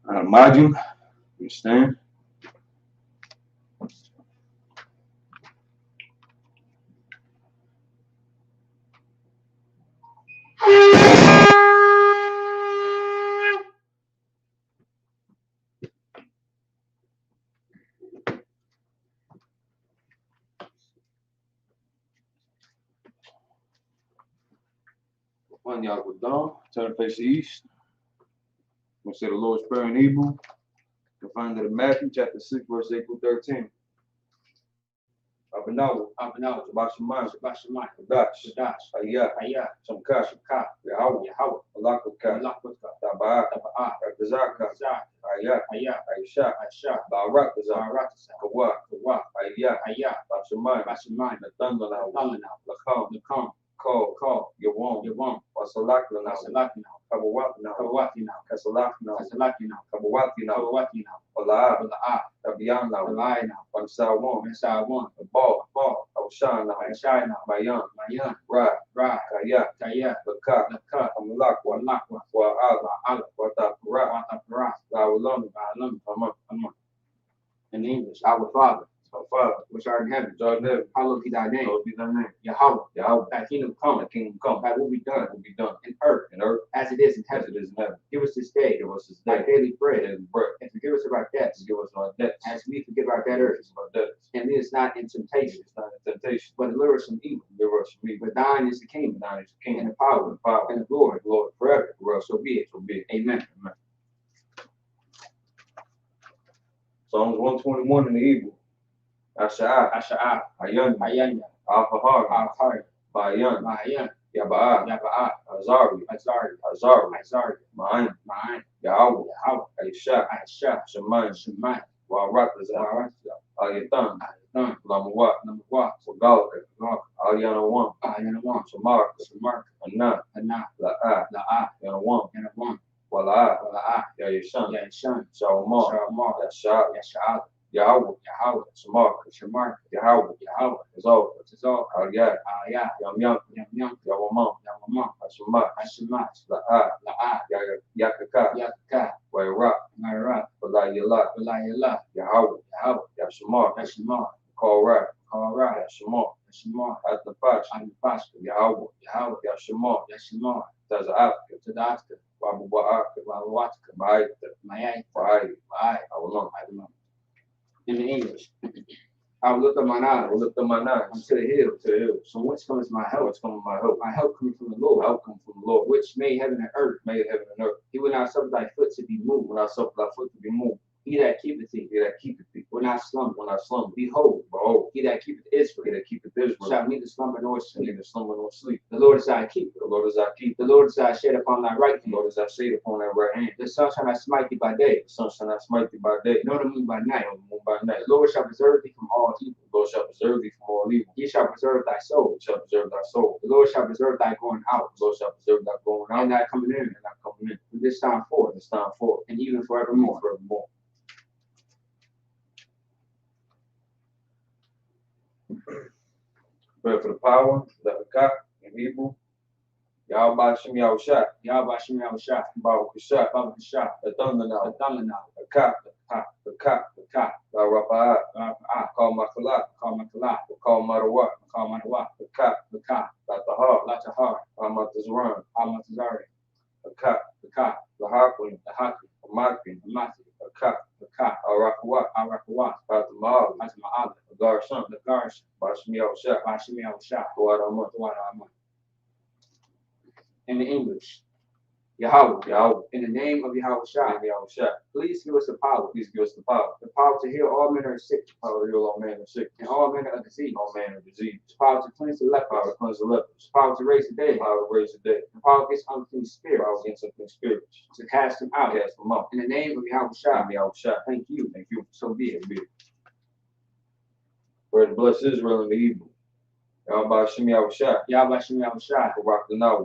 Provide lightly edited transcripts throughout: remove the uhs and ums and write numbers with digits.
Imagine, you understand? One y'all go down, turn to face the east. We'll say the Lord's Prayer in Hebrew. You'll find it in Matthew chapter 6, verse 8 through 13. Abinawa, Shabbat Shemai, Kadash, Ayah, Shamka, Yahweh, Malakuka, Taba'a, Rakazaka, Ayah, Aisha, Barak, Kawa, Ayah, Bashemai, Nathanaw, Lakam, Call, Yawam, Wasalakna, Kawatina, Kasalakna, Kawatina, Wala, Tabiana, Wansawon, the ball, Oshana, Mayan, Ra, Kaya, Laka, Amalakwa, Wa'ala, Watapara, Lawalum, in English, our Father, which art in heaven, hallowed be thy name. Yahweh, thy kingdom come, thy will be done, in earth, as it is in heaven. Give us this day, our daily bread, and forgive us of our debts, as we forgive our debtors, and lead us not in temptation, but deliver us from evil. For thine is the kingdom, and the power, and the glory, forever. So be it. Amen. Psalms 121 in the Hebrew. Asha'ah, Ayan, Al-Fahar, Bayan, Yaba'a, Azari, Ma'an, Yahweh, Aisha, Shemai, Wa'arat, Ayatan, Lamawat, Wagalka, Al-Yanawam, Shamar, Anna, La'a, Yanawam, Wala'a, Yashan, Shawamar, Yasha'ad, Yahweh, Shamar, Yahweh, Azal, Aliyah, Yam, Yawamam, Hashemat, La'a, Yakaka, Wairat, Walayala, Yahweh, Yashamar, Korah, Yashamar, Atnapash, Yahweh, Yashamar, Taza'at, Wabuwa'ak, Ma'ai, Awalon. In the English, I will lift up mine eyes unto the hill. So whence comes my help? My help coming from the Lord, which made heaven and earth. He will not suffer thy foot to be moved. He that keepeth thee, will not slumber. Behold, he that keepeth Israel, shall neither slumber nor sleep. The Lord is thy keeper. The Lord is thy shade upon thy right hand. The sun shall not smite thee by day, nor the moon by night. The Lord shall preserve thee from all evil. He shall preserve thy soul. The Lord shall preserve thy going out, and thy coming in, from this time forth, and even forevermore. Pray for the power, the Hakak in Hebrew. Yahweh Shem Yahushua, Baruch Kishah, the thunder now, Hakak, La Rapa'ah, Call Makalat, Call Marawat, Hakak, La Tahar, Amatazran, Hakak, La Hakim, Amakin, Hakak, Arakawat, Fatimah, Garshan, Bashim Yahushua, Tuadamah. In the English, Yahweh, in the name of Yahushua, please give us the power, the power to heal all manner of sickness, and all manner of disease, the power to cleanse the lepers, the power to raise the dead, the power against unclean spirits, to cast them out, in the name of Yahushua, thank you, so be it. Where to bless Israel in the Hebrew. Yahweh Shem Yahushua, Barak the now,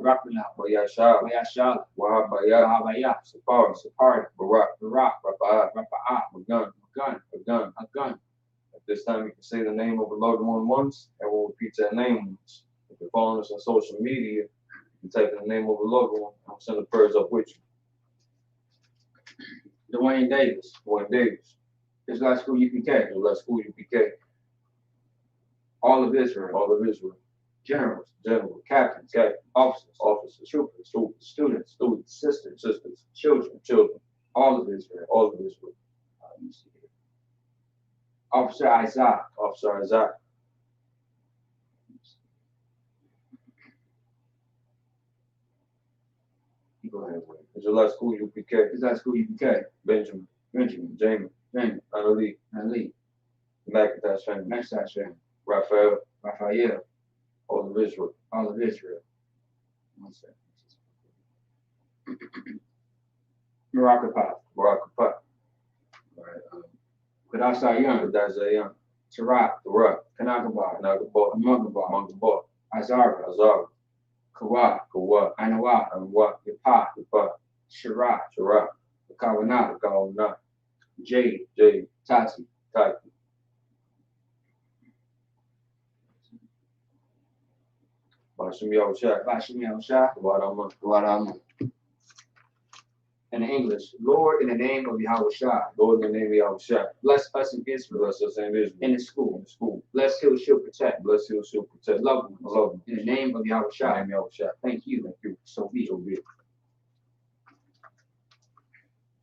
Wayashal, Wahabaya, Sapar, Barak, Rapa'ah, Magun. At this time, you can say the name of the Lord one once, and we'll repeat that name once. If you're following us on social media, you can type in the name of the Lord one, and I'll send the prayers up with you. Dwayne Davis. Israelite School UPK. Israelite School UPK. All of Israel. All of Israel. Generals. Captains. Officers. Troopers. Students. Sisters. Children. All of Israel. Let me see here. Officer Isaac. Go ahead. Israelite School UPK. Benjamin. Jamie. Annalie. McIntosh family. Raphael. All of Israel. One second. Maracapa. All Right. Kadasha Young. Tarak. Kanagabar. Amungabar. Azara. Kawa. Anawa. Yapa. Shirak. Kawana. Jade. Tati. Bashim Yahushua. Waraman. In English, Lord, in the name of Yahushua. Lord, in the name of Yahushua. Bless us in Israel. Bless us in Israel. In the school. Bless Hill Shield Protect. Loved ones. In the name of Yahushua. Thank you. So be it.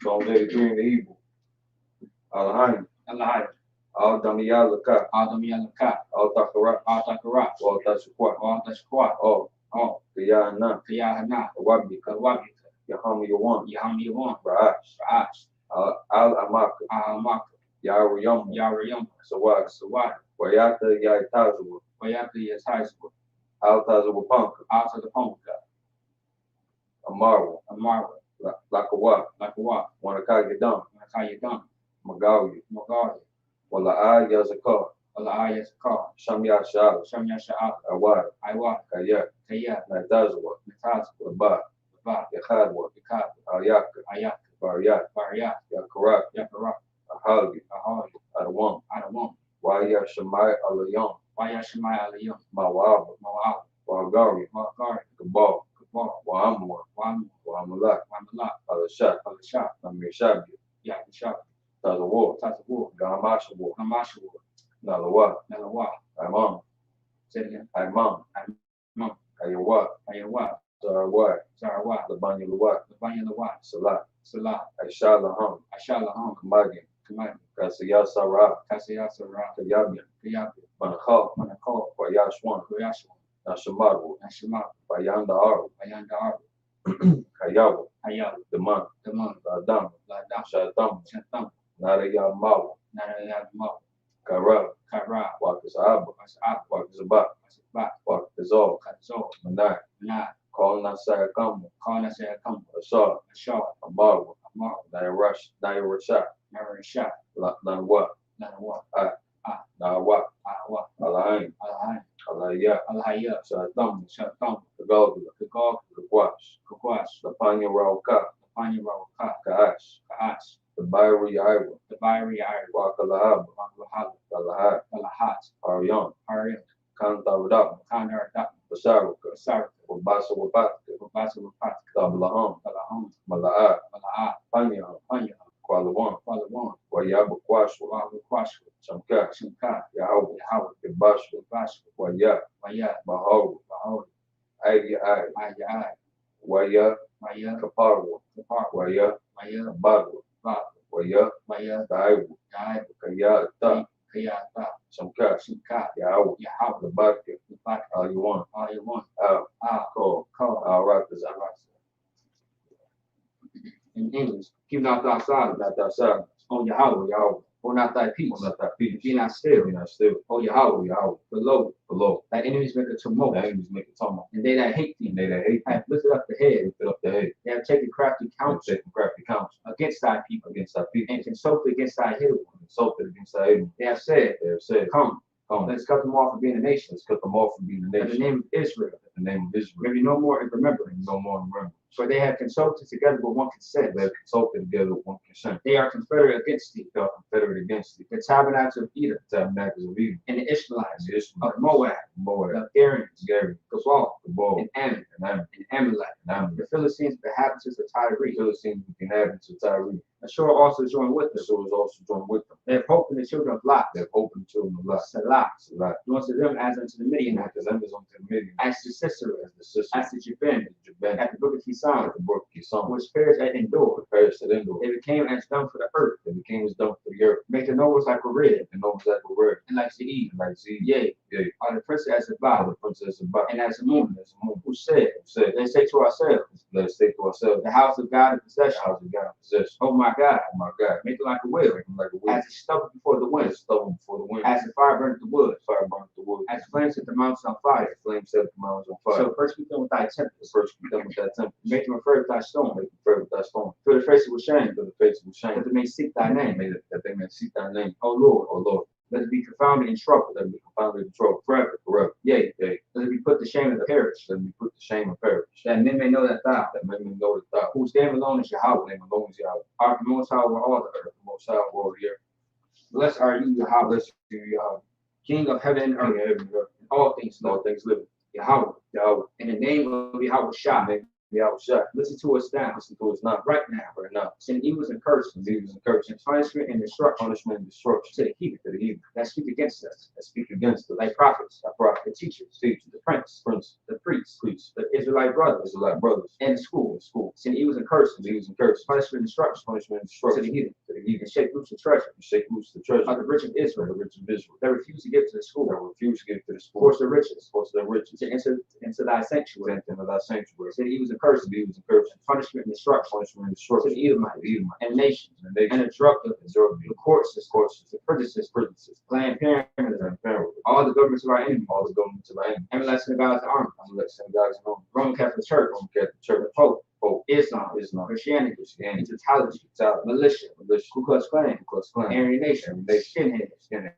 Psalm 83 in the Hebrew. Alahayim. Al Damiyalaka. Al Takarat. Al Tashakwa. All. Kiyahana. Wabika. Yaham Yawan. Ra'ash. Al Amaka. Yarayam. Sawad. Wayata Yaitazawa. Al Tazawapanka. Amara. Lakawa. Wanakagidam. Magawi. Wala'a Yazakar. Shamya Sha'al. Awad. Kayak. Natazawa. Laba. Yakhadwa. Ayaka. Baryat. Yakarak. Ahali. Adawam. Waya Shemai Alayam. Mawab. Wagari. Kabal. Wa'amwa. Wa'amalak. Alashak. Namishabi. Tazawar. Gamashawa. Nalawa. Imam. Imam. Ayawa. Zarawat. Labanya. Salah. Aisha Laham. Kamadi. Kasiyah Sarah. Kayabi. Manakal. Wayashwan. Nashamadu. Bayanda Aru. Kayawa. Daman. Ladam. Shatam. Narayamawa. Kara. Wakazaba. Wakazal. Manai. Call Nasayakamu. Ashar. Amaru. Nairasha. Nanwa. Nawa. Alahain. Alaya. Shatam. Kagagula. Kakwash. Lapanya Rauka. Kaash. The Bayri Ira. Wakalahab. Kalahat. Aryan. Kantavadap. Basaruka. Wabasa Wapatka. Tablaham. Mala'at. Panya. Kwalawan. Wayaba Kwashwa. Shamka. Yahweh. Yabashwa. Waya. Baharu. Aya. Waya. Kaparwa. Waya. Badwa. Waya. Daibu. Kayata. Shamka. Yahweh. Labaka. Al-Yuwan. Al. Al-Rakas. In English, keep not thy silence. On Yahweh. Hold not thy peace. Be not still. O Yahweh. Below. Thy enemies make a tumult. And they that hate thee. Have lifted up the head. They have taken crafty counsel. Against thy people. And consulted against thy hidden one. They have said. Come. Let's cut them off from being a nation. In the name of Israel. Maybe no more in remembrance. For they have consulted together with one consent. They have consulted together with one consent. They are confederate against thee. They are confederate against thee. The tabernacles of Edom, The tabernacles of Edom, and the Ishmaelites, the Ishmaelites, of Moab, Moab, the Garians, Gary, Gabal, Gabal, and Ammon, and Ammon, and Amalek, and Ammon. the Philistines, the inhabitants of Tyre. The Philistines with the inhabitants of Tyre. Ashur also joined with them. So is also joined with them. They have hope in the children of Lot. They have opened children of Lot. Salah, Salah. unto them as unto the Midianites, Because them is unto the Midian, as to Sisera, as the sister, as to Jabin, Jabin, at the brook of Kison, at the brook Kison, which perished at Endor. perished at Endor. They became as dung for the earth. They became as dung for the earth. Make the nobles like a red, And nobles that were red, and like Seed, and like Zee, yea, yea, are the princes as a are bow, the princess of Bach, and as a moon, as a moon, who said, said, they say to ourselves, let us take to ourselves the house of God in the possession. house of God in possession. Oh my God, Oh my God, make it like a wheel, make them like a wood, as it stubble before the wind, as stubble before the wind, as the fire burns the wood, fire burns the wood, as flames set the mountains on fire. as flames set the mountains on fire. So first we come with thy tempest, First we done with that temple, make them afraid of thy storm, make them afraid with thy storm, fill the faces with shame, to the face of shame, that they may seek thy name. that they may seek thy name. O Lord, O Lord, let it be confounded in trouble, let them be confounded in trouble forever, forever. yea, Yea, let it be put to shame in the perish, let them be put to shame and perish. that men may know that thou, That men may know that thou, whose name alone is our Yahweh, name alone is Yahweh, art the most high over all the earth. the most high over all the earth. Blessed are you, Yahweh, Blessed be Yahweh, King of heaven and King of earth, heaven and earth, and all things and all live. things living. Yahweh, Yahweh, in the name of Yahweh Shah, name Yahweh Shah, listen to us now, listen to us now, right now. right now. Send evils and curses, And evils and curses, and punishment and destruction punishment and destruction to the heathen to the heathen that speak against us, that speak against us, like prophets, our prophets, the teachers, teachers, the prince, prince, the priests, priests, the Israelite brothers, Israelite brothers, and the school. school, Send evils and curses, evils and curses, punishment and destruction punishment and to destruction the heathen, to the heathen, and shake loose the treasure and shake loose the treasure of the rich of of Israel the rich of Israel, that refuse to give to the school, that refuse to give to the school, force the riches, force their riches, to enter into thy sanctuary. sent into thy sanctuary, Send evils and curses, evils and curses, punishment and destruction punishment and to destruction the Edomites, to the Edomites, and nations, and the and nation, the drug dealers, and drug the dealers, courses, courses, the prejudices, prejudices, Planned Parenthood, and pharaoh, all the governments of our enemies, all the governments of our enemies, MLS and God's army, Amalek, synagogues, and Roman Catholic Church, Roman Catholic Church, the Pope, Pope, Islam, Islam, Christianity, Christianity, Egyptology, Italian, militia, militia, Ku Klux Klan, Ku Klux Klan, Aryan Nation, Aryan skinheads, skinhead,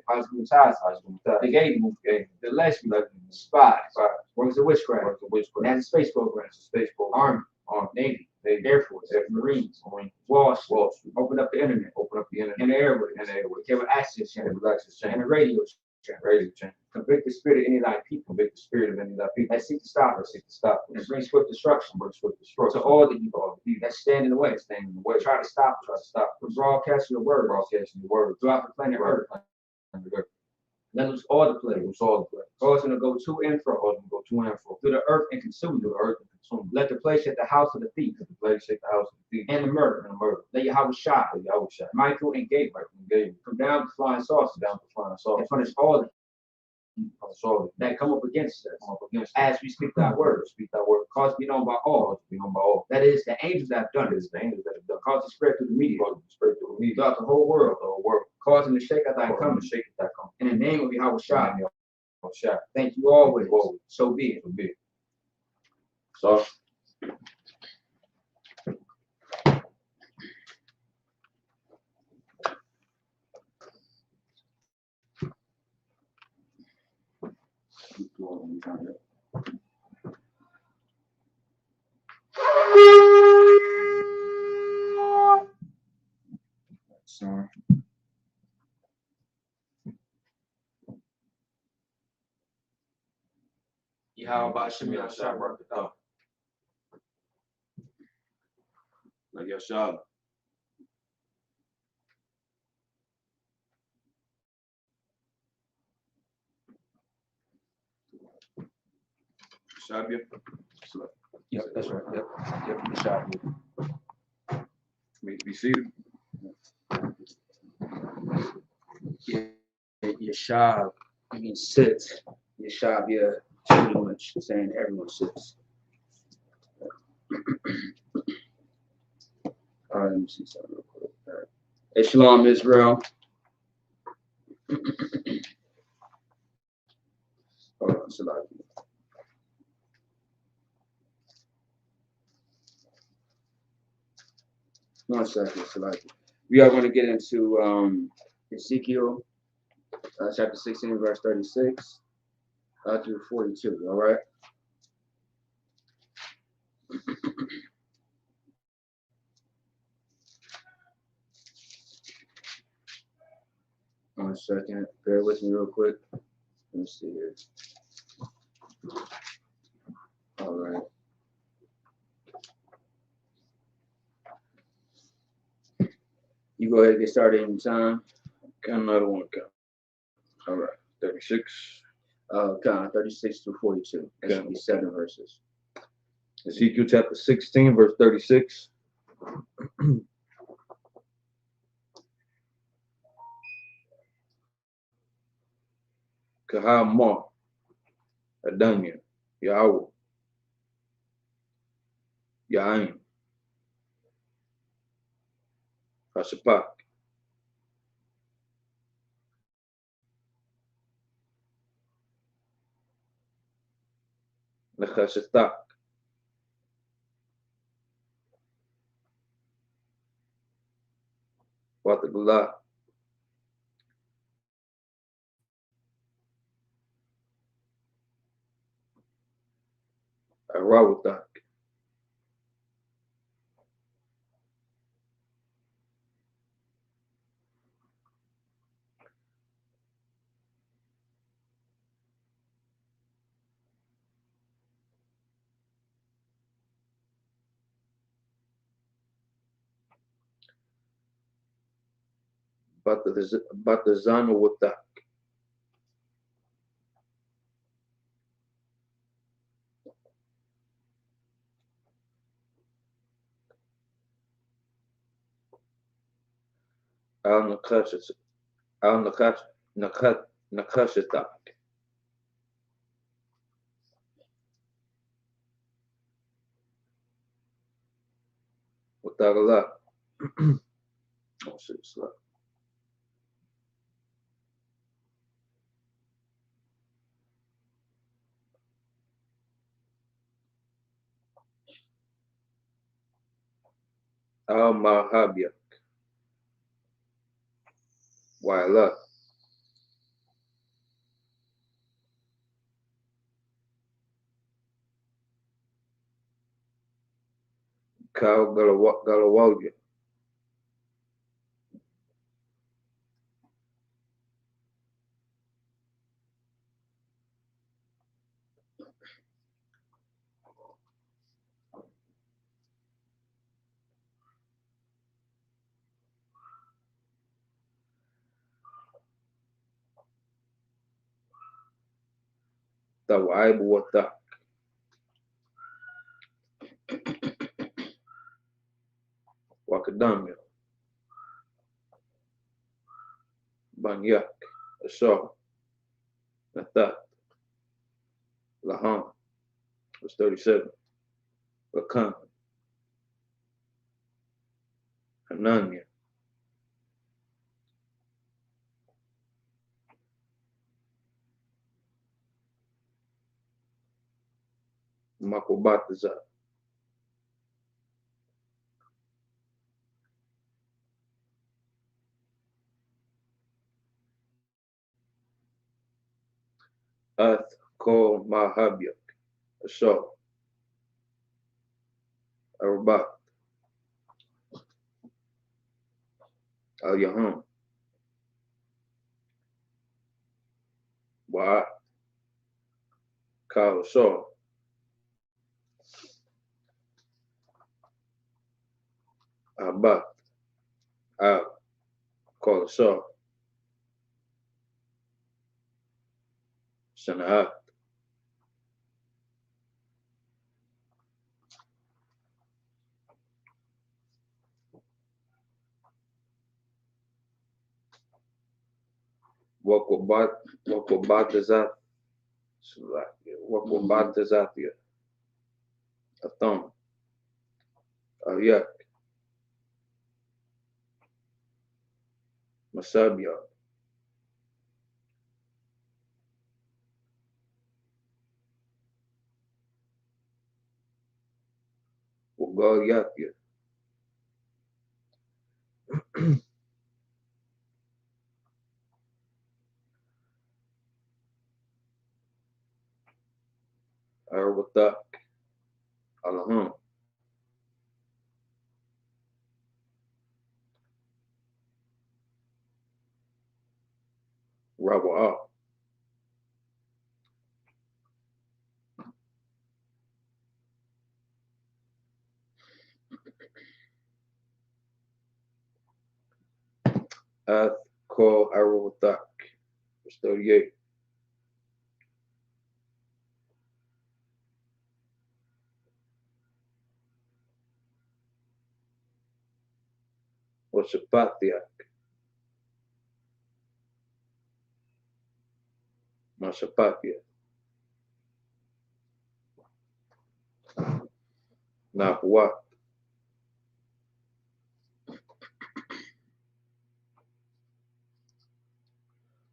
Cosmopolitan, the gay movement, gay, the lesbian, spies, fire, workers of witchcraft, works of witchcraft, NASA space programs, space program, Army, Navy, Navy, Air Force, Marines, Wall Street, Wall Street, open up the internet, open up the internet, and the airways, and the airways, cable access channel, cable access and channel, the radio channel. radio channel, Convict the spirit of any of thy people convict the spirit of any of thy people that seek to stop that us, seek to stop and us, bring swift destruction bring swift to destruction all the evil all the evil that stand in the way, that stand in the way, try to stop try to us stop from us, broadcasting your word broadcasting the word, throughout the planet Earth. and the earth, Let loose all the plagues, loose all the plagues, cause them to go to and fro cause them to go to and fro, through the earth and consume through them. the earth and consume, Let the plague shake the house of the thief let the plague shake the house of the thief, and the murder. and the murder, Let Yahweh Shah, let Yahweh Shah, Michael and Gabriel right from Gabriel, come down to flying saucers down to flying saucers, and punish all the all that come up against us come up against as we speak thy word. speak thy word, Cause to be known by all. cause to be known by all, That is, the angels that have done that it. is the angels that have done, Cause to spread through the media cause to spread through the media, throughout the whole world. the whole world, Cause them to shake at thy cause them coming. to shake at thy coming, In the name of Yahweh Shah. and Yahweh Shah, Thank you always. always. So be it. so be it. So, Sorry. Yahweh Shemiyah Shah Barakatah. like Yahshua, Shabia, Yep, that's right. Yep. Yep. Yahshua. be seated. Yashab means sit. Yashab, yeah, pretty much saying everyone sits. All right, let me see something real quick. All right. Hey, Shalom, Israel. Hold on, Salah. One second, Salah. We are going to get into Ezekiel chapter 16, verse 36 through 42. All right. second. Bear with me real quick. Let me see here. All right. You go ahead and get started in time. Count another one. Count. All right. 36. Count 36 through 42. That should be 7 verses. Ezekiel chapter 16, verse 36. Kahama, Adanya, Yahweh, Yain, Hashapak, Nechashatak, Watagula, Arawatak, Batazana Watak, Al Nakashatak, Watagala. Oh, shit, slap. Al Mahabia, Waila, Kal Galawalga, Tawaibu Watak, Wakadamia, Banyak, Ashaw, Nathat, Laham, was 37, Lakan, Hanania, Makobataza, Ath Kol Mahabyak, Ashaw, Arabat, Al Yaham, Wa'at, Kal Ashaw, Abat, Al Kol Ashaw, Sana'at, Wakobatazat, Wakobatazatia, Athon, Aliak, Masabia, Wagalyakia, Arawatak, Alaham, Rawa. Ath call Arawatak. Verse 38. Washapatiak. Mashapatia. Napawat.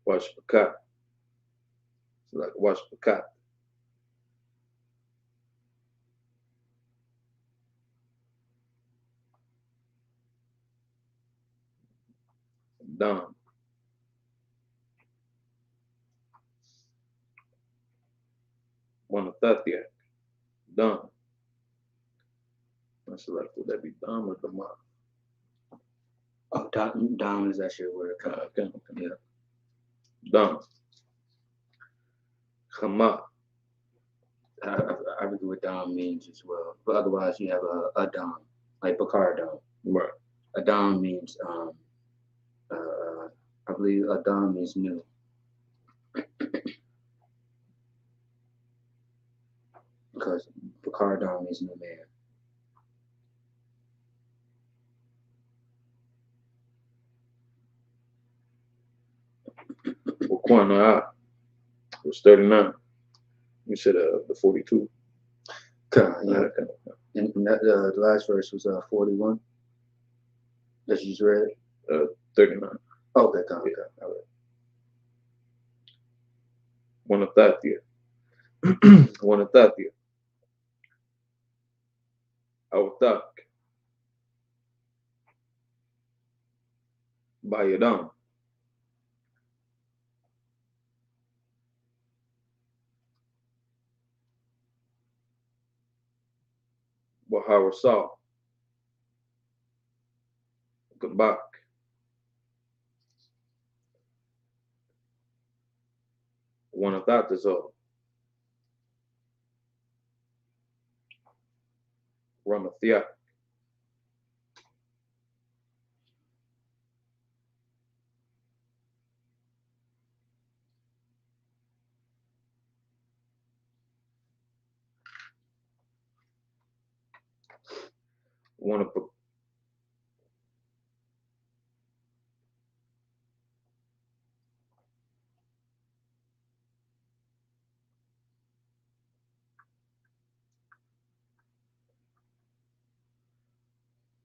Washpakat. Like Washpakat. Dom. Wanatatiak. Dom. I select would that be Dom or Dama? Oh, Dom is actually a word. Okay. Yeah. Dom. Chama. I forget what Dom means as well. But otherwise, you have a Dom, like Bakar Dom. Right. A Dom means, I believe a Dom means new. Because Bakar Dom means new man. Wakwana was 39. You said the 42. Yeah. Okay. And that, the last verse was 41 that you just read. 39. Okay, okay. All right. Wanatatia. Wanatatia. Awatak. Bayadam. Waharasal. Gabak. Wanatatazo. Ramathia.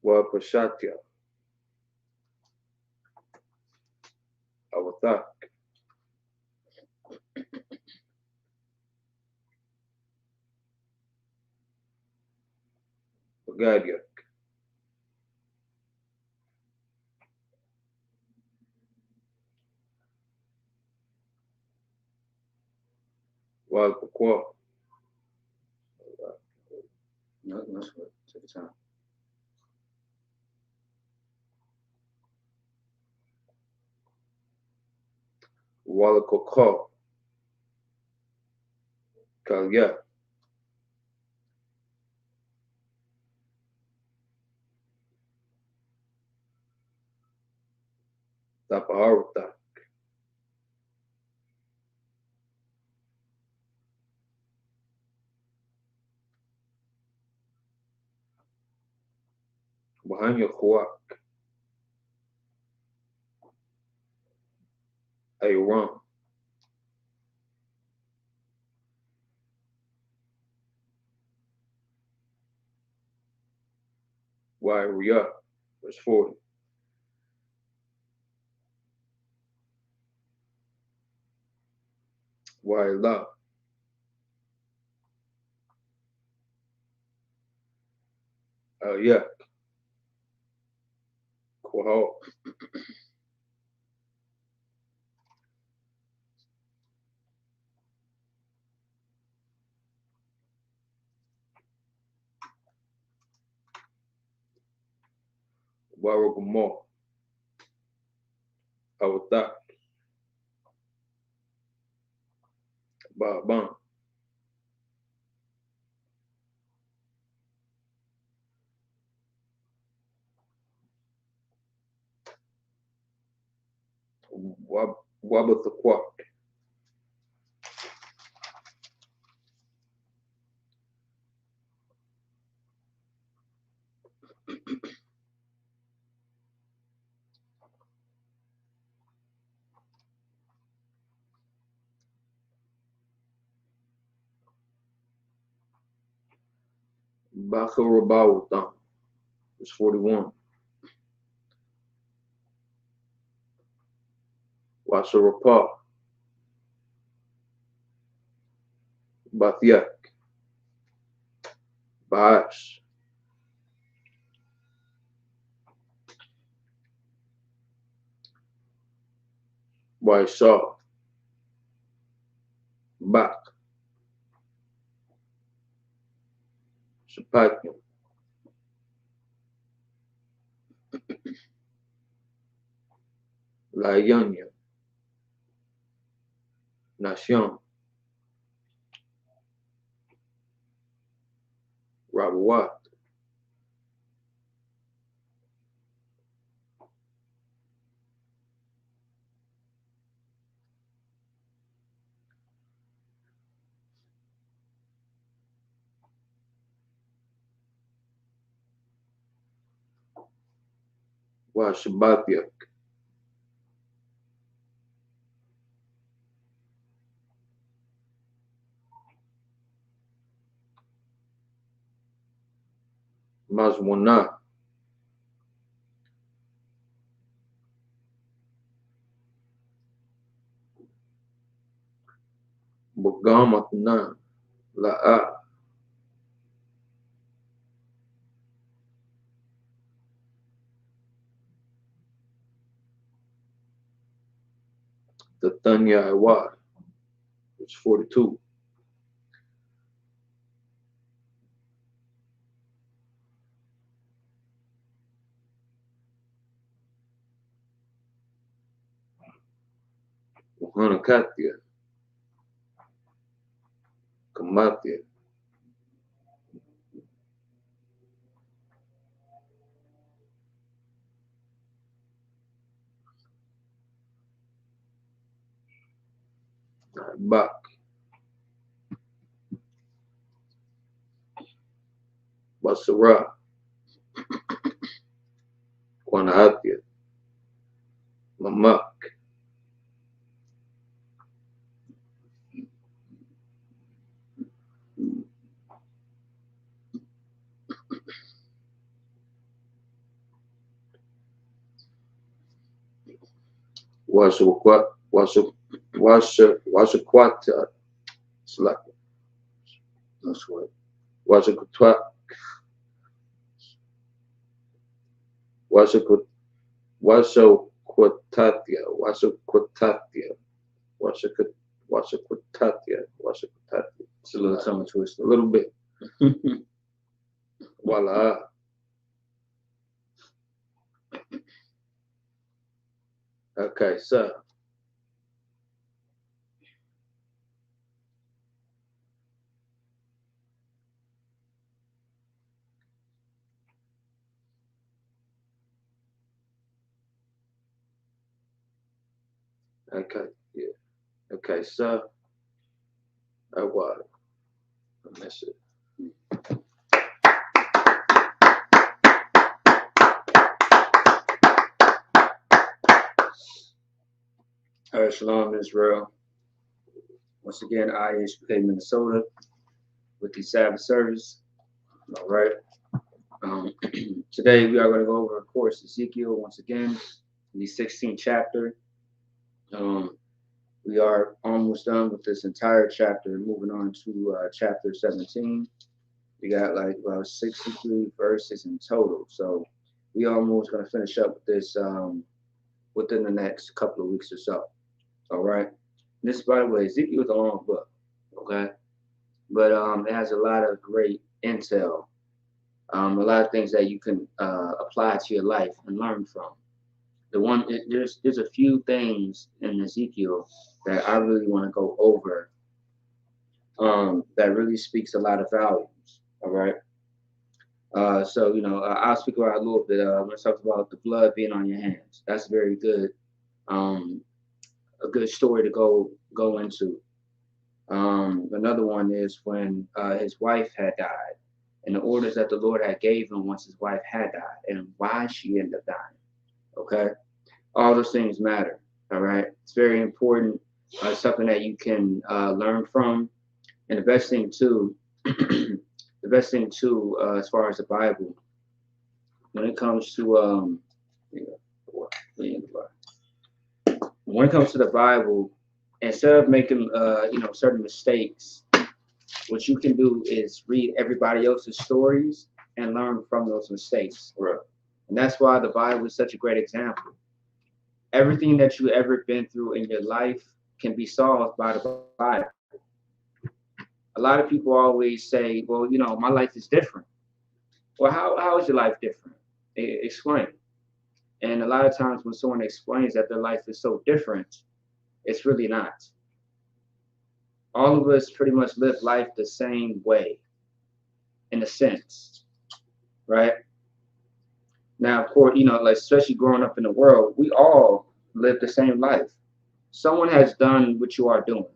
Wapashatya. Awatak. Pagadia. Walpaqua. No, that's what. Take your time. Walakoko. Kalya. Tapaharata. Bahanya Kuak. Aram. Wairia. Verse 40. Waila. Ayak. Quahal. Waragamo. Awatak. Ba'ban. Wabathaquat. Bakarabawatan. It's 41. Wasarapa. Bathyak. Baash. Waisa. Bak. Shapakyam. Layanya. Nasham. Rabawat. Washabatyak. Mazwana. Bagamatna. La'a. Tatanya Iwad. It's 42. Hanakatya. Kamatya. Bak. Basara. Kwanahatya. Mamak. Washakwata. Slack. That's what. Washakwata. Washakwat. Washakwatya. Washakwatya. Washakwatya. Washakwatya. It's a little tongue twister. A little bit. Wala. Okay, so. Okay, yeah. Okay, so. What? I miss it. All right, Shalom, Israel. Once again, IHK Minnesota with the Sabbath service. All right. Today we are going to go over, of course, Ezekiel once again, the 16th chapter. We are almost done with this entire chapter. Moving on to chapter 17. We got like about 63 verses in total. So we almost going to finish up with this within the next couple of weeks or so. All right. This, by the way, Ezekiel is a long book. Okay. But it has a lot of great intel. A lot of things that you can apply to your life and learn from. There's a few things in Ezekiel that I really want to go over that really speaks a lot of volumes. All right. So I'll speak about it a little bit when it talks about the blood being on your hands. That's very good. A good story to go into. Another one is when his wife had died, and the orders that the Lord had gave him once his wife had died, and why she ended up dying. Okay, all those things matter. All right, it's very important. Something that you can learn from, and the best thing too, as far as the Bible, when it comes to when it comes to the Bible, instead of making certain mistakes, what you can do is read everybody else's stories and learn from those mistakes. Right. And that's why the Bible is such a great example. Everything that you ever been through in your life can be solved by the Bible. A lot of people always say, well, my life is different. Well, how is your life different? Explain. And a lot of times when someone explains that their life is so different, it's really not. All of us pretty much live life the same way, in a sense, right? Now, of course, like especially growing up in the world, we all live the same life. Someone has done what you are doing.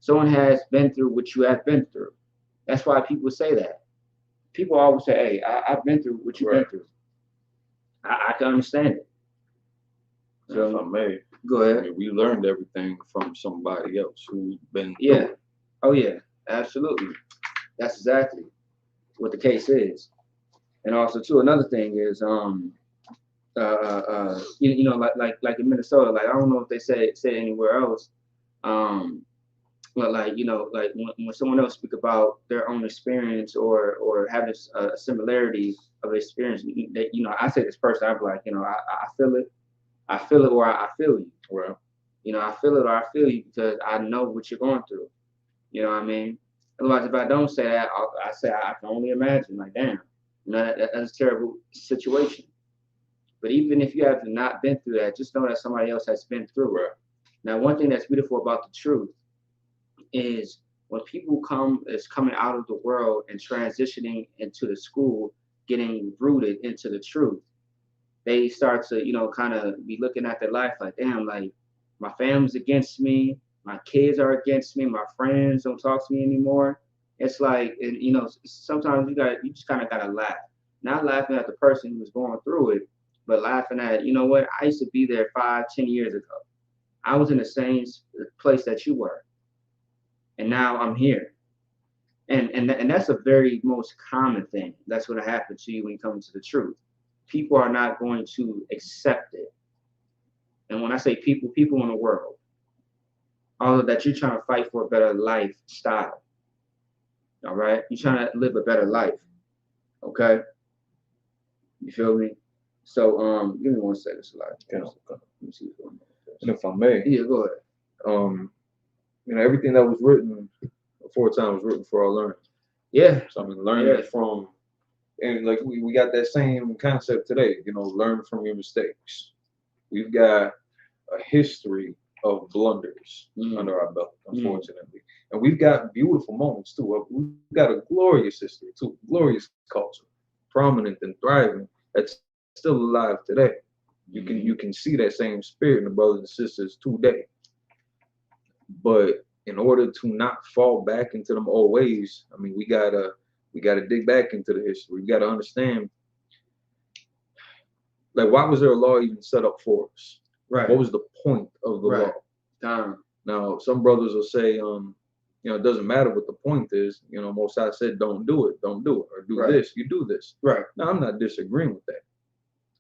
Someone has been through what you have been through. That's why people say that. People always say, "Hey, I've been through what you've been through." I can understand it. So, if I may, go ahead. I mean, we learned everything from somebody else who's been through Yeah. it. Oh yeah, absolutely. That's exactly what the case is. And also too, another thing is like in Minnesota, like I don't know if they say anywhere else, but like when someone else speak about their own experience or have this similarity of experience, I say this person, I'm like, I feel it, or I feel you. Well, I feel it or I feel you because I know what you're going through. You know what I mean? Otherwise, if I don't say that, I say I can only imagine. Like, damn, that's a terrible situation. But even if you have not been through that, just know that somebody else has been through it. Now, one thing that's beautiful about the truth is when people coming out of the world and transitioning into the school, getting rooted into the truth, they start to, kind of be looking at their life like, damn, like my family's against me, my kids are against me, my friends don't talk to me anymore. It's like, and sometimes you just kind of gotta laugh, not laughing at the person who's going through it, but laughing at, what, I used to be there 5-10 years ago. I was in the same place that you were, and now I'm here. And that's a very most common thing. That's going to happen to you when you come to the truth. People are not going to accept it. And when I say people in the world, all of that, you're trying to fight for a better lifestyle. All right? You're trying to live a better life. Okay? You feel me? So give me one second, Slide. Okay. Let me see what's going on. and if I may, Yeah, go ahead. everything that was written aforetime was written for our learning. Yeah. So I mean, learning from, and like we got that same concept today. Learn from your mistakes. We've got a history of blunders under our belt, unfortunately, and we've got beautiful moments too. We've got a glorious history too, glorious culture, prominent and thriving. That's still alive today. You can see that same spirit in the brothers and sisters today. But in order to not fall back into them old ways, I mean, we gotta dig back into the history. We gotta understand, like, why was there a law even set up for us? Right. What was the point of the law? Now, some brothers will say, it doesn't matter what the point is. Most I said, don't do it, or do this, you do this. Right. Now, I'm not disagreeing with that,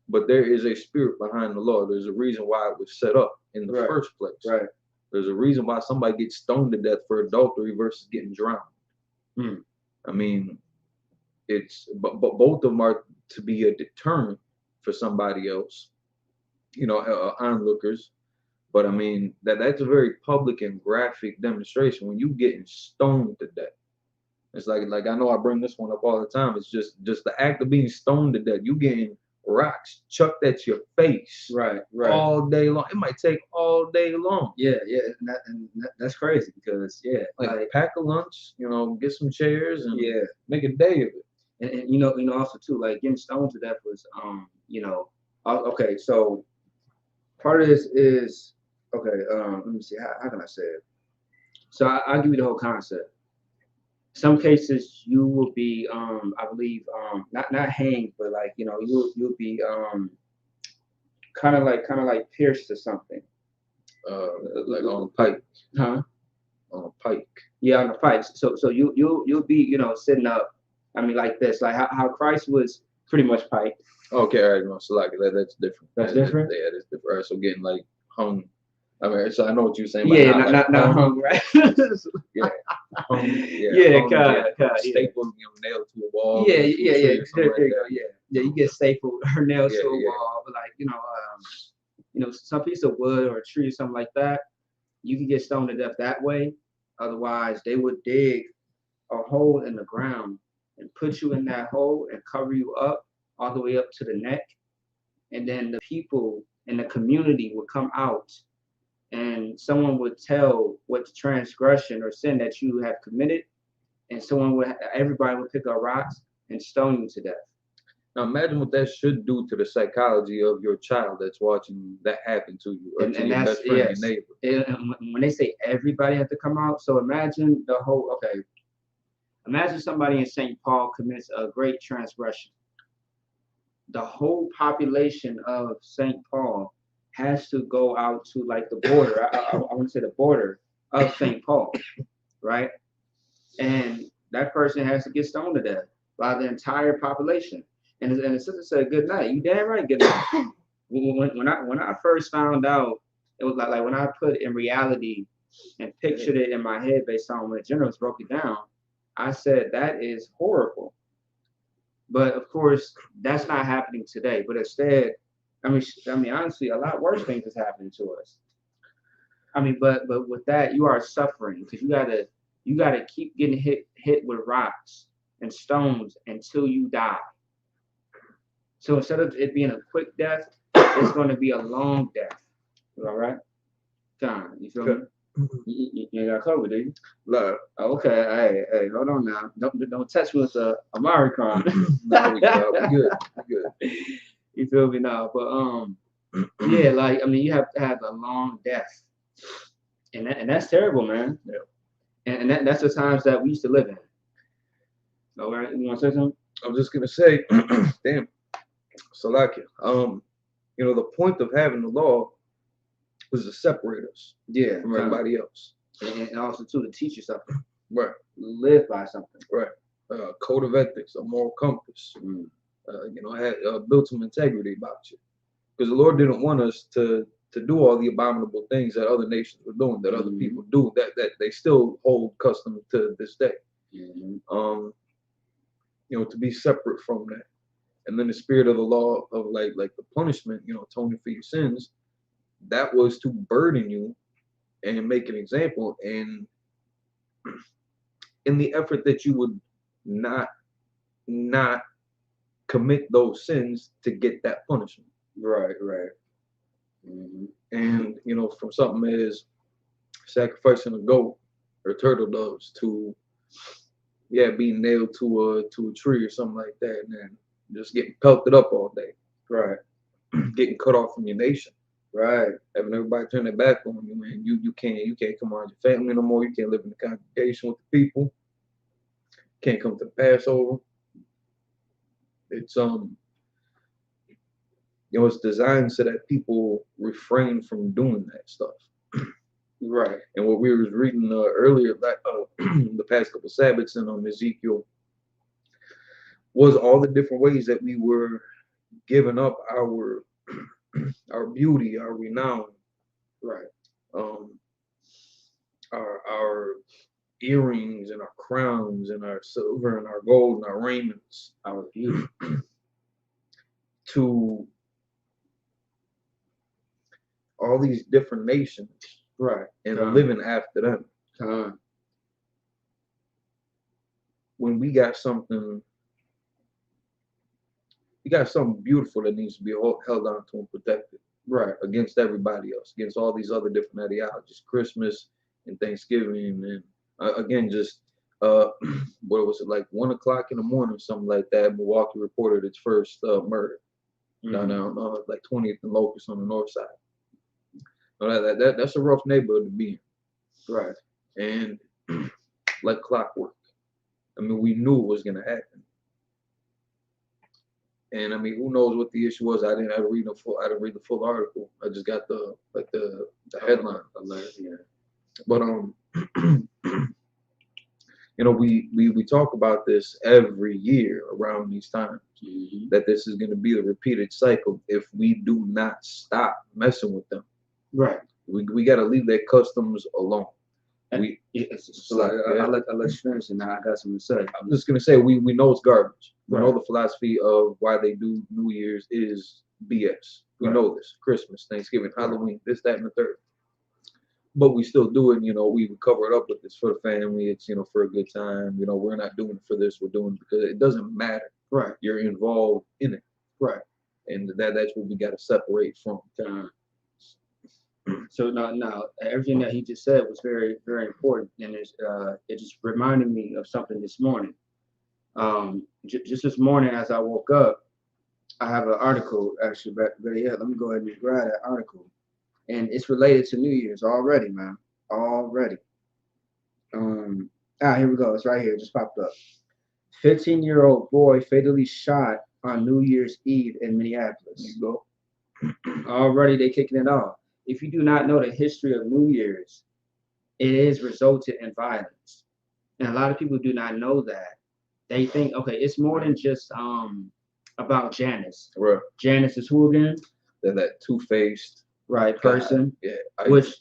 but there is a spirit behind the law. There's a reason why it was set up in the first place. Right. There's a reason why somebody gets stoned to death for adultery versus getting drowned. I mean, but both of them are to be a deterrent for somebody else, onlookers. But I mean, that's a very public and graphic demonstration when you getting stoned to death. It's like I know I bring this one up all the time. It's just the act of being stoned to death. You getting rocks chucked at your face Right. all day long. It might take all day long. Yeah. That's crazy because Like pack a lunch, get some chairs and make a day of it. And also too, like getting stoned to death was okay. So part of this is okay. Let me see. How can I say it? So I'll give you the whole concept. Some cases you will be I believe not hanged, but like you'll be kind of like pierced or something. Like on a pike. Huh? On a pike. Yeah, on the pike. So you'll be sitting up. I mean, like this, like how Christ was pretty much piked. Okay, all right, no, so like that's different. That's different. Yeah, that's different. All right, so getting like hung. I mean, so I know what you're saying. Yeah, but not hung, right? Yeah. Stapled, nailed to a wall. Yeah. There you like go. Yeah, you get stapled or nailed to a wall, but like some piece of wood or a tree or something like that, you can get stoned to death that way. Otherwise, they would dig a hole in the ground and put you in that hole and cover you up all the way up to the neck, and then the people in the community would come out and someone would tell what transgression or sin that you have committed, and everybody would pick up rocks and stone you to death. Now imagine what that should do to the psychology of your child that's watching that happen to you, or to your best friend, your neighbor. And when they say everybody had to come out, so imagine imagine somebody in St. Paul commits a great transgression. The whole population of St. Paul has to go out to like the border. I want to say the border of St. Paul, right? And that person has to get stoned to death by the entire population. And the sister said, "Good night." You damn right, good night. When I first found out, it was like when I put in reality and pictured it in my head based on when the generals broke it down, I said that is horrible. But of course, that's not happening today. But instead, I mean, honestly, a lot worse things is happening to us. I mean, but with that, you are suffering because you gotta keep getting hit with rocks and stones until you die. So instead of it being a quick death, it's going to be a long death. All right, John, you feel me? You ain't got COVID, do you? No. Okay, hey, hold on now. Don't touch me with the Amari crime. No, we good. You feel me now? But yeah, like I mean, you have to have a long death, and that's terrible, man. Yeah. And that's the times that we used to live in. All right, you want to say something? I'm just gonna say, damn. So like the point of having the law was to separate us from everybody else. And also too to teach you something. Right. Live by something. Right. Code of ethics, a moral compass. Had built some integrity about you. Because the Lord didn't want us to do all the abominable things that other nations were doing, that other people do, that they still hold custom to this day. To be separate from that. And then the spirit of the law of like the punishment, atoning for your sins, that was to burden you and make an example, and in the effort that you would not commit those sins to get that punishment. Right. And from something as sacrificing a goat or turtle doves to being nailed to a tree or something like that, and then just getting pelted up all day. Right. Getting cut off from your nation. Right. Having everybody turn their back on you, and you can't come around your family no more. You can't live in the congregation with the people. Can't come to the Passover. It's it's designed so that people refrain from doing that stuff. Right. And what we was reading earlier, the past couple Sabbaths in Ezekiel, was all the different ways that we were giving up our beauty, our renown, right? Our earrings and our crowns and our silver and our gold and our raiments, our beauty, to all these different nations, right? And living after them. When we got something, we got something beautiful that needs to be held on to and protected. Right. Against everybody else, against all these other different ideologies, Christmas and Thanksgiving, and again, just what was it, like 1 o'clock in the morning, something like that. Milwaukee reported its first murder down like 20th and Locust on the north side. That's a rough neighborhood to be in. Right. And like clockwork. I mean, we knew it was gonna happen. And I mean, who knows what the issue was? I didn't read the full article. I just got the headline alert. Yeah. But you know, we talk about this every year around these times, that this is going to be a repeated cycle if we do not stop messing with them. Right. We got to leave their customs alone. I'll let you finish, and now I got something to say. I'm just gonna say we know it's garbage. We Right. know the philosophy of why they do New Year's is BS. We Right. know this. Christmas, Thanksgiving, Halloween, this, that, and the third. But we still do it. You know, we cover it up with this for the family. It's, you know, for a good time. You know, we're not doing it for this. We're doing it because it doesn't matter. Right. You're involved in it. Right. And that's what we got to separate from. So now everything that he just said was very, very important, and it just reminded me of something this morning. Just this morning as I woke up, I have an article actually. But yeah, let me go ahead and grab that article, and it's related to New Year's already, man. Already. Here we go. It's right here. It just popped up. 15-year-old boy fatally shot on New Year's Eve in Minneapolis. You go. Already they kicking it off. If you do not know the history of New Year's, it has resulted in violence. And a lot of people do not know that. They think, okay, it's more than just about Janice. Right. Janice is who again? They're that two-faced person. Yeah. Which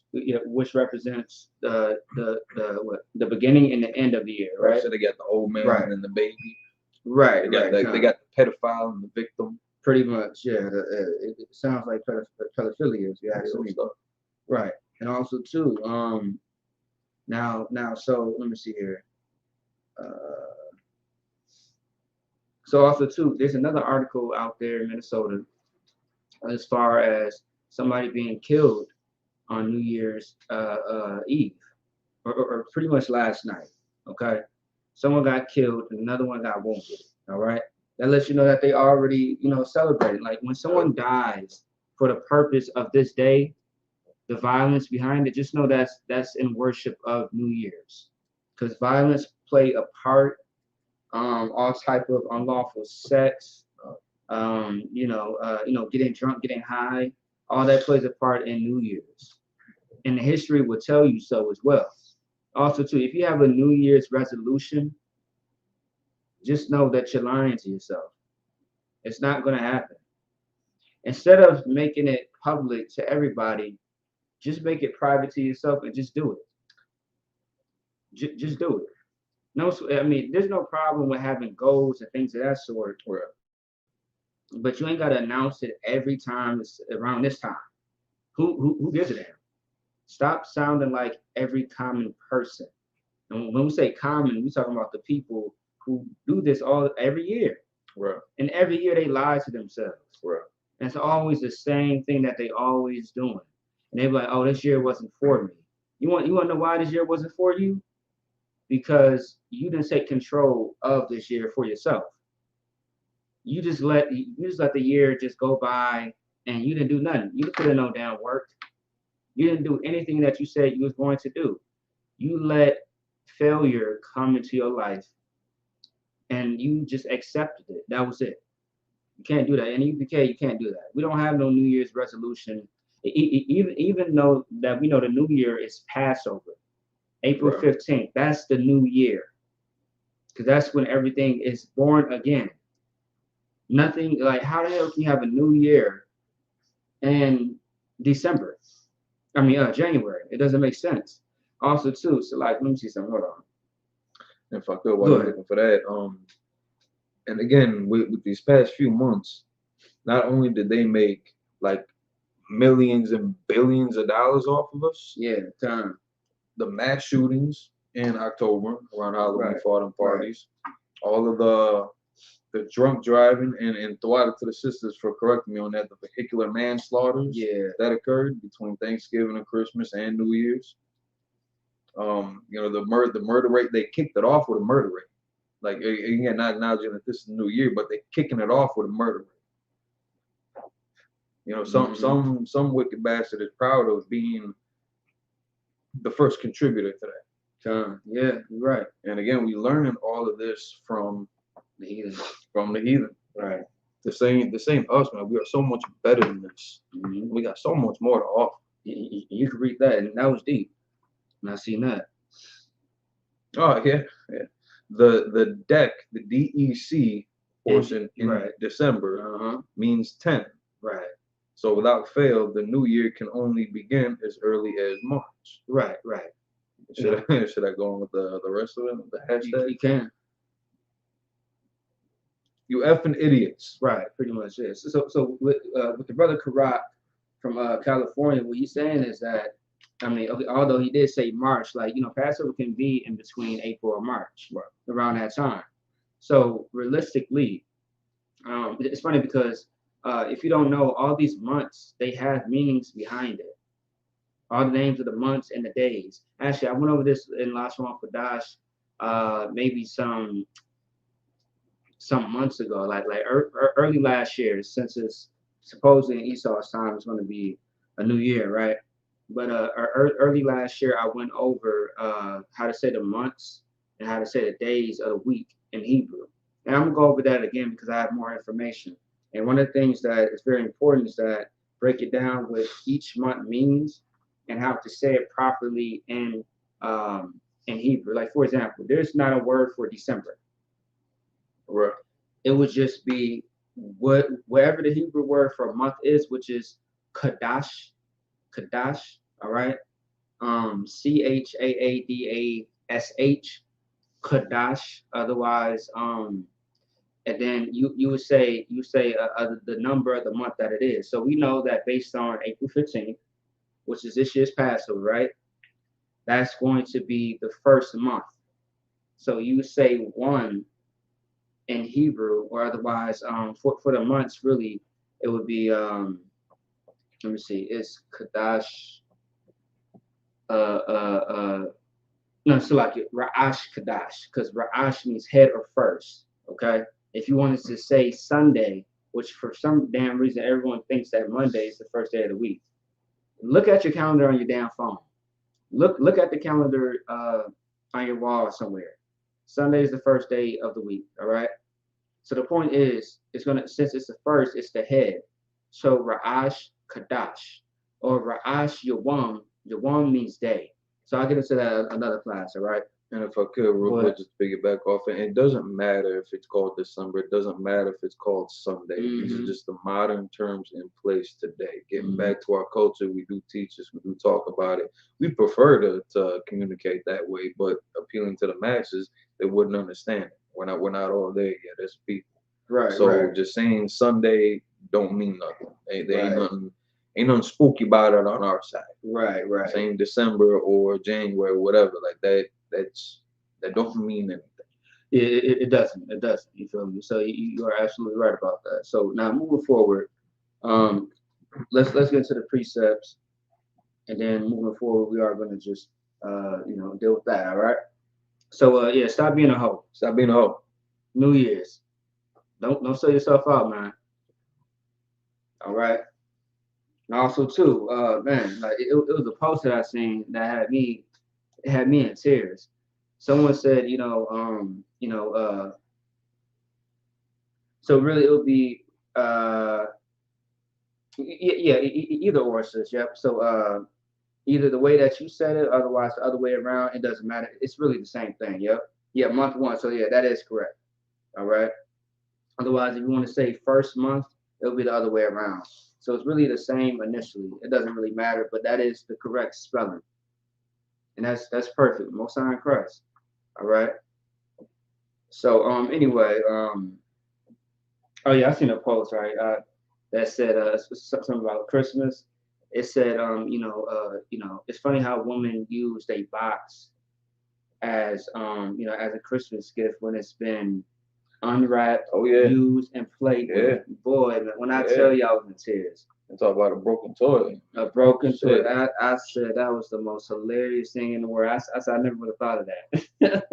represents the beginning and the end of the year, right? So they got the old man and the baby. Right. They got the pedophile and the victim. Pretty much, yeah. It sounds like pedophilia, if you ask me. Right, and also too, now, so let me see here. So also too, there's another article out there in Minnesota, as far as somebody being killed on New Year's Eve, or pretty much last night. Okay, someone got killed and another one got wounded. All right. That lets you know that they already, celebrating. Like when someone dies for the purpose of this day, the violence behind it, just know that's in worship of New Year's, because violence play a part. All type of unlawful sex, getting drunk, getting high, all that plays a part in New Year's, and the history will tell you so as well. Also, too, if you have a New Year's resolution, just know that you're lying to yourself. It's not going to happen. Instead of making it public to everybody, just make it private to yourself and just do it. Just do it. No, I mean, there's no problem with having goals and things of that sort. But you ain't got to announce it every time it's around this time. Who gives a damn? Stop sounding like every common person. And when we say common, we're talking about the people who do this every year. Right. And every year they lie to themselves. Right. And it's always the same thing that they always doing. And they be like, oh, this year wasn't for me. You want to know why this year wasn't for you? Because you didn't take control of this year for yourself. You just let the year just go by and you didn't do nothing. You didn't put in no damn work. You didn't do anything that you said you was going to do. You let failure come into your life and you just accepted it. That was it. You can't do that. And you can't do that. We don't have no New Year's resolution. Even though that we know the New Year is Passover, April 15th. That's the New Year, because that's when everything is born again. Nothing like, how the hell can you have a New Year in December? I mean, January. It doesn't make sense. Also, too. So, like, let me see something. Hold on. If I could, while you're looking for that, and again, with these past few months, not only did they make like millions and billions of dollars off of us, the mass shootings in October around Halloween, parties, all of the the drunk driving, and throw it to the sisters for correcting me on that. The vehicular manslaughters that occurred between Thanksgiving and Christmas and New Year's. The murder rate, they kicked it off with a murder rate. Like, again, not acknowledging that this is New Year, but they're kicking it off with a murder rate. Some wicked bastard is proud of being the first contributor to that. Yeah, you're right. And again, we learning all of this from the heathen. Right. The same us, man. We are so much better than this. We got so much more to offer. You can read that, and that was deep. And I seen that. Oh yeah. The DEC, the DEC portion in December means 10. Right. So without fail, the new year can only begin as early as March. Right. Should I go on with the rest of it? The hashtag? You can. You effing idiots. Right, pretty much is. So with the brother Karak from California, what he's saying is that, I mean, although he did say March, like, Passover can be in between April or March, around that time. So realistically, it's funny because if you don't know, all these months, they have meanings behind it. All the names of the months and the days. Actually, I went over this in last one for Dash, maybe some months ago, like early last year, since it's supposedly in Esau's time, it's going to be a new year, right? But early last year, I went over how to say the months and how to say the days of the week in Hebrew. And I'm going to go over that again because I have more information. And one of the things that is very important is that break it down what each month means and how to say it properly in Hebrew. Like, for example, there's not a word for December. Right. It would just be whatever the Hebrew word for a month is, which is Kadash, all right? Chaadash, Kadash. Otherwise, and then you would say the number of the month that it is. So we know that based on April 15th, which is this year's Passover, right? That's going to be the first month. So you would say 1 in Hebrew, or otherwise for the months, really it would be let me see, it's Kadash no, so like Ra'ash Kadash, because Ra'ash means head or first. Okay, if you wanted to say Sunday, which for some damn reason everyone thinks that Monday is the first day of the week, look at your calendar on your damn phone. Look at the calendar on your wall somewhere. Sunday is the first day of the week. All right. So the point is, since it's the first, it's the head. So Ra'ash Kadash or Ra'ash Yawam. Yawam means day. So I'll get into that another class. All right. And if I could, real quick, just piggyback off it. It doesn't matter if it's called December. It doesn't matter if it's called Sunday. These are just the modern terms in place today. Getting back to our culture, we do teach this, we do talk about it. We prefer to communicate that way, but appealing to the masses, they wouldn't understand it. We're not all there yet as people. Right. So just saying Sunday don't mean nothing. Ain't nothing spooky about it on our side. Right. Saying December or January, whatever, like that. That don't mean anything. It doesn't. You feel me? So you are absolutely right about that. So now moving forward, let's get into the precepts, and then moving forward, we are going to just deal with that. All right. So stop being a hoe. Stop being a hoe. New Year's. Don't sell yourself out, man. All right. And also too, man, like it was a post that I seen that had me in tears. Someone said, so really it would be, either or, sis, yep. So either the way that you said it, otherwise the other way around, it doesn't matter. It's really the same thing, yep. Yeah, month 1, so yeah, that is correct. All right. Otherwise, if you want to say first month, it'll be the other way around. So it's really the same initially. It doesn't really matter, but that is the correct spelling. And that's perfect. Most High in Christ. All right. So anyway, oh yeah, I seen a post, right? That said something about Christmas. It said it's funny how women use a box as as a Christmas gift when it's been unwrapped, Oh yeah. used, and played with. Boy, man, when I tell you I was in tears. And talk about a broken toy. A broken Shit. toy. I said that was the most hilarious thing in the world. I said I never would have thought of that.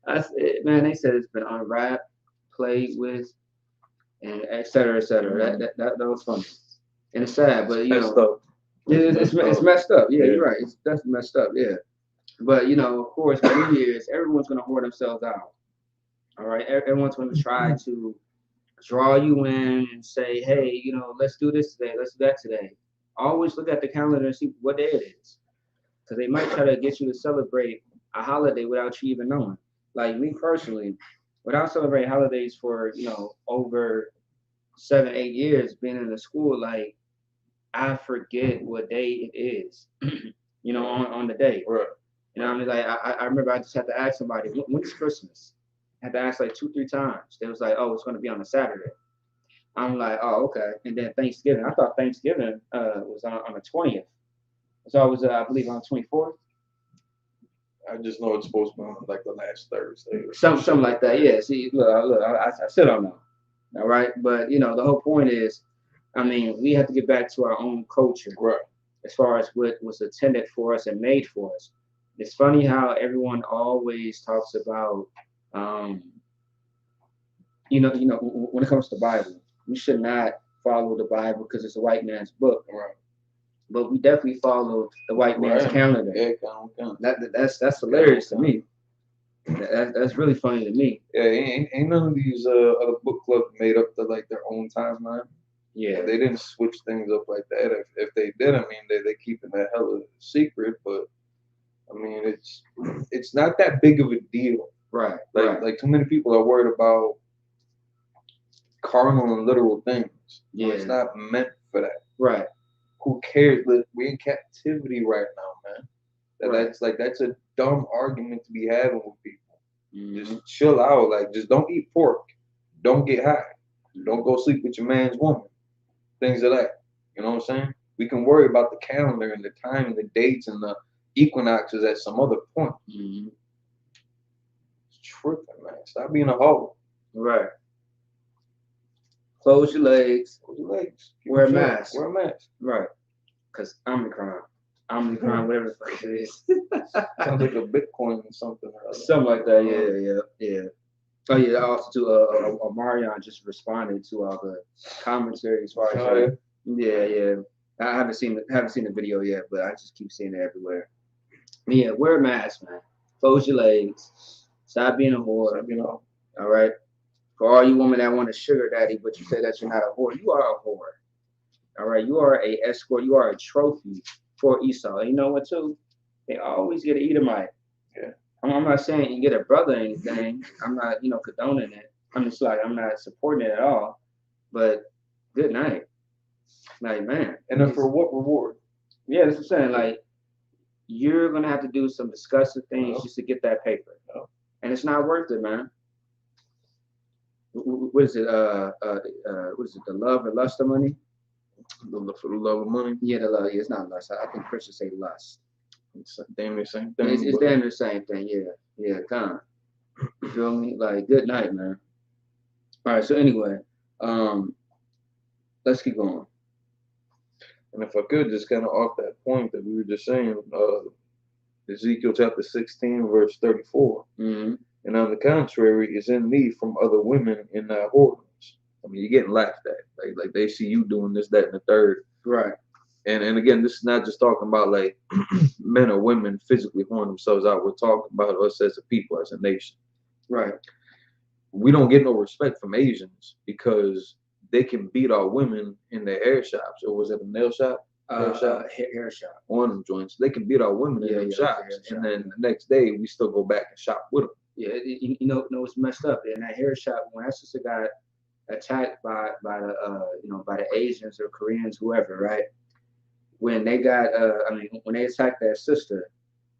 I said, man, they said it's been unwrapped, played with, and et cetera, et cetera. That was funny. And it's sad, but you know, it's messed up. Yeah, you're right. That's messed up. Yeah. But you know, of course, for New Year's, everyone's gonna whore themselves out. All right, everyone's gonna try to draw you in and say, hey, you know, let's do this today, let's do that today. Always look at the calendar and see what day it is, because they might try to get you to celebrate a holiday without you even knowing. Like me personally, without celebrating holidays for over 7-8 years being in the school, like I forget what day it is. On the day. Right. You know what I mean? Like I remember I just had to ask somebody, when's Christmas? I had to ask like 2-3 times. They was like, oh, it's going to be on a Saturday. I'm like, oh, okay. And then Thanksgiving. I thought Thanksgiving was on the 20th. So it was, I believe, on the 24th. I just know it's supposed to be on like the last Thursday. Something like that. Yeah. See, look, I still don't know. All right. But, the whole point is, I mean, we have to get back to our own culture. Right. As far as what was intended for us and made for us. It's funny how everyone always talks about, when it comes to the Bible, we should not follow the Bible because it's a white man's book. Right. But we definitely follow the white man's calendar. Yeah, that's hilarious to me. That's really funny to me. Yeah, ain't none of these other book clubs made up to like their own timeline. Yeah, they didn't switch things up like that. If they did, I mean, they keeping that hella secret. But I mean, it's not that big of a deal. Right. Like too many people are worried about carnal and literal things. Yeah, it's not meant for that. Right. Who cares? We're in captivity right now, man. That's a dumb argument to be having with people. Just chill out. Like, just don't eat pork. Don't get high. Don't go sleep with your man's woman. Things of that. You know what I'm saying? We can worry about the calendar and the time and the dates and the equinoxes at some other point. It's tripping, man. Stop being a hoe. Right. Close your legs. Close your legs. Wear a mask. Wear a mask. Right. Because Omicron, whatever the fuck it is. Sounds like a Bitcoin or something. Something like that. Yeah. Oh yeah. Also, too, Marion just responded to all the commentary as far as. Yeah. I haven't seen the video yet, but I just keep seeing it everywhere. Yeah, wear a mask, man. Close your legs. Stop being a whore. All right. For all you women that want a sugar daddy, but you say that you're not a whore, you are a whore. All right. You are a escort. You are a trophy for Esau. And you know what, too? They always get an Edomite. Yeah. I'm not saying you get a brother or anything. I'm not, condoning it. I'm just like, I'm not supporting it at all. But good night. Like, man. And then for what reward? Yeah, that's what I'm saying. Like, you're going to have to do some disgusting things just to get that paper. And it's not worth it, man. What is it? What is it? The love and lust of money? For the love of money? Yeah, the love. Yeah, it's not lust. I think Christians say lust. It's damn near the same thing. It's damn near the same thing. Yeah, kind of. You feel me? Like, good night, man. All right. So anyway, let's keep going. And if I could, just kind of off that point that we were just saying, Ezekiel chapter 16, verse 34. And on the contrary, is in thee from other women in thy whoredoms. I mean, you're getting laughed at. Like they see you doing this, that, and the third. Right. And again, this is not just talking about like men or women physically whoring themselves out. We're talking about us as a people, as a nation. Right. We don't get no respect from Asians because they can beat our women in their hair shops. Or was it a nail shop? Hair shop. One of them joints. They can beat our women in them shops. And then the next day, we still go back and shop with them. Yeah, you know what's messed up in that hair shop when that sister got attacked by the Asians or Koreans, whoever, right? When they got when they attacked that sister,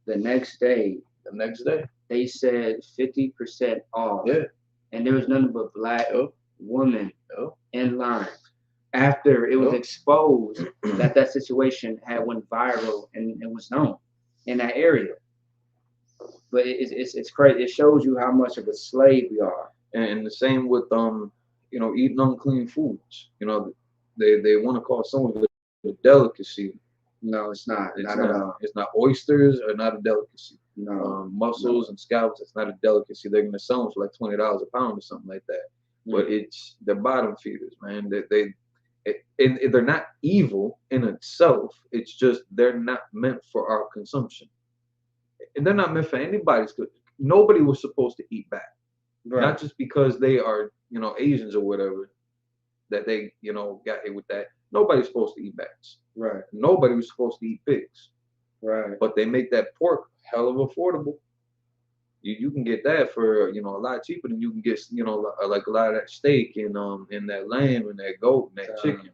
the next day they said 50% off. Yeah. And there was nothing but black women in line. After it was exposed that situation had went viral and it was known in that area. But it's crazy. It shows you how much of a slave we are. And the same with you know, eating unclean foods. You know, they want to call some of it a delicacy. No, it's not. It's Not not. at all. It's not. Oysters are not a delicacy. No. Mussels and scallops, it's not a delicacy. They're gonna sell them for like $20 a pound or something like that. But they're bottom feeders, man. And they're not evil in itself. It's just they're not meant for our consumption. And they're not meant for anybody's good. Nobody was supposed to eat bat. Right. Not just because they are, you know, Asians or whatever, that they, you know, got hit with that. Nobody's supposed to eat bats. Right. Nobody was supposed to eat pigs. Right. But they make that pork hell of affordable. You can get that for, you know, a lot cheaper than you can get, you know, like a lot of that steak and that lamb and that goat and that chicken.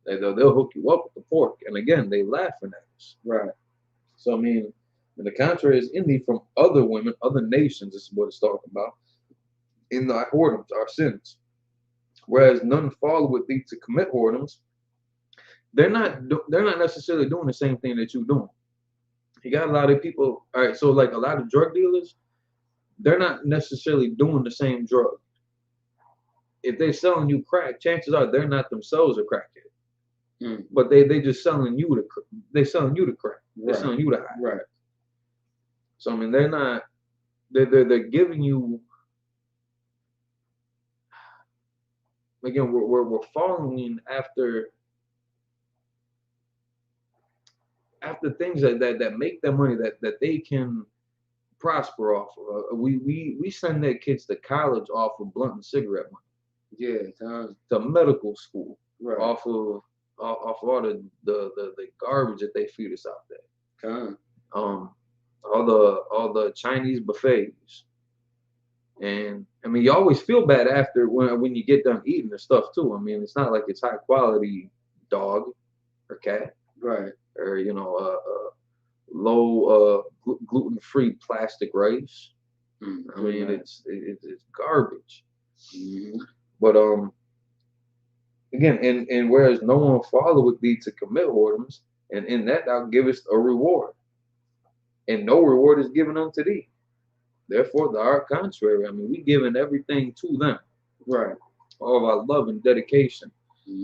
They'll hook you up with the pork, and again they laughing at us. Right. So I mean, and the contrary is envy from other women, other nations. This is what it's talking about. In thy whoredoms, our sins. Whereas none follow with thee to commit whoredoms. They're not necessarily doing the same thing that you're doing. You got a lot of people. All right, so like a lot of drug dealers, they're not necessarily doing the same drug. If they're selling you crack, chances are they're not themselves a crackhead. But they just selling you they're selling you the crack. They're selling you the high. Right. So I mean, they're not. They're giving you. Again, we're following after things that make them money that they can prosper off of. We send their kids to college off of blunt and cigarette money. Yeah. To medical school Right. off all the garbage that they feed us out there. All the Chinese buffets. And I mean, you always feel bad after when you get done eating the stuff too. I mean, it's not like it's high quality dog or cat, Right. or you know, low gluten-free plastic rice. I mean, it's garbage. But again, and whereas no one follow with thee to commit whoredoms, and in that thou givest a reward, and no reward is given unto thee. Therefore, the art contrary. I mean, we giving everything to them. Right. All of our love and dedication,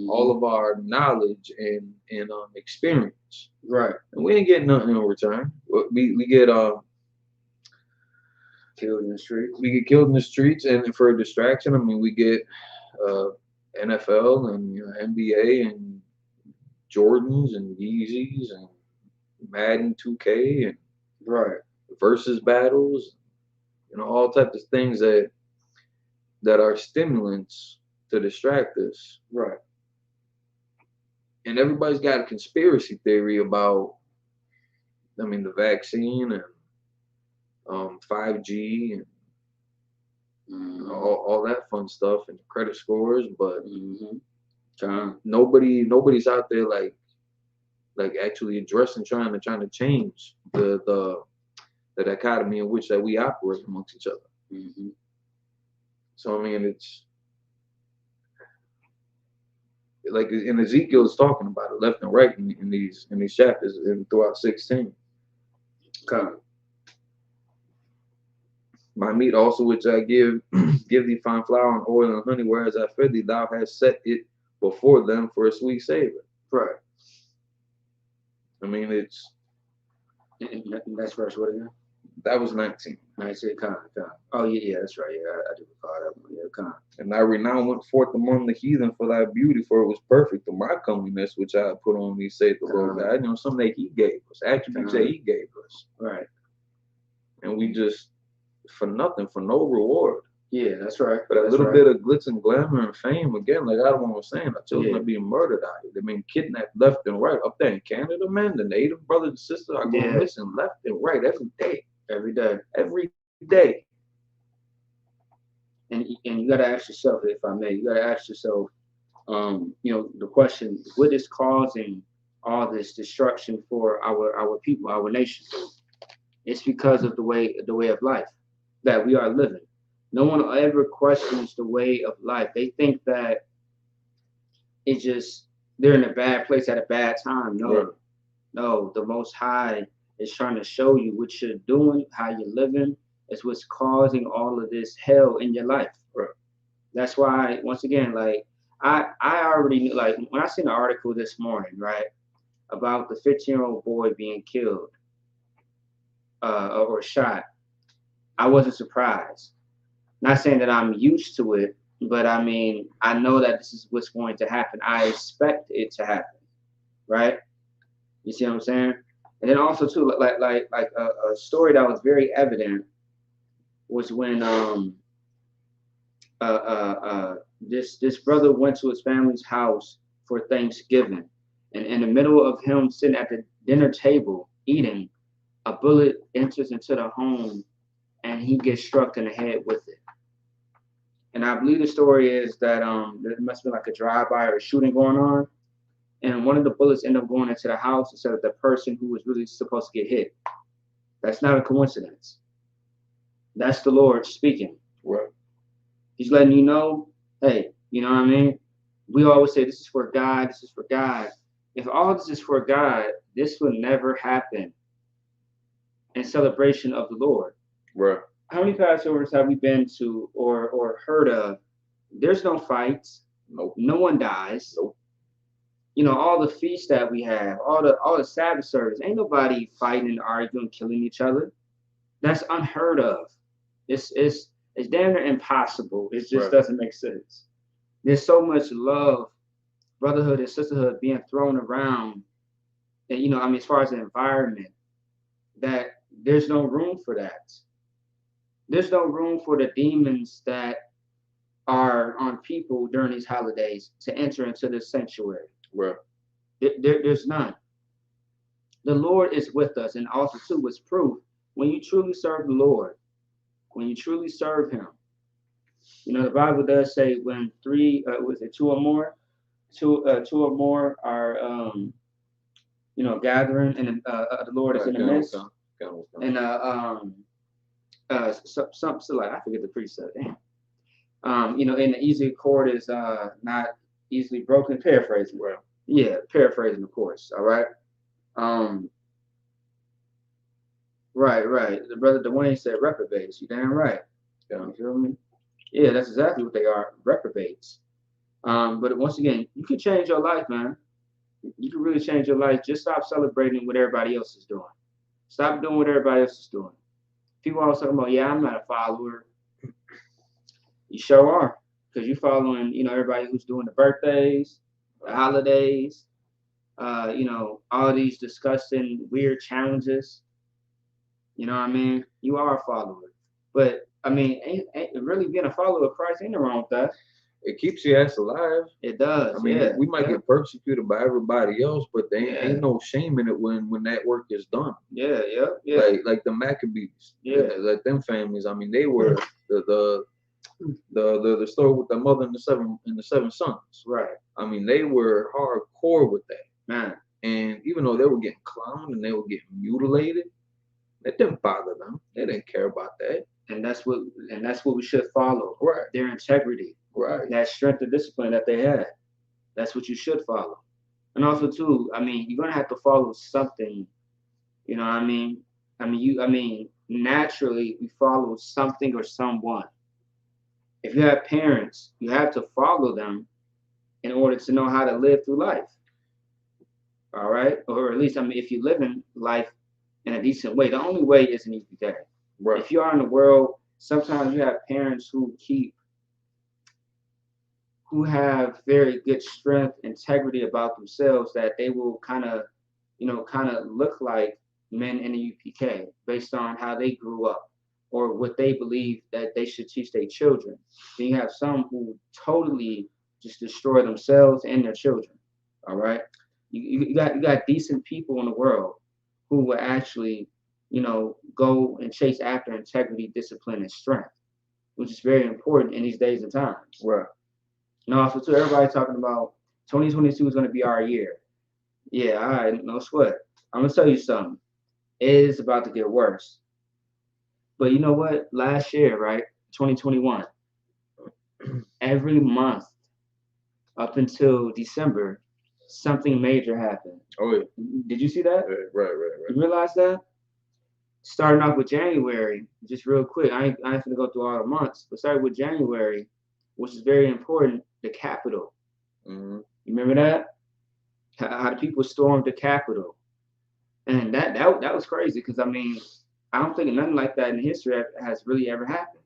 all of our knowledge and experience. Right. And we ain't getting nothing in return. We get killed in the streets. We get killed in the streets, and for a distraction, I mean, we get NFL and NBA and Jordans and Yeezys and Madden 2K and versus battles. You know, all types of things that are stimulants to distract us. Right. And everybody's got a conspiracy theory about, I mean, the vaccine and 5G and all that fun stuff and credit scores, but nobody's out there like actually addressing trying to change the dichotomy in which that we operate amongst each other. So I mean, it's like in Ezekiel is talking about it left and right in these chapters and throughout 16. My meat also which I give thee fine flour and oil and honey, whereas I fed thee, thou hast set it before them for a sweet savor. Right. I mean, it's. That's verse what again? That was 19. 19, Oh yeah, that's right. Yeah, I do recall that one. Yeah, And thy renown went forth among the heathen for thy beauty, for it was perfect through my comeliness, which I put on thee, saith the Lord God. You know, something that He gave us, attributes that He gave us. Right. And we just for nothing, for no reward. Yeah, that's right. But a little bit of glitz and glamour and fame, again, like Adam was saying, our children are being murdered out here. They're being kidnapped left and right. Up there in Canada, man, the native brothers and sisters are going missing left and right every day. Every day. Every day. And you got to ask yourself, if I may, you got to ask yourself, you know, the question: what is causing all this destruction for our people, our nation? It's because of the way of life that we are living. No one ever questions the way of life. They think that it's just they're in a bad place at a bad time. No, the Most High is trying to show you what you're doing, how you're living. is what's causing all of this hell in your life. Right. That's why, once again, like I already knew, like when I seen the article this morning, right, about the 15-year-old boy being killed or shot, I wasn't surprised. Not saying that I'm used to it, but I mean, I know that this is what's going to happen. I expect it to happen, right? You see what I'm saying? And then also too, like a story that was very evident was when this brother went to his family's house for Thanksgiving, and in the middle of him sitting at the dinner table eating, a bullet enters into the home, and he gets struck in the head with it. And I believe the story is that there must have been like a drive-by or a shooting going on, and one of the bullets ended up going into the house instead of the person who was really supposed to get hit. That's not a coincidence. That's the Lord speaking. Right. He's letting you know, hey, you know what I mean? We always say this is for God, this is for God. If all this is for God, this will never happen in celebration of the Lord. Right. How many Passovers have we been to or heard of? There's no fights. Nope. No one dies. Nope. You know, all the feasts that we have, all the Sabbath service, ain't nobody fighting and arguing, killing each other. That's unheard of. It's damn near impossible. It just doesn't make sense. There's so much love, brotherhood, and sisterhood being thrown around, and you know, I mean, as far as the environment, that there's no room for that. There's no room for the demons that are on people during these holidays to enter into this sanctuary. Right. There's none. The Lord is with us, and also too was proof when you truly serve the Lord, when you truly serve Him. You know, the Bible does say when two or more are you know, gathering, and the Lord is in the midst. And something like, I forget the precept. Damn. You know, and the easy chord is not easily broken. Paraphrasing. Right. Yeah, paraphrasing, of course. All right. Right. The brother Dwayne said reprobates. You damn right. Yeah. You feel me? Yeah, that's exactly what they are. Reprobates. But once again, you can change your life, man. You can really change your life. Just stop celebrating what everybody else is doing. Stop doing what everybody else is doing. People always talking about, yeah, I'm not a follower. You sure are, because you're following, you know, everybody who's doing the birthdays, the holidays, you know, all these disgusting, weird challenges. You know what I mean? You are a follower. But, I mean, ain't really being a follower of Christ, ain't nothing wrong with that. It keeps your ass alive. It does. I mean, yeah. we might get persecuted by everybody else, but there ain't no shame in it when that work is done. Yeah. Like the Maccabees. Yeah. Like them families. I mean, they were the story with the mother and the seven sons. Right. I mean, they were hardcore with that. Man. And even though they were getting clowned and they were getting mutilated, it didn't bother them. They didn't care about that. And that's what we should follow. Right. Their integrity. Right. That strength and discipline that they had. That's what you should follow. And also too, I mean, you're gonna have to follow something. You know what I mean? I mean, naturally we follow something or someone. If you have parents, you have to follow them in order to know how to live through life. All right? Or at least, I mean, if you live in life in a decent way, the only way is an EPK. Right. If you are in the world, sometimes you have parents who have very good strength, integrity about themselves, that they will kind of look like men in the UPK based on how they grew up or what they believe that they should teach their children. Then you have some who totally just destroy themselves and their children. All right, you got decent people in the world who will actually, you know, go and chase after integrity, discipline, and strength, which is very important in these days and times. Right. And also, too, everybody talking about 2022 is going to be our year. Yeah, all right, no sweat. I'm going to tell you something. It is about to get worse. But you know what? Last year, right, 2021, every month up until December, something major happened. Oh, yeah. Did you see that? Right. You realize that? starting off with January, just real quick. I ain't gonna go through all the months, but starting with January, which is very important. The Capitol. Mm-hmm. You remember that? How the people stormed the Capitol, and that was crazy because I mean, I don't think nothing like that in history has really ever happened.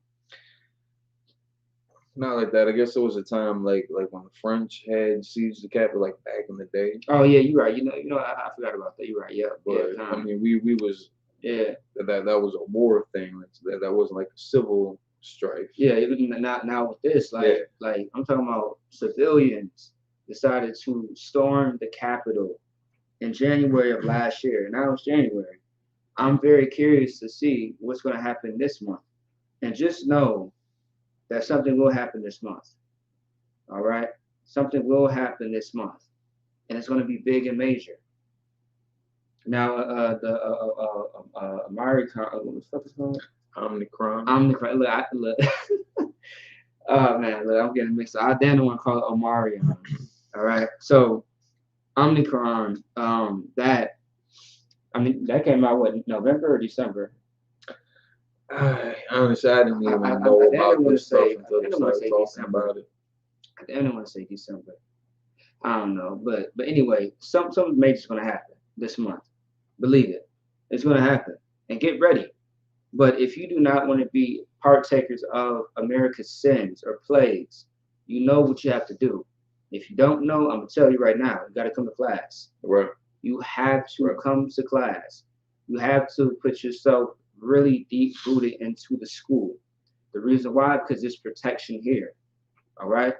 Not like that. I guess it was a time like when the French had sieged the capital, like back in the day. Oh yeah, you're right. I forgot about that. You're right. Yeah, But yeah. I mean, we was Yeah, that was a war thing. That wasn't like a civil strife. yeah. It was now with this, like I'm talking about civilians decided to storm the Capitol in January of last year. Now it's January. I'm very curious to see what's going to happen this month, and just know that something will happen this month. All right, something will happen this month, and it's going to be big and major. Now, the American, what the fuck is it called? Omnicron. Omnicron. Look. Oh man, look, I'm getting mixed up. I damn want to call it Omarion. All right, so Omnicron, that came out what, November or December? Honestly, I didn't even know about this stuff until they started talking about it. I don't want to say December. I don't know, but anyway, something major is going to happen this month. Believe it, it's going to happen, and get ready. But if you do not want to be partakers of America's sins or plagues, you know what you have to do. If you don't know, I'm gonna tell you right now. You got to come to class. Right. You have to come to class. You have to put yourself really deep rooted into the school. The reason why, because there's protection here. All right.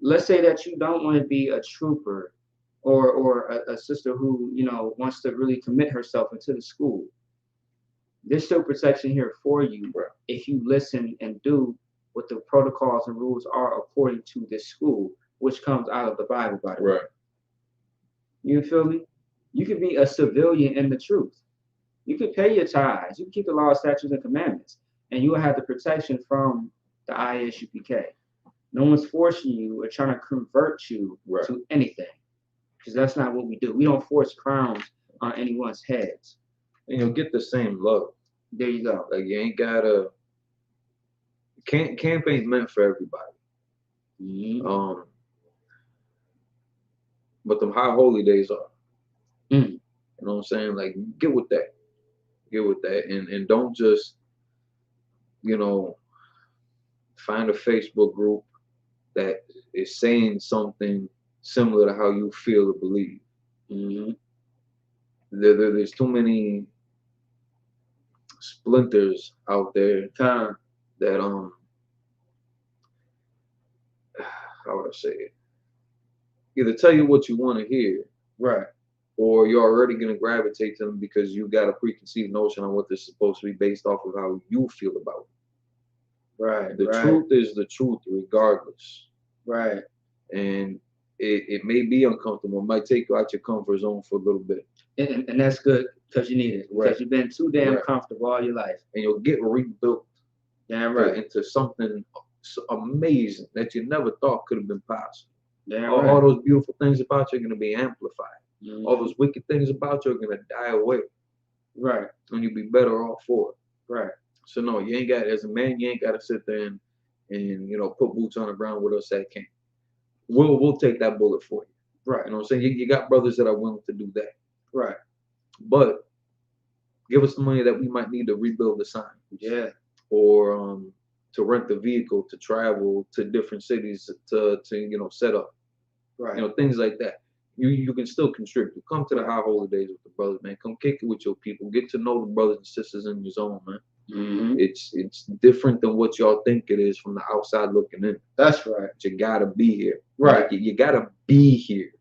Let's say that you don't want to be a trooper or a sister who wants to really commit herself into the school. There's still protection here for you if you listen and do what the protocols and rules are according to this school, which comes out of the Bible, by the way. You feel me? You could be a civilian in the truth. You could pay your tithes. You can keep the law, statutes, and commandments, and you will have the protection from the ISUPK. No one's forcing you or trying to convert you to anything, because that's not what we do. We don't force crowns on anyone's heads. And you'll get the same love. There you go. Like you ain't gotta. Camp ain't meant for everybody. Mm-hmm. But the high holy days are. Mm. You know what I'm saying? Like get with that. Get with that, and don't just find a Facebook group that is saying something similar to how you feel or believe. Mm-hmm. There's too many splinters out there that how would I say it? Either tell you what you want to hear, or you're already gonna gravitate to them because you got a preconceived notion on what they're supposed to be based off of how you feel about it. The truth is the truth, regardless. And it may be uncomfortable. It might take you out your comfort zone for a little bit. And that's good because you need it. Because you've been too damn comfortable all your life. And you'll get rebuilt into something amazing that you never thought could have been possible. All those beautiful things about you are going to be amplified. Mm-hmm. All those wicked things about you are going to die away. And you'll be better off for it. So no, you ain't got, as a man, you ain't got to sit there and put boots on the ground with us at camp. We'll take that bullet for you. You know what I'm saying? You got brothers that are willing to do that. But give us the money that we might need to rebuild the sign. Or to rent the vehicle to travel to different cities to set up. Things like that. You can still contribute. Come to the high holy days with the brothers, man. Come kick it with your people. Get to know the brothers and sisters in your zone, man. Mm-hmm. It's different than what y'all think it is from the outside looking in. That's right. But you gotta be here. Like, you gotta be here.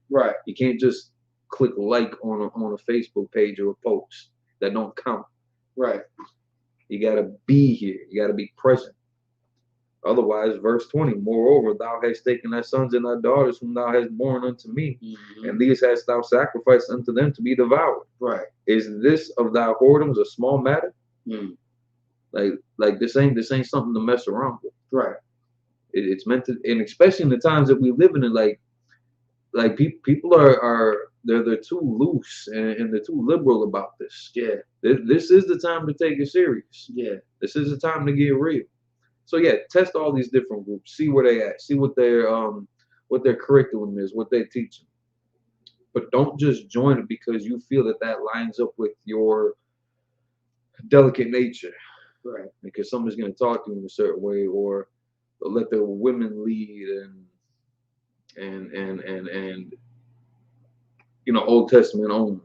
You can't just click like on a Facebook page or a post. That don't count. You gotta be here. You gotta be present. Otherwise, verse 20, moreover, thou hast taken thy sons and thy daughters whom thou hast born unto me, and these hast thou sacrificed unto them to be devoured. Is this of thy whoredoms a small matter? Like this ain't something to mess around with. It's meant to, and especially in the times that we live in, like people are they're too loose and they're too liberal about this. Yeah. This is the time to take it serious. Yeah. This is the time to get real. So yeah, test all these different groups, see where they at, see what their curriculum is, what they teaching. But don't just join it because you feel that lines up with your delicate nature. Right. Because somebody's going to talk to you in a certain way, or let the women lead, and Old Testament only,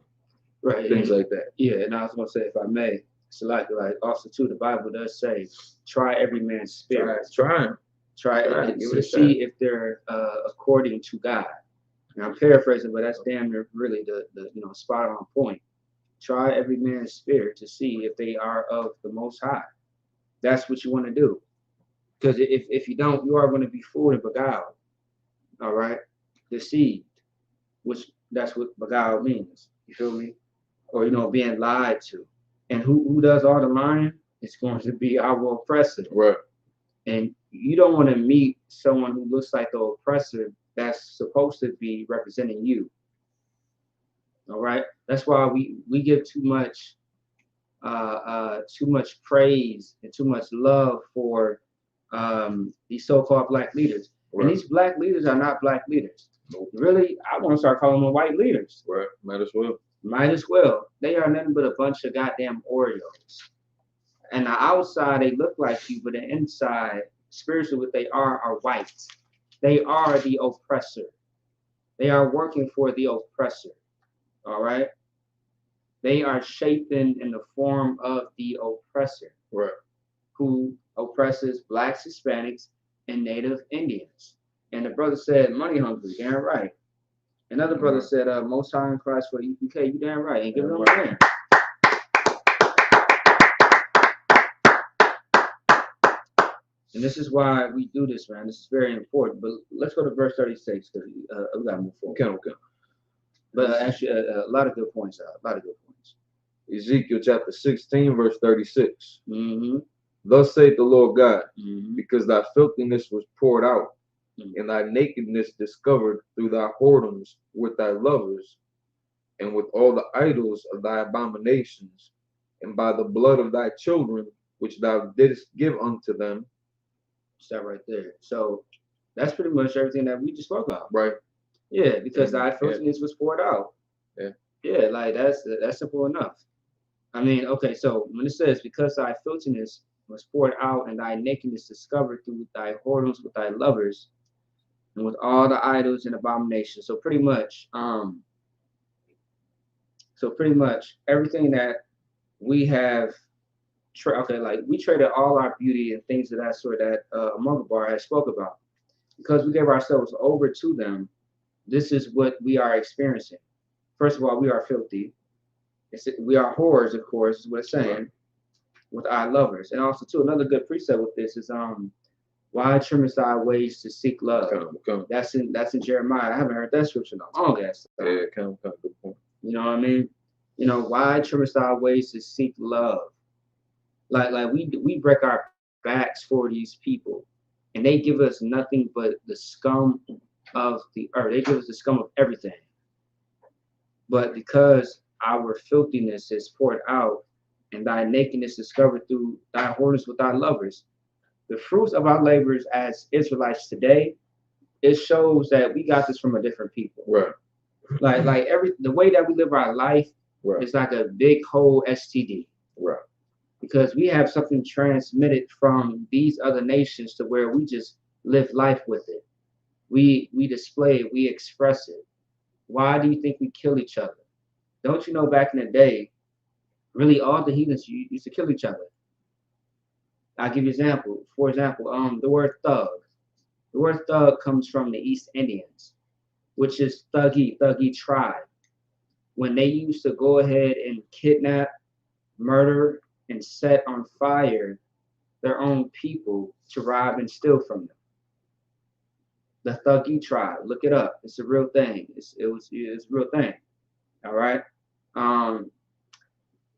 Right. things like that. Yeah, and I was gonna say, if I may, it's like also too, the Bible does say, try every man's spirit. Try Try give to it a see if they're according to God. And I'm paraphrasing, but that's damn near really the spot on point. Try every man's spirit to see if they are of the Most High. That's what you want to do. Because if you don't, you are going to be fooled and beguiled. All right? Deceived, which that's what beguiled means. You feel me? Or, being lied to. And who does all the lying? It's going to be our oppressor. Right. And you don't want to meet someone who looks like the oppressor that's supposed to be representing you. All right? That's why we give too much praise and too much love for these so-called black leaders. Right. And these black leaders are not black leaders. Nope. Really, I want to start calling them white leaders. Right. Might as well. Might as well. They are nothing but a bunch of goddamn Oreos. And the outside, they look like you, but the inside, spiritually, what they are white. They are the oppressor. They are working for the oppressor. All right? They are shaped in the form of the oppressor. Right. Who oppresses blacks, Hispanics, and Native Indians. And the brother said, money hungry, damn right. Another brother said, most high in Christ for the UPK, you damn right. And give it on there. And this is why we do this, man. This is very important. But let's go to verse 36 because we got to move forward. Okay. But actually, a lot of good points. Ezekiel chapter 16, verse 36. Mm-hmm. Thus saith the Lord God, mm-hmm. because thy filthiness was poured out, and thy nakedness discovered through thy whoredoms with thy lovers, and with all the idols of thy abominations, and by the blood of thy children, which thou didst give unto them. Stop right there. So that's pretty much everything that we just spoke about. Right. Yeah, because thy filthiness was poured out. Yeah. Yeah, like that's simple enough. I mean, okay, so when it says, because thy filthiness was poured out and thy nakedness discovered through thy whoredoms with thy lovers, and with all the idols and abominations. So pretty much everything that we have, we traded all our beauty and things of that sort that Mugabar has spoke about. Because we gave ourselves over to them, this is what we are experiencing. First of all, we are filthy. We are whores, of course, is what it's saying, with our lovers. And also, too, another good precept with this is why trimmest thy ways to seek love? Come. That's in Jeremiah. I haven't heard that scripture in a long ass time. Yeah, come. Good point. You know what I mean? Why trimmest thy ways to seek love? Like we break our backs for these people, and they give us nothing but the scum of the earth. They give us the scum of everything. But because our filthiness is poured out, and thy nakedness discovered through thy whoredoms with thy lovers, the fruits of our labors as Israelites today, it shows that we got this from a different people. Right. Like the way that we live our life is like a big whole STD. Right. Because we have something transmitted from these other nations to where we just live life with it. We display it, we express it. Why do you think we kill each other? Don't you know back in the day, really all the heathens used to kill each other? I'll give you an example. For example, the word thug. The word thug comes from the East Indians, which is thuggy tribe. When they used to go ahead and kidnap, murder, and set on fire their own people to rob and steal from them. The Thuggy tribe, look it up. It's a real thing. It's a real thing. All right.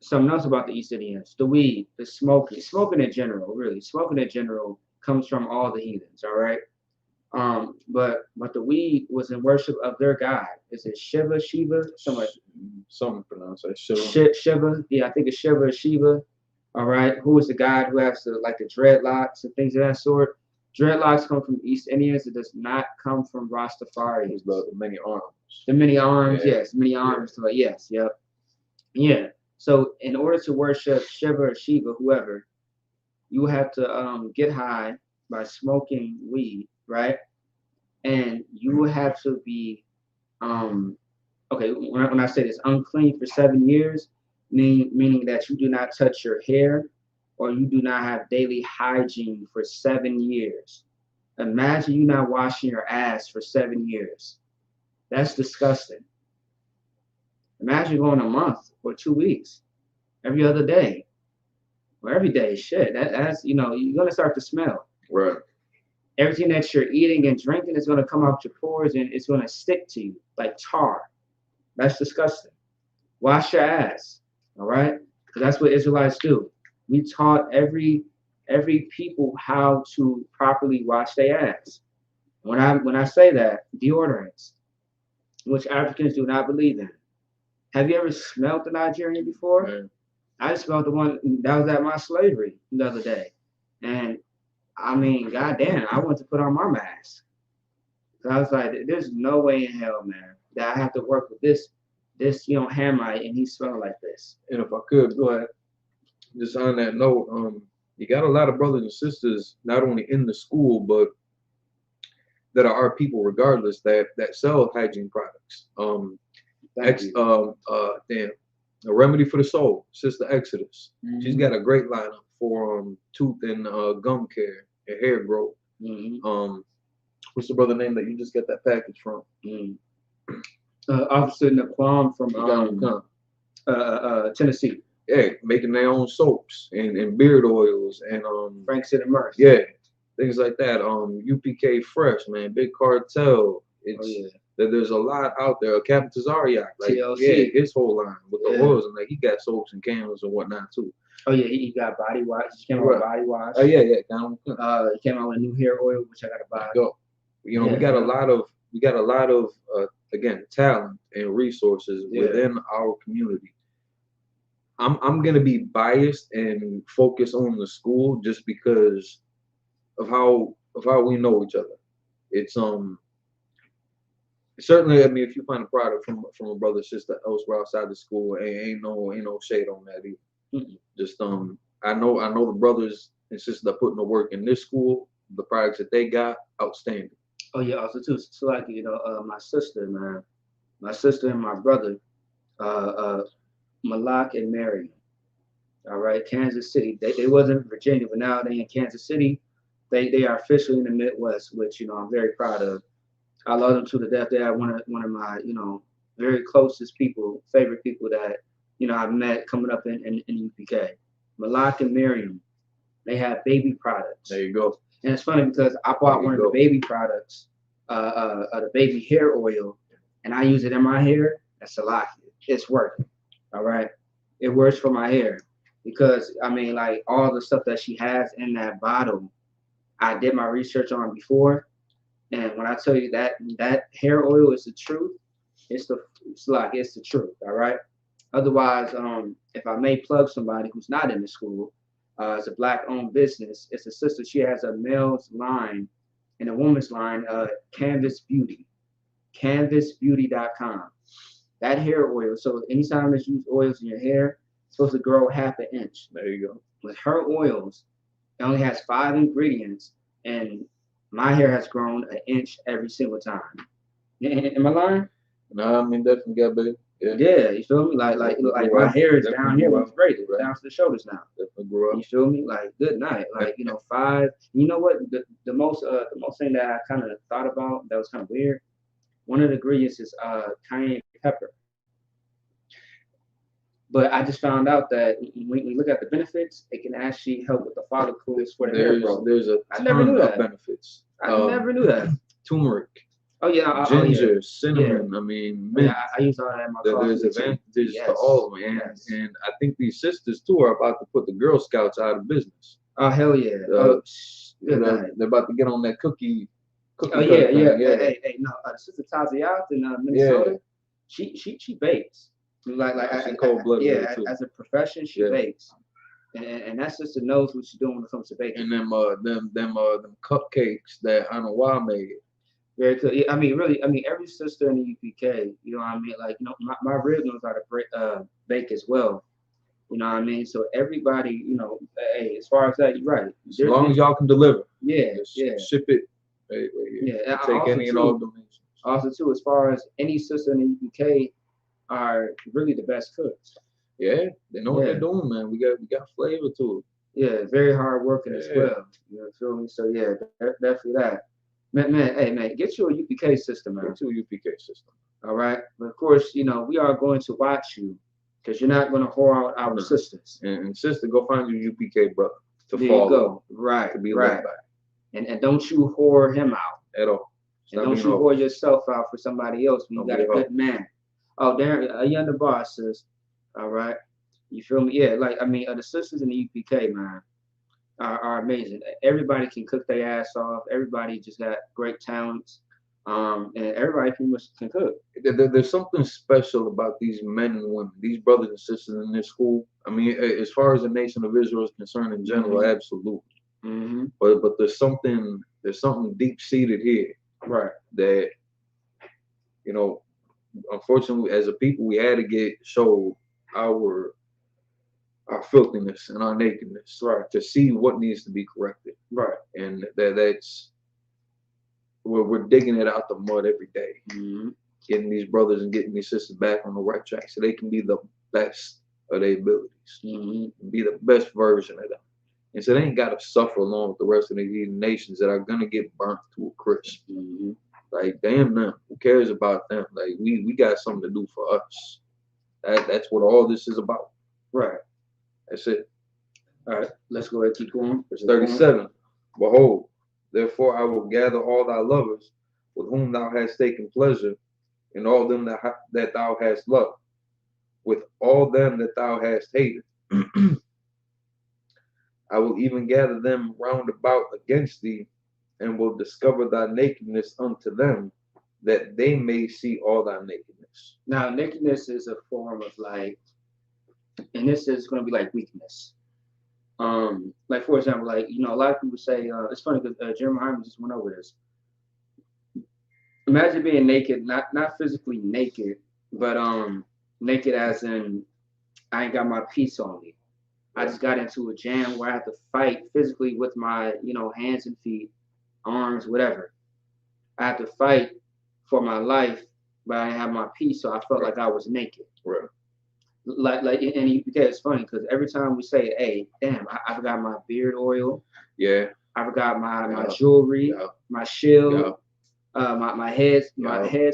Something else about the East Indians: the weed, the smoking in general. Really, smoking in general comes from all the heathens. All right. But the weed was in worship of their god. Is it Shiva, Something pronounced like Shiva. Shiva? Yeah, I think it's Shiva or Shiva. All right, who is the god who has the dreadlocks and things of that sort? Dreadlocks come from East Indians. It does not come from Rastafari. It's the many arms. The many arms, Yeah. yes, many arms. So yes, yep, yeah. So in order to worship Shiva or Shiva, whoever, you have to get high by smoking weed, right? And you will have to be okay. When I say this, unclean for 7 years, meaning that you do not touch your hair or you do not have daily hygiene for 7 years. Imagine you not washing your ass for 7 years. That's disgusting. Imagine going a month or 2 weeks, every other day, or every day. Shit, that's you're gonna start to smell. Right. Everything that you're eating and drinking is gonna come out your pores and it's gonna stick to you like tar. That's disgusting. Wash your ass, all right? Because that's what Israelites do. We taught every people how to properly wash their ass. When I say that, deodorants, which Africans do not believe in. Have you ever smelled the Nigerian before? Man. I smelled the one that was at my slavery the other day. And I mean, goddamn, I went to put on my mask. So I was like, there's no way in hell, man, that I have to work with this Hamite and he smelled like this. And if I could, go ahead. Just on that note, you got a lot of brothers and sisters, not only in the school, but that are our people regardless, that sell hygiene products. A Remedy for the Soul, Sister Exodus. Mm-hmm. She's got a great lineup for tooth and gum care and hair growth. Mm-hmm. What's the brother name that you just got that package from? Officer Naquan from Tennessee. Yeah, making their own soaps and beard oils and Frank Sinner. yeah, things like that. UPK Fresh, man, Big Cartel. It's there's a lot out there. Captain Tazariak, like TLC. His whole line with the oils and he got soaps and candles and whatnot too. Oh yeah, he got body wash. He came out with body wash. Oh yeah. He came out with a new hair oil, which I gotta buy. Go. We got a lot of again talent and resources within our community. I'm gonna be biased and focus on the school just because of how we know each other. It's certainly, I mean, if you find a product from a brother or sister elsewhere outside the school, ain't no shade on that either. Mm-hmm. Just I know the brothers and sisters that put in the work in this school, the products that they got, outstanding. Oh yeah, also too, so like my sister and my brother, Malak and Marion. All right, Kansas City. They wasn't in Virginia, but now they in Kansas City. They are officially in the Midwest, which I'm very proud of. I love them to the death. They are one of my very closest people, favorite people that I've met coming up in UPK. Malak and Miriam, they have baby products. There you go. And it's funny because I bought one of the baby products, the baby hair oil, and I use it in my hair. That's a lot. It's working. All right, it works for my hair because I mean, like all the stuff that she has in that bottle, I did my research on before. And when I tell you that hair oil is the truth, it's the truth, all right? Otherwise, if I may plug somebody who's not in the school, it's a Black-owned business. It's a sister. She has a male's line and a woman's line, Canvas Beauty, canvasbeauty.com. That hair oil, so anytime that you use oils in your hair, it's supposed to grow half an inch. There you go. With her oils, it only has 5 ingredients, and my hair has grown an inch every single time. Am I lying? No, I mean definitely got big. Yeah, you feel me? Like my hair is down here when it's braided, down to the shoulders now. Definitely grew up. You feel me? Like good night. Like 5. You know what? The most thing that I kind of thought about that was kind of weird. One of the ingredients is cayenne pepper. But I just found out that when you look at the benefits, it can actually help with the follicles for the hair growth. There's a ton of benefits. I never knew that. Turmeric. Oh yeah, ginger, cinnamon. I mean, mint. Yeah, I use all that in my coffee. There's advantages to all of them, and I think these sisters too are about to put the Girl Scouts out of business. Oh hell yeah! They're about to get on that cookie cookie Oh cutter yeah, thing, yeah. Hey, no, Sister Taziat in Minnesota, she bakes. She cold-blooded with it, too. As a profession, she bakes, and that sister knows what she's doing when it comes to baking. And them cupcakes that Anawa made. Very good. Yeah, I mean, really, I mean, every sister in the UPK, you know what I mean? Like, you know, my rib knows how to bake as well. You know what I mean? So everybody, you know, hey, as far as that, you're right. As long as y'all can deliver. Yeah, Ship it. Yeah. Take any and all donations. Also, too, as far as any sister in the UK are really the best cooks. Yeah, they know what they're doing, man. We got flavor to it. Yeah, very hard working as well. You know, feel me? So yeah, definitely that. Man, hey man, get you a UPK system, man. Get you a UPK system. All right, but of course, you know we are going to watch you because you're not going to whore out our sisters. And sister, go find your UPK brother to there follow. You go. Right, to be right. And don't you whore him out at all. And don't you whore yourself out for somebody else when you got a good man. Oh, Darren, you the boss, sis. All right, you feel me? Yeah, like I mean, the sisters in the UPK, man, are amazing. Everybody can cook their ass off. Everybody just got great talents. And everybody pretty much can cook. There's something special about these men and women, these brothers and sisters in this school. I mean, as far as the nation of Israel is concerned in general, absolutely. But there's something deep seated here, right? That, you know, unfortunately, as a people, we had to show our filthiness and our nakedness, right? To see what needs to be corrected, right? And that's we're digging it out the mud every day, getting these brothers and getting these sisters back on the right track, so they can be the best of their abilities, be the best version of them, and so they ain't got to suffer along with the rest of the nations that are gonna get burnt to a crisp. Like, damn them, who cares about them? Like, we got something to do for us. That's what all this is about. Right. That's it. All right, let's go ahead and keep going. Verse 37. Behold, therefore I will gather all thy lovers with whom thou hast taken pleasure, and all them that thou hast loved, with all them that thou hast hated. I will even gather them round about against thee, and will discover thy nakedness unto them, that they may see all thy nakedness. Now, nakedness is a form of like, and this is going to be like weakness. Like for example, like, you know, a lot of people say, it's funny because Jeremiah just went over this. Imagine being naked, not physically naked, but naked as in I ain't got my piece on me. I just got into a jam where I had to fight physically with my, you know, hands and feet, arms, whatever. I had to fight for my life, but I didn't have my piece, so I felt like I was naked. Right. Like, and it's funny because every time we say, "Hey, damn, I forgot my beard oil. Yeah. I forgot my jewelry, my shield, my head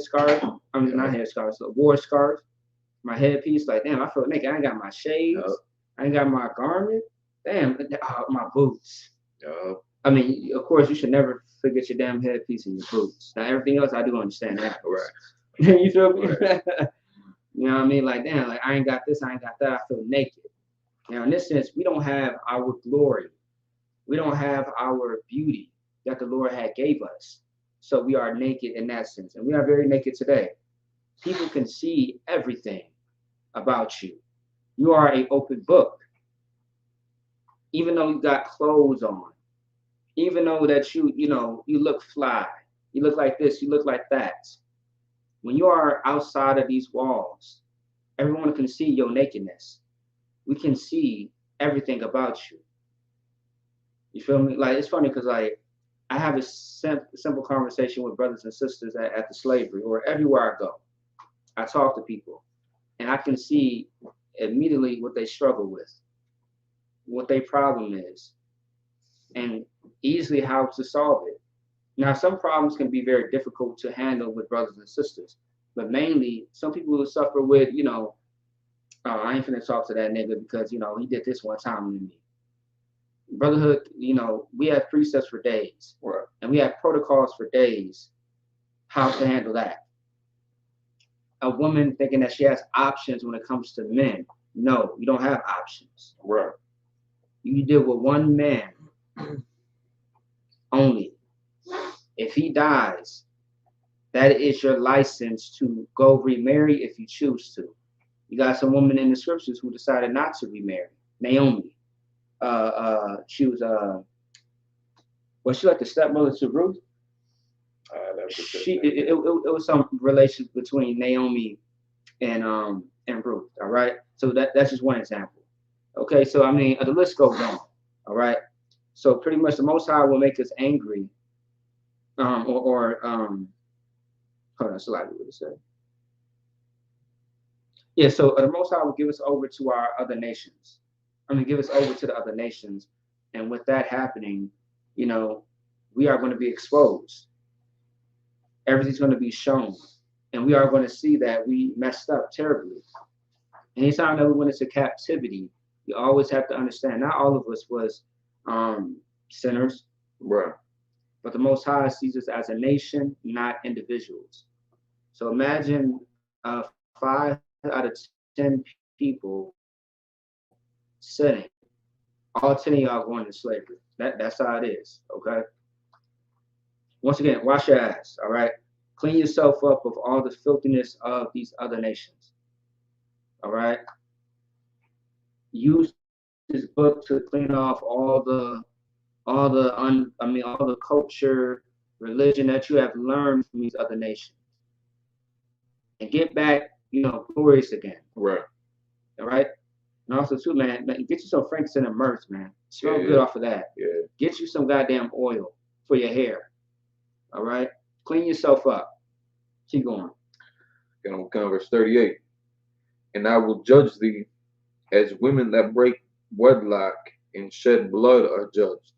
scarf. I mean, not head scarf, so war scarf, my headpiece. Like, damn, I feel naked. I ain't got my shades. I ain't got my garment. Damn, my boots. I mean, of course, you should never forget your damn headpiece and your boots. Now, everything else, I do understand that. Right. You feel me? Right. You know what I mean? Like, damn, like I ain't got this, I ain't got that. I feel naked. Now, in this sense, we don't have our glory. We don't have our beauty that the Lord had gave us. So we are naked in that sense. And we are very naked today. People can see everything about you. You are an open book. Even though you got clothes on, even though that you look fly, you look like this, you look like that. When you are outside of these walls, everyone can see your nakedness. We can see everything about you. You feel me? Like, it's funny because like I have a simple conversation with brothers and sisters at the slavery or everywhere I go. I talk to people and I can see immediately what they struggle with, what their problem is, and easily how to solve it. Now, some problems can be very difficult to handle with brothers and sisters, but mainly some people will suffer with, you know, I ain't finna talk to that nigga because, you know, he did this one time to me. Brotherhood, you know, we have precepts for days, and we have protocols for days how to handle that. A woman thinking that she has options when it comes to men. No, you don't have options. Right. You deal with one man only. If he dies, that is your license to go remarry if you choose to. You got some women in the scriptures who decided not to remarry. Naomi, she was was she like the stepmother to Ruth? It was some relation between Naomi and Ruth. All right, so that's just one example. Okay, so I mean the list goes on. All right, so pretty much the Most High will make us angry, hold on, so like what it said. Yeah, so the Most High will give us over to our other nations. Give us over to the other nations, and with that happening, you know, we are going to be exposed. Everything's going to be shown, and we are going to see that we messed up terribly. Anytime that we went into captivity, you always have to understand not all of us was sinners, Right. but the Most High sees us as a nation, not individuals. So imagine 5 out of 10 people sinning, all 10 of y'all going to slavery. That's how it is. Okay. Once again, wash your ass. All right. Clean yourself up of all the filthiness of these other nations. All right. Use this book to clean off all the culture, religion that you have learned from these other nations, and get back, glorious again. Right. All right. And also too, man, get you some frankincense and myrrh, man. Smell good off of that. Yeah. Get you some goddamn oil for your hair. All right. Clean yourself up. Keep going. Verse 38. And I will judge thee as women that break wedlock and shed blood are judged.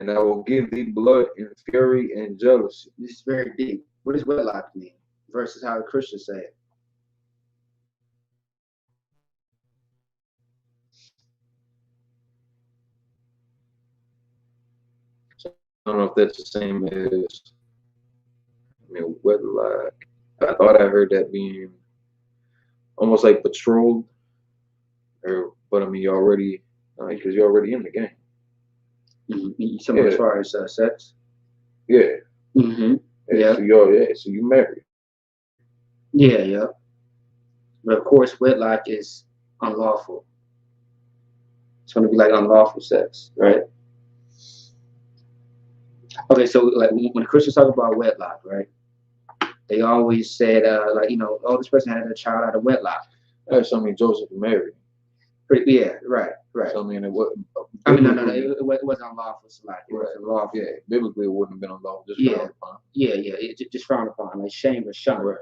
And I will give thee blood in fury and jealousy. This is very deep. What does wedlock mean versus how the Christians say it? I don't know if that's the same as, wedlock. I thought I heard that being almost like betrothed, but you're already, because you're already in the game. Mm-hmm. As far as sex? Yeah. Mm-hmm. Yeah. So you married. Yeah. But of course, wedlock is unlawful. It's going to be like unlawful sex, right? Okay, so like when Christians talk about wedlock, right? They always said, oh, this person had a child out of wedlock. So Joseph married. Yeah, right. So it was. It wasn't unlawful. So like, it was unlawful. Yeah, biblically it wouldn't have been unlawful. Just frowned upon. Yeah. Just frowned upon, like shame or shun. Right.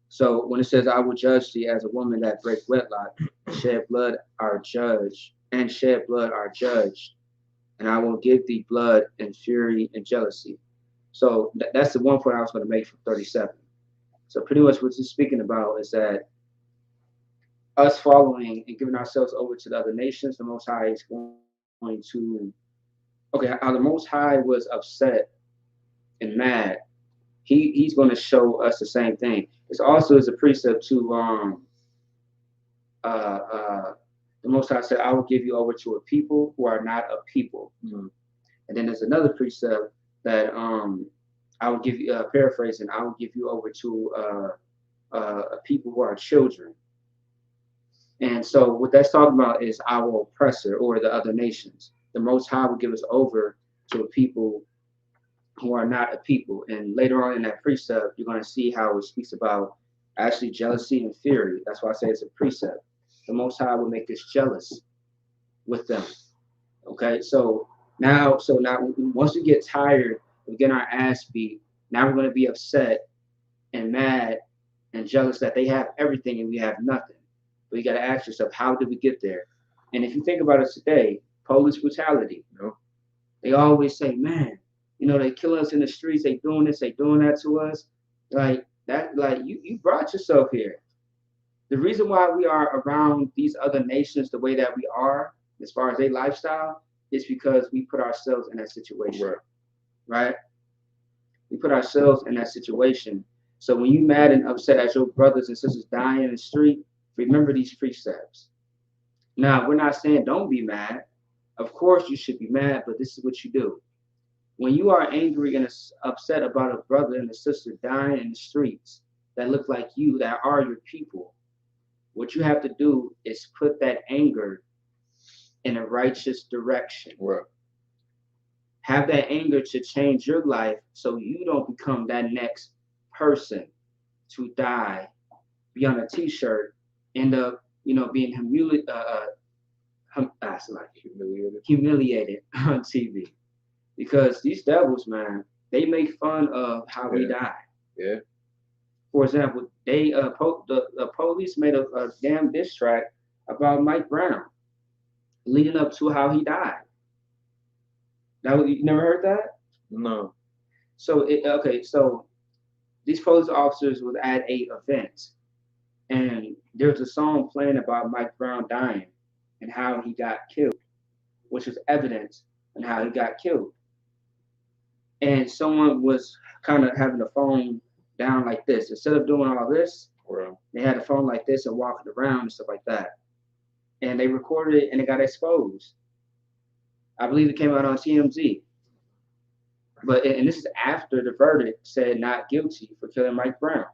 So when it says, "I will judge thee as a woman that break wedlock, shed blood are judged, and and I will give thee blood and fury and jealousy." So that's the one point I was going to make from 37. So pretty much what it's speaking about is that us following and giving ourselves over to the other nations, the Most High is going to, how the Most High was upset and mad, he's going to show us the same thing. It's also as a precept to the Most High said, "I will give you over to a people who are not a people." Mm-hmm. And then there's another precept that I will give you, paraphrasing, I will give you over to a people who are children. And so what that's talking about is our oppressor or the other nations. The Most High will give us over to a people who are not a people. And later on in that precept, you're going to see how it speaks about actually jealousy and fury. That's why I say it's a precept. The Most High will make us jealous with them. Okay, so now once we get tired of getting our ass beat, now we're going to be upset and mad and jealous that they have everything and we have nothing. But you got to ask yourself, how did we get there? And if you think about it today, police brutality. They always say, man, they kill us in the streets. They doing this, they doing that to us. Like that, like you brought yourself here. The reason why we are around these other nations the way that we are, as far as their lifestyle, is because we put ourselves in that situation. Right? We put ourselves in that situation. So when you mad and upset at your brothers and sisters dying in the street, remember these precepts. Now, we're not saying don't be mad. Of course you should be mad, but this is what you do. when you are angry and upset about a brother and a sister dying in the streets that look like you, that are your people, what you have to do is put that anger in a righteous direction. Right. Have that anger to change your life so you don't become that next person to die, be on a t-shirt, end up, being humiliated on TV. Because these devils, man, they make fun of how we die. Yeah. For example, they the police made a damn diss track about Mike Brown, leading up to how he died. Now, you never heard that? No. So so these police officers was at a event, and there's a song playing about Mike Brown dying and how he got killed, which was evidence on how he got killed. And someone was kind of having the phone down like this. Instead of doing all this, they had a phone like this and walking around and stuff like that. And they recorded it and it got exposed. I believe it came out on TMZ. And this is after the verdict said not guilty for killing Mike Brown.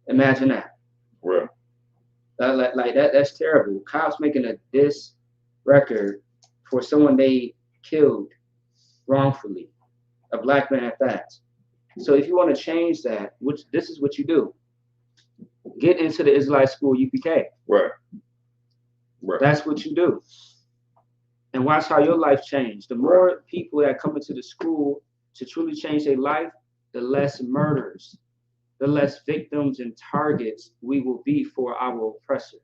Imagine that. Right. That's terrible. Cops making a diss record for someone they killed wrongfully, a black man at that. So if you want to change that, this is what you do. Get into the Israelite school UPK. Right. That's what you do. And watch how your life change. The more people that come into the school to truly change their life, the less murders, the less victims and targets we will be for our oppressor,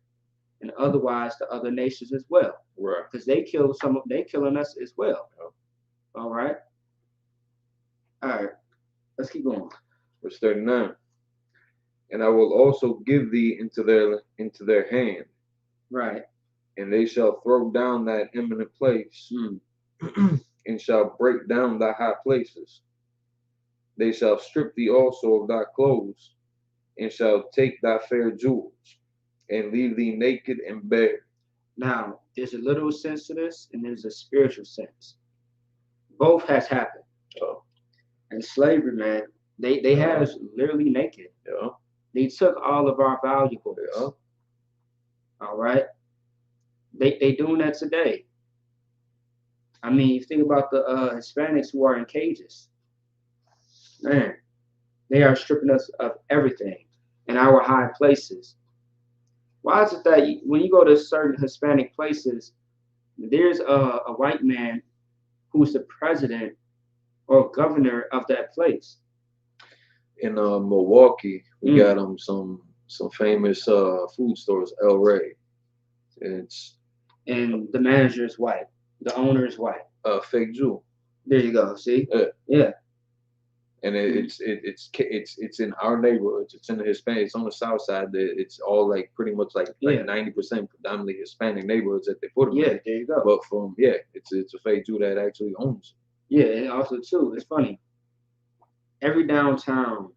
and otherwise the other nations as well. Right. Because they killing us as well. Yeah. All right. Let's keep going. Verse 39. And I will also give thee into their hand. Right. And they shall throw down that eminent place, and shall break down thy high places. They shall strip thee also of thy clothes, and shall take thy fair jewels, and leave thee naked and bare. Now, there's a literal sense to this, and there's a spiritual sense. Both has happened. Oh. And slavery, man, they had us literally naked. Yeah. They took all of our valuables. Yeah. All right. They doing that today. I mean, you think about the Hispanics who are in cages. Man, they are stripping us of everything in our high places. Why is it that when you go to certain Hispanic places, there's a white man who's the president or governor of that place? In Milwaukee, we got some famous food stores, El Rey. And the manager is white. The owner is white. Fake Jew. There you go. See? Yeah. And it's in our neighborhoods. It's in the Hispanic. It's on the south side. It's all like pretty much like 90% predominantly Hispanic neighborhoods that they put them in. Yeah, there you go. But it's a fake Jew that actually owns it. Yeah, and also too, it's funny. Every downtown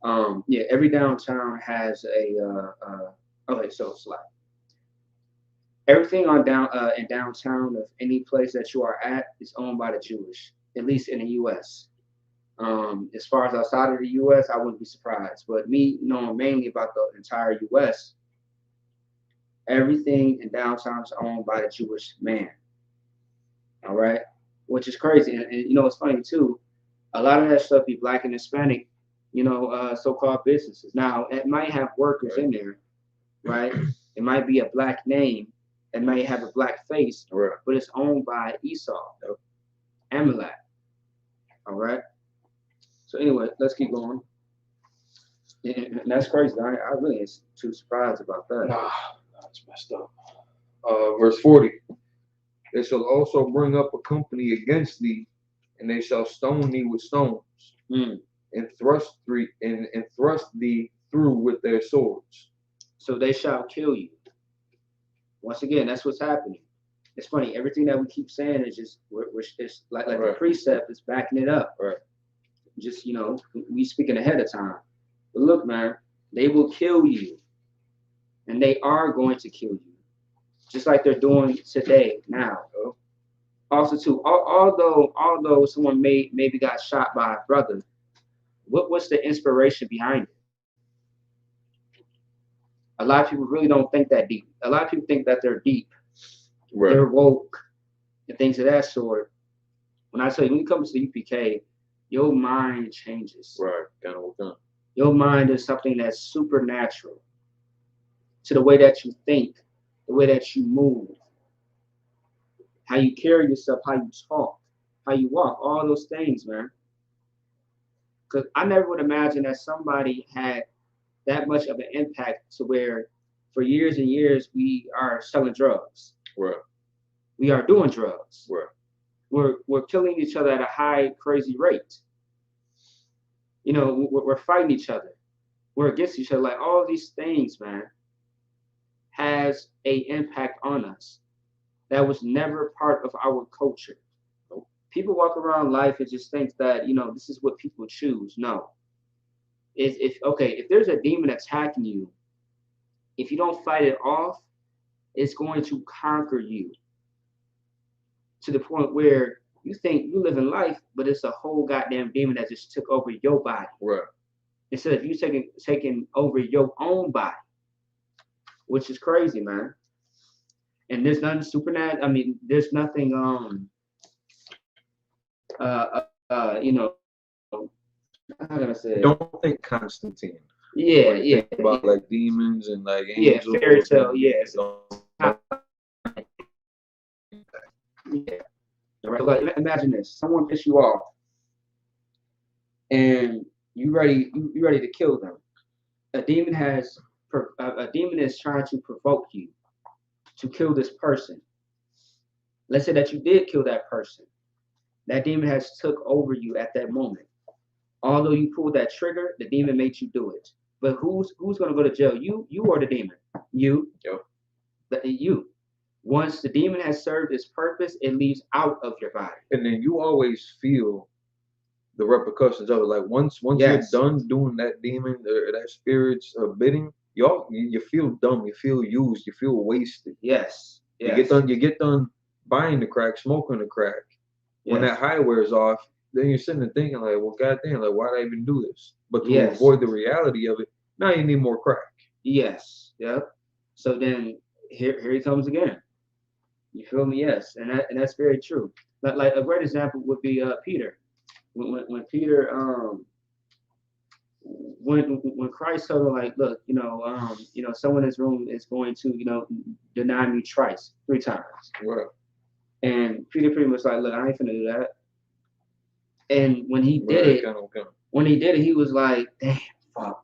has a so it's like everything in downtown of any place that you are at is owned by the Jewish, at least in the U.S. As far as outside of the U.S., I wouldn't be surprised. But me knowing mainly about the entire U.S., everything in downtown is owned by the Jewish man. All right, which is crazy. And it's funny too. A lot of that stuff be black and Hispanic, so-called businesses. Now it might have workers in there, right? It might be a black name. It might have a black face, but it's owned by Esau, Amalek. All right. So anyway, let's keep going. And that's crazy. I really ain't too surprised about that. Nah, that's messed up. Verse 40. They shall also bring up a company against thee, and they shall stone thee with stones, and thrust thee through with their swords. So they shall kill you. Once again, that's what's happening. It's funny. Everything that we keep saying is just it's like the precept is backing it up. Right. Just we speaking ahead of time. But look, man, they will kill you, and they are going to kill you, just like they're doing today now. Also, too, although someone maybe got shot by a brother, what's the inspiration behind it? A lot of people really don't think that deep. A lot of people think that they're deep, Right. they're woke, and things of that sort. When I tell you, when it comes to UPK, your mind changes. Right. Kind of what Your mind is something that's supernatural to the way that you think, the way that you move, how you carry yourself, how you talk, how you walk, all those things, man. Because I never would imagine that somebody had that much of an impact to where for years and years we are selling drugs. Right. We are doing drugs. Right. We're killing each other at a high, crazy rate. You know, we're fighting each other. We're against each other. Like all these things, man, has a impact on us that was never part of our culture. People walk around life and just think that, you know, this is what people choose. No. If there's a demon attacking you, if you don't fight it off, it's going to conquer you to the point where you think you live in life, but it's a whole goddamn demon that just took over your body. Right. Instead of you taking over your own body, which is crazy, man. And there's nothing supernatural. I mean, there's nothing you know, how can I say it? Don't think Constantine. Yeah, Like, yeah. think about like demons and like angels. Yeah, fairy tale, yes. Yeah. Right. Like, imagine this: someone pissed you off, and you ready to kill them. A demon is trying to provoke you to kill this person. Let's say that you did kill that person. That demon has took over you at that moment. Although you pulled that trigger, the demon made you do it. But who's going to go to jail? You or the demon? You. Yep. You. Once the demon has served its purpose, it leaves out of your body. And then you always feel the repercussions of it. Like once Yes. you're done doing that demon or that spirit's bidding, you feel dumb, you feel used, you feel wasted. Yes. You get done buying the crack, smoking the crack. When that high wears off, then you're sitting there thinking like, well, goddamn, like why did I even do this? But to avoid the reality of it, now you need more crack. Yes. Yep. So then here he comes again. You feel me? Yes, and that's very true. Like a great example would be Peter. When Peter when Christ told him like, look, someone in this room is going to deny me three times. Right. And Peter pretty much like, look, I ain't finna do that. And when he did it, he was like, damn, fuck,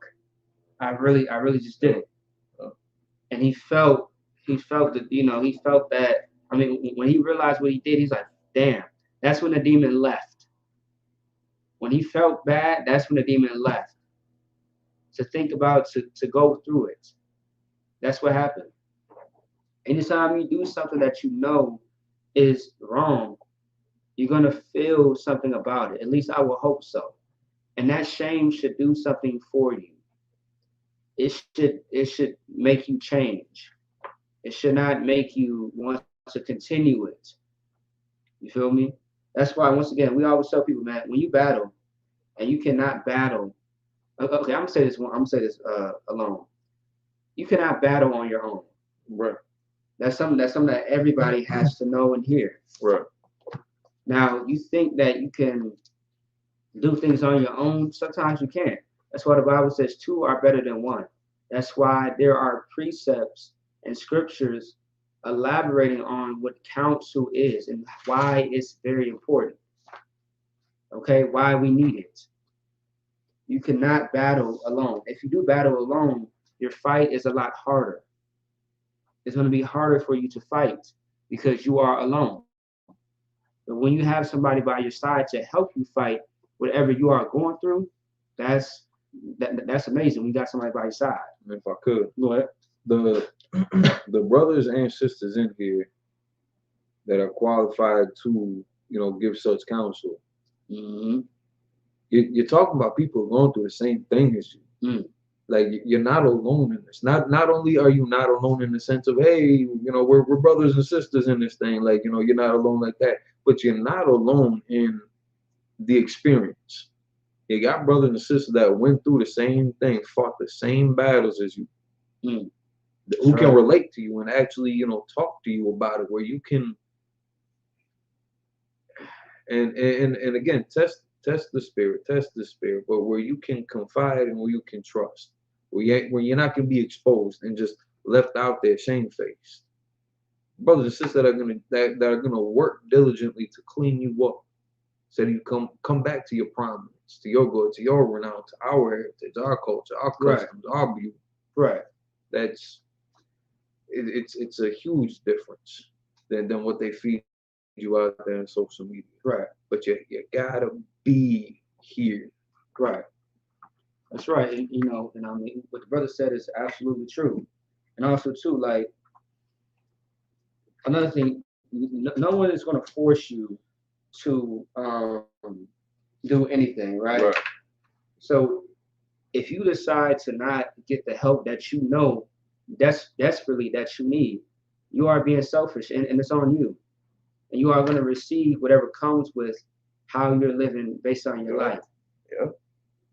I really just did it. And he felt that. I mean, when he realized what he did, he's like, damn. That's when the demon left. When he felt bad, that's when the demon left. To think about, to go through it. That's what happened. Anytime you do something that you know is wrong, you're going to feel something about it. At least I will hope so. And that shame should do something for you. It should make you change. It should not make you want to continue it. You feel me? That's why, once again, we always tell people, man, when you battle and you cannot battle, okay, I'm gonna say this alone. You cannot battle on your own. Right. That's something that everybody has to know and hear. Right. Now, you think that you can do things on your own, sometimes you can't. That's why the Bible says two are better than one. That's why there are precepts and scriptures elaborating on what counsel is and why it's very important. Okay, why we need it. You cannot battle alone. If you do battle alone, your fight is a lot harder. It's going to be harder for you to fight because you are alone. But when you have somebody by your side to help you fight whatever you are going through, that's amazing. We got somebody by your side. If I could, Go ahead. The brothers and sisters in here that are qualified to give such counsel. Mm-hmm. You're talking about people going through the same thing as you. Mm. Like you're not alone in this. Not only are you not alone in the sense of, hey, we're brothers and sisters in this thing. Like you're not alone like that. but you're not alone in the experience. You got brothers and sisters that went through the same thing, fought the same battles as you, who can relate to you and actually, you know, talk to you about it, where you can, and again, test the spirit, but where you can confide and where you can trust, where you're not gonna be exposed and just left out there shamefaced. Brothers and sisters that are gonna work diligently to clean you up, so that you come back to your prominence, to your good, to your renown, to our heritage, our culture, our customs, our beauty. Right. That's it's a huge difference than what they feed you out there on social media. Right. But you gotta be here. Right. That's right. And you know, and I mean, what the brother said is absolutely true. And also too, like, another thing, no one is going to force you to do anything, right? So if you decide to not get the help that you know desperately that you need, you are being selfish, and it's on you. And you are going to receive whatever comes with how you're living based on your life. Yeah.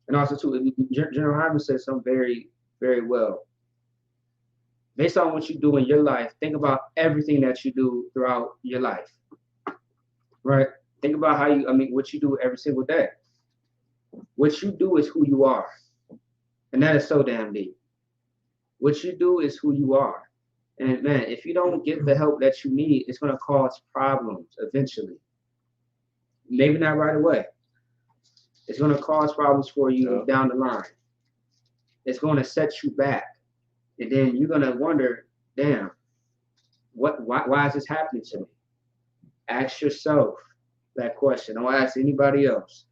And also too, General Hyman said something very, very well. Based on what you do in your life, think about everything that you do throughout your life. Right? Think about what you do every single day. What you do is who you are. And that is so damn deep. What you do is who you are. And man, if you don't get the help that you need, it's going to cause problems eventually. Maybe not right away. It's going to cause problems for you down the line. It's going to set you back. And then you're going to wonder, damn, why is this happening to me? Ask yourself that question. Don't ask anybody else.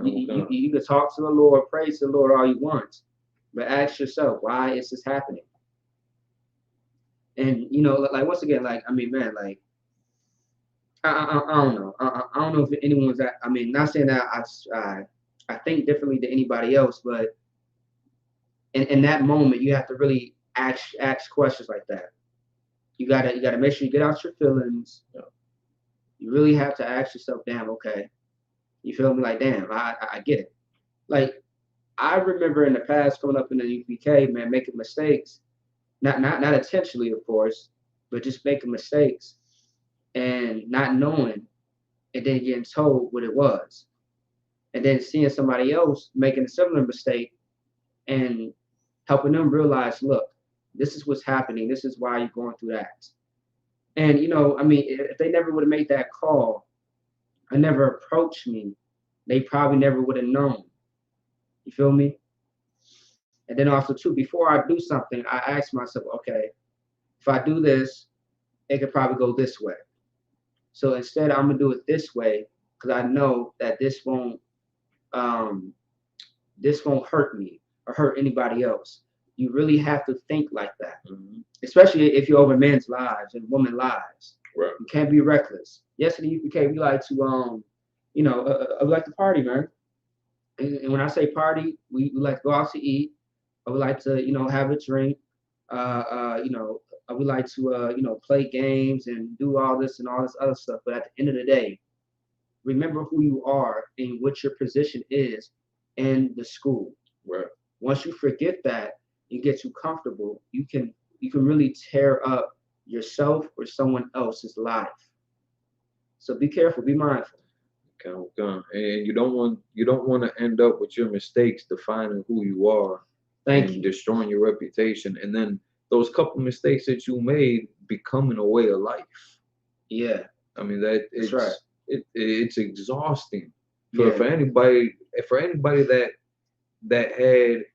You can talk to the Lord, praise the Lord all you want, but ask yourself, why is this happening? And you know, like once again, like I mean, man, like I don't know. I don't know if anyone's that. I mean, not saying that I think differently than anybody else, but in that moment, you have to really ask questions like that. You gotta make sure you get out your feelings. Yeah. You really have to ask yourself, damn, okay. You feel me? Like, damn, I get it. Like, I remember in the past coming up in the UPK, man, making mistakes. Not intentionally, of course, but just making mistakes and not knowing and then getting told what it was. And then seeing somebody else making a similar mistake and helping them realize, look, this is what's happening. This is why you're going through that. And, you know, I mean, if they never would have made that call and never approached me, they probably never would have known. You feel me? And then also, too, before I do something, I ask myself, okay, if I do this, it could probably go this way. So instead, I'm going to do it this way because I know that this won't hurt me or hurt anybody else. You really have to think like that, especially if you're over men's lives and women's lives. Right. You can't be reckless. Yesterday, we like to, we like to party, man. And when I say party, we like to go out to eat. Or we like to, have a drink. We like to, play games and do all this and all this other stuff. But at the end of the day, remember who you are and what your position is in the school. Right. Once you forget that and get too comfortable, you can really tear up yourself or someone else's life. So be careful, be mindful. And you don't want to end up with your mistakes defining who you are. Thank you. Destroying your reputation, and then those couple mistakes that you made becoming a way of life. Yeah. I mean that's right. It's exhausting for anybody that had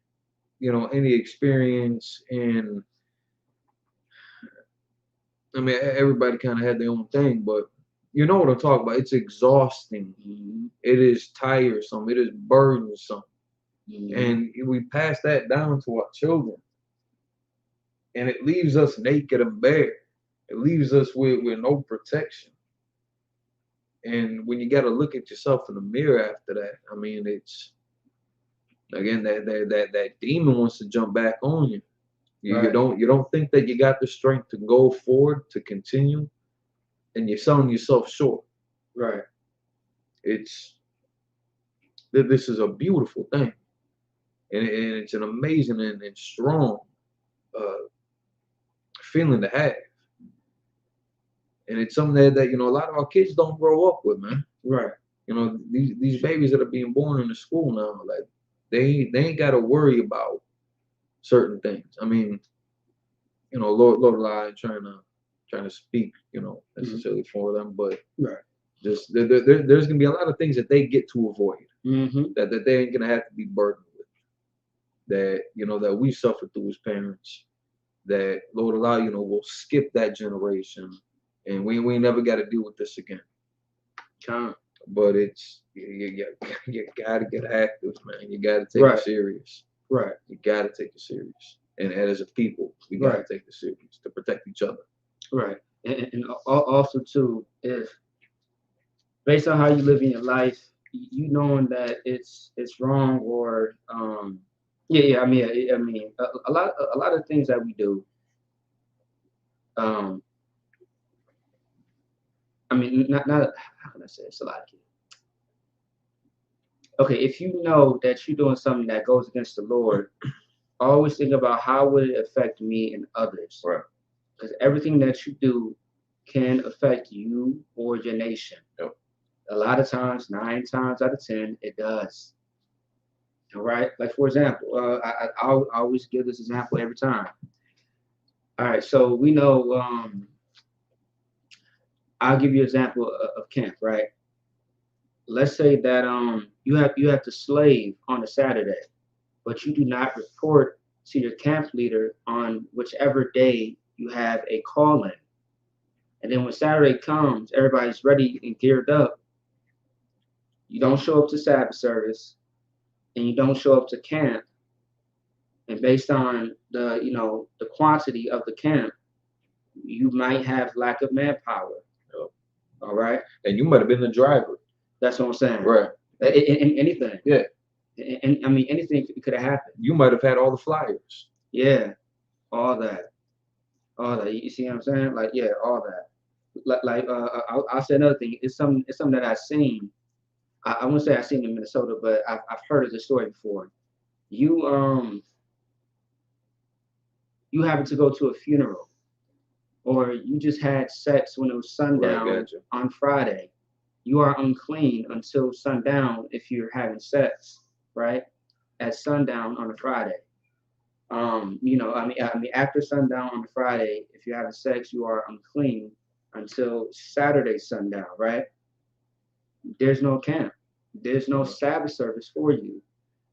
any experience in. I mean, everybody kind of had their own thing, but you know what I'm talking about. It's exhausting. Mm-hmm. It is tiresome. It is burdensome. Mm-hmm. And we pass that down to our children. And it leaves us naked and bare. It leaves us with no protection. And when you got to look at yourself in the mirror after that, I mean, it's, again, that demon wants to jump back on you. You don't think that you got the strength to go forward, to continue, and you're selling yourself short. Right. This is a beautiful thing, and it's an amazing and strong feeling to have, and it's something that a lot of our kids don't grow up with, man. Right. These babies that are being born into school now, like they ain't got to worry about certain things. I mean, Lord, I ain't trying to speak, necessarily for them, but right. Just there's gonna be a lot of things that they get to avoid, that they ain't gonna have to be burdened with, that that we suffered through as parents, that Lord allow we'll skip that generation, and we never got to deal with this again. But it's you gotta get active, man. You gotta take it serious. Right. You gotta take it serious, and as a people, we gotta take it serious to protect each other. Right, and also too, if based on how you live in your life, you knowing that it's wrong, or I mean a lot of things that we do, I mean not how can I say it's a lot of kids. Okay, if you know that you're doing something that goes against the Lord, always think about how would it affect me and others. Right. Because everything that you do can affect you or your nation. Yep. A lot of times, 9 times out of 10, it does. All right. Like for example, I always give this example every time. All right. So we know. I'll give you an example of camp. Right. Let's say that you have to slave on a Saturday, but you do not report to your camp leader on whichever day you have a call-in. And then when Saturday comes, everybody's ready and geared up. You don't show up to Sabbath service, and you don't show up to camp. And based on the quantity of the camp, you might have lack of manpower. Yep. All right. And you might have been the driver. That's what I'm saying. Right. In anything. Yeah. And I mean, anything could have happened. You might have had all the flyers. Yeah. All that. You see what I'm saying? Like, yeah, all that. I'll say another thing. It's something that I've seen. I wouldn't say I've seen in Minnesota, but I've heard of the story before. You happen to go to a funeral, or you just had sex when it was sundown on Friday. You are unclean until sundown if you're having sex, right? At sundown on a Friday. After sundown on a Friday, if you're having sex, you are unclean until Saturday sundown, right? There's no camp. There's no Sabbath service for you.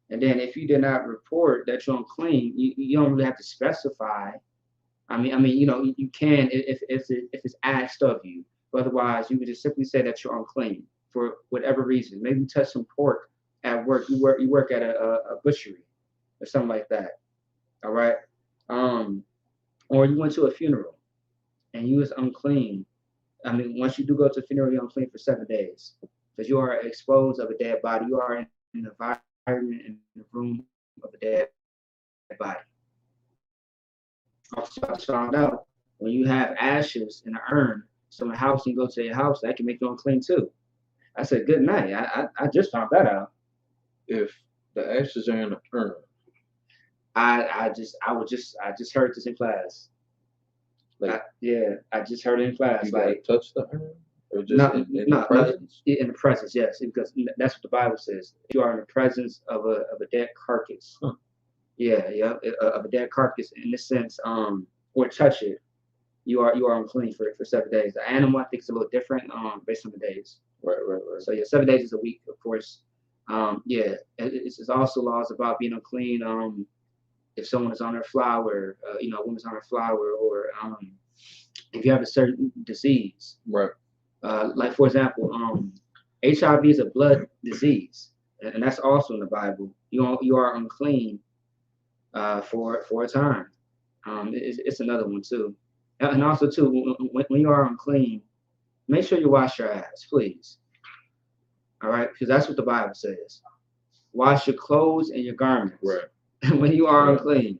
And then if you did not report that you're unclean, you don't really have to specify. You can if it's asked of you. But otherwise, you can just simply say that you're unclean for whatever reason. Maybe you touch some pork at work. You work at a butchery or something like that. All right. Or you went to a funeral and you was unclean. I mean, once you do go to a funeral, you're unclean for 7 days because you are exposed of a dead body. You are in the environment, in the room of a dead body. I found out when you have ashes in an urn, so in the house, you go to your house, that can make you unclean too. I said, good night. I just found that out. If the ashes are in an urn, I just heard this in class. I just heard it in class. You like touch the urn, or just in the presence? In the presence, yes, because that's what the Bible says. You are in the presence of a dead carcass. Huh. Of a dead carcass in this sense. Or touch it, you are unclean for 7 days. The animal, I think, is a little different based on the days. Right. So yeah, 7 days is a week, of course. It's also laws about being unclean. If someone is on their flower, a woman's on her flower, or if you have a certain disease. Right. Like for example, HIV is a blood disease, and that's also in the Bible. You are unclean for a time. It's another one too, and also too, when you are unclean, make sure you wash your ass, please. All right, because that's what the Bible says. Wash your clothes and your garments. Right. When you are unclean.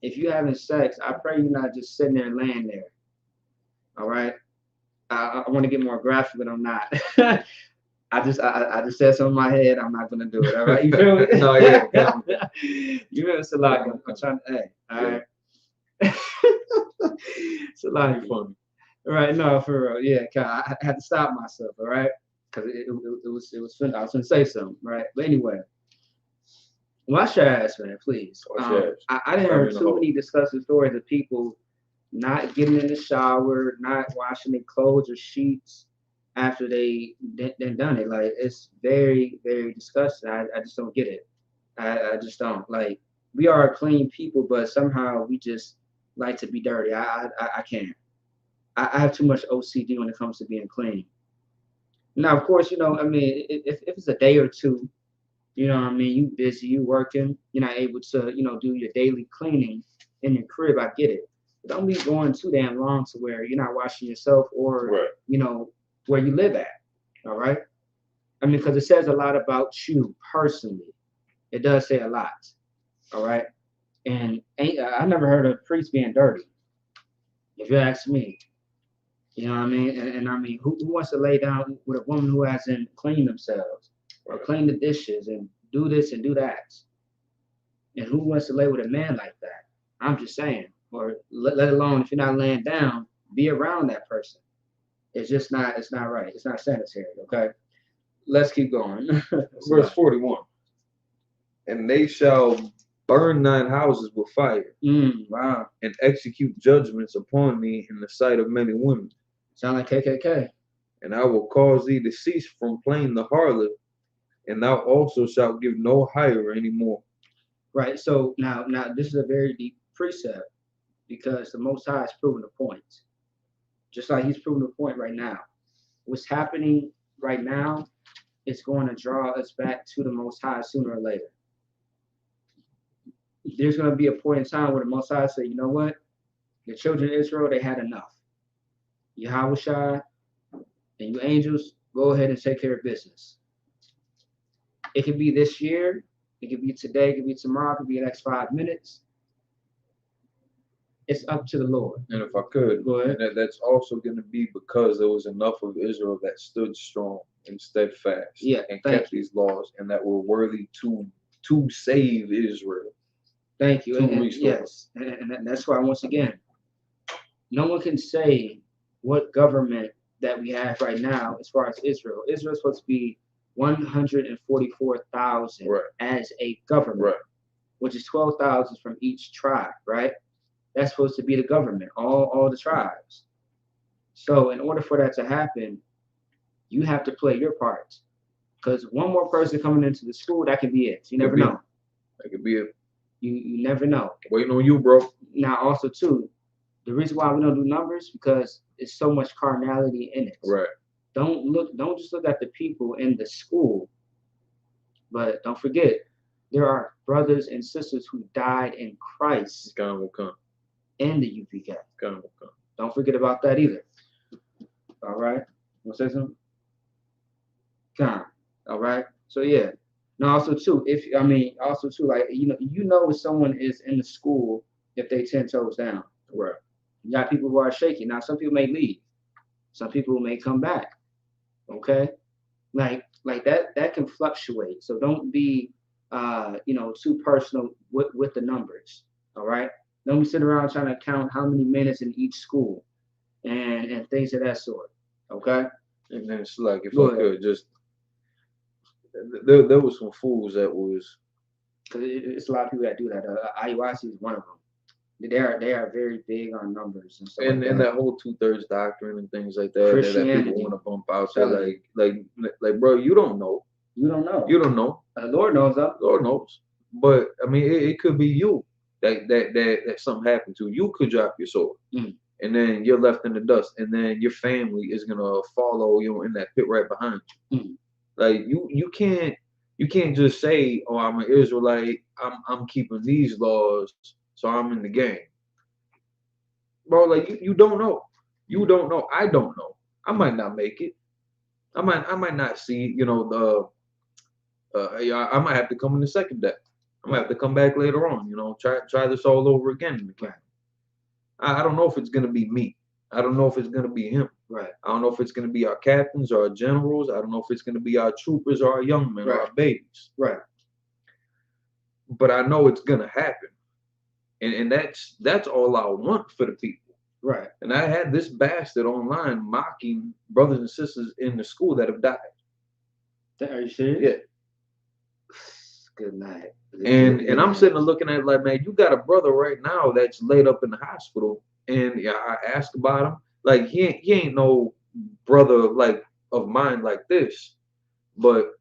If you're having sex, I pray you're not just sitting there and laying there. All right. I want to get more graphic, but I'm not. I just said something in my head. I'm not gonna do it. All right, you feel me? No, yeah. You feel me? It's a lot. I'm trying to. Hey, all right. It's a lot. Funny. Right? No, for real. Yeah, I had to stop myself. All right, because it was fun. I was gonna say something. Right, but anyway. Wash your ass, man, please. Wash your ass. I didn't I'm hear in the too hole. many disgusting stories of people not getting in the shower, not washing their clothes or sheets after they done it. Like it's very, very disgusting. I just don't get it. I just don't. Like we are clean people, but somehow we just like to be dirty. I can't. I have too much OCD when it comes to being clean. Now, of course, I mean, if it's a day or two, what I mean, you busy, you working, you're not able to, do your daily cleaning in your crib. I get it. But don't be going too damn long to where you're not washing yourself or, Right. Where you live at. All right. I mean, because it says a lot about you personally. It does say a lot. All right. And I never heard of priests being dirty. If you ask me, you know what I mean? And I mean, who wants to lay down with a woman who hasn't cleaned themselves or clean the dishes and do this and do that? And who wants to lay with a man like that? I'm just saying. Or let alone if you're not laying down, be around that person. It's not right. It's not sanitary, okay? Let's keep going. Verse 41. And they shall burn thine houses with fire, Wow. and execute judgments upon thee in the sight of many women. Sound like KKK. And I will cause thee to cease from playing the harlot, and thou also shalt give no hire any more. Right. So now this is a very deep precept because the Most High has proven the point. Just like he's proven the point right now. What's happening right now is going to draw us back to the Most High sooner or later. There's going to be a point in time where the Most High say, you know what? The children of Israel, they had enough. Yahushua and you angels, go ahead and take care of business. It could be this year. It could be today. It could be tomorrow. It could be the next 5 minutes. It's up to the Lord. And if I could, go ahead. That's also going to be because there was enough of Israel that stood strong and steadfast, and kept these laws, and that were worthy to save Israel. Thank you. And yes, and that's why once again, no one can say what government that we have right now as far as Israel. Israel is supposed to be 144,000 as a government, which is 12,000 from each tribe, right? That's supposed to be the government, all the tribes. So in order for that to happen, you have to play your part. Because one more person coming into the school, that could be it. You never know. That could be it. You never know. Waiting on you, bro. Now also too, the reason why we don't do numbers because it's so much carnality in it. Right. Don't just look at the people in the school, but don't forget there are brothers and sisters who died in Christ. God will come. In the UPK. God will come. Don't forget about that either. All right. Want to say something? Come. All right. So yeah. Now also too, like you know if someone is in the school if they 10 toes down. Right. You got people who are shaky. Now some people may leave. Some people may come back. Okay? Like that can fluctuate. So don't be too personal with the numbers. All right? Don't be sitting around trying to count how many minutes in each school and things of that sort. Okay? And then it's like if I could just there was some fools that was because it's a lot of people that do that. IUIC is one of them. They are very big on numbers and stuff. And that whole 2/3 doctrine and things like that that people want to bump out there, like bro, you don't know. You don't know. You don't know. The Lord knows that. Lord knows. But I mean, it could be you that something happened to. You could drop your sword, and then you're left in the dust, and then your family is gonna follow you in that pit right behind you. Like you can't just say, oh, I'm an Israelite. I'm keeping these laws. So I'm in the game. Bro, like you don't know. You don't know. I don't know. I might not make it. I might not see, I might have to come in the second day. I might have to come back later on, try this all over again. I don't know if it's gonna be me. I don't know if it's gonna be him. Right. I don't know if it's going to be our captains or our generals. I don't know if it's going to be our troopers or our young men or our babies. Right. But I know it's going to happen. And that's all I want for the people. Right. And I had this bastard online mocking brothers and sisters in the school that have died. Are you serious? Yeah. Good night. And I'm sitting there looking at it like, man, you got a brother right now that's laid up in the hospital. And yeah, I asked about him. Like he ain't no brother like of mine like this. But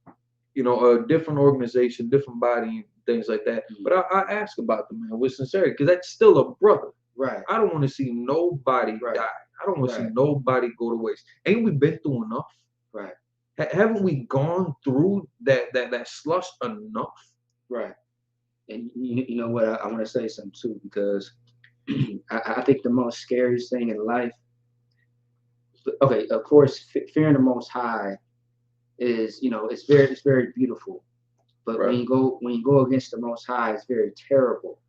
you know, a different organization, different body, things like that. But I ask about the man with sincerity because that's still a brother. Right. I don't want to see nobody die. I don't want to see nobody go to waste. Ain't we been through enough? Right. Haven't we gone through that slush enough? Right. And you know what? I want to say something too, because I think the most scariest thing in life, okay, of course, fearing the Most High is, you know, it's very beautiful. But when you go against the Most High, it's very terrible.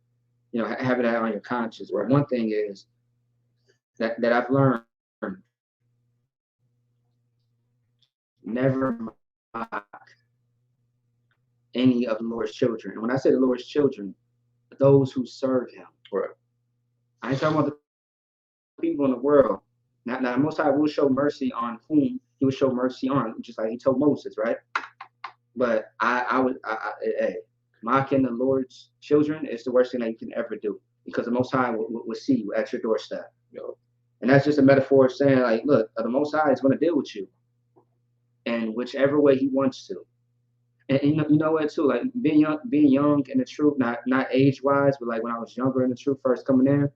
You know, having that on your conscience. Right. One thing is that I've learned: never mock any of the Lord's children. And when I say the Lord's children, those who serve Him. Right. I ain't talking about the people in the world. Now, the Most High will show mercy on whom He will show mercy on, just like He told Moses, right? But hey, mocking the Lord's children is the worst thing that you can ever do, because the Most High will see you at your doorstep. Yep. And that's just a metaphor of saying, like, look, the Most High is going to deal with you in whichever way He wants to. And you know what too, like being young in the truth, not age wise, but like when I was younger in the truth, first coming in,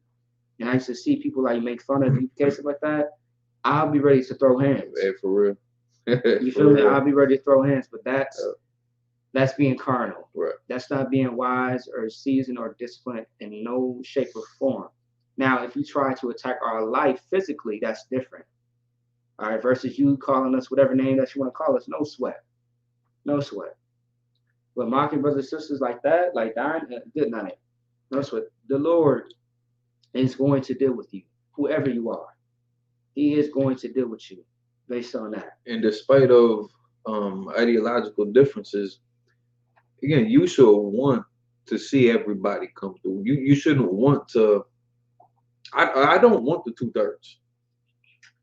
and I used to see people like make fun of you, cases like that, I'll be ready to throw hands. Hey, for real. You feel me? I'll be ready to throw hands, but that's being carnal. Right. That's not being wise or seasoned or disciplined in no shape or form. Now, if you try to attack our life physically, that's different. All right, versus you calling us whatever name that you want to call us, no sweat. No sweat. But mocking brothers and sisters like that, like dying, good night. No sweat. The Lord is going to deal with you, whoever you are. He is going to deal with you based on that. And despite of ideological differences, again, you should want to see everybody come through. You shouldn't want to. I don't want the 2/3.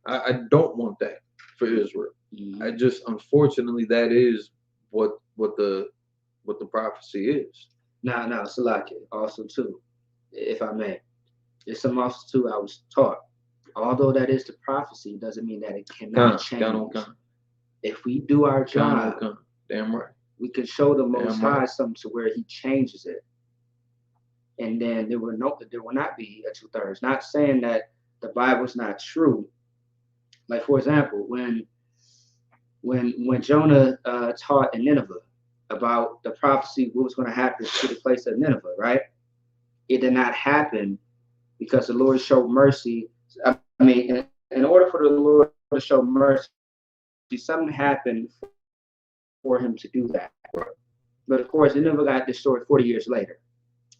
I don't want that for Israel. Mm-hmm. I just, unfortunately, that is what the prophecy is. Now, Salaki, also too, if I may, there's some also too I was taught. Although that is the prophecy, doesn't mean that it cannot change. If we do our job, damn right, we can show the Most High something to where He changes it, and then there will not be a 2/3. Not saying that the Bible's not true. Like for example, when Jonah taught in Nineveh about the prophecy, what was going to happen to the place of Nineveh, right? It did not happen because the Lord showed mercy. I mean, in order for the Lord to show mercy, something happened for Him to do that. But of course, Nineveh got destroyed 40 years later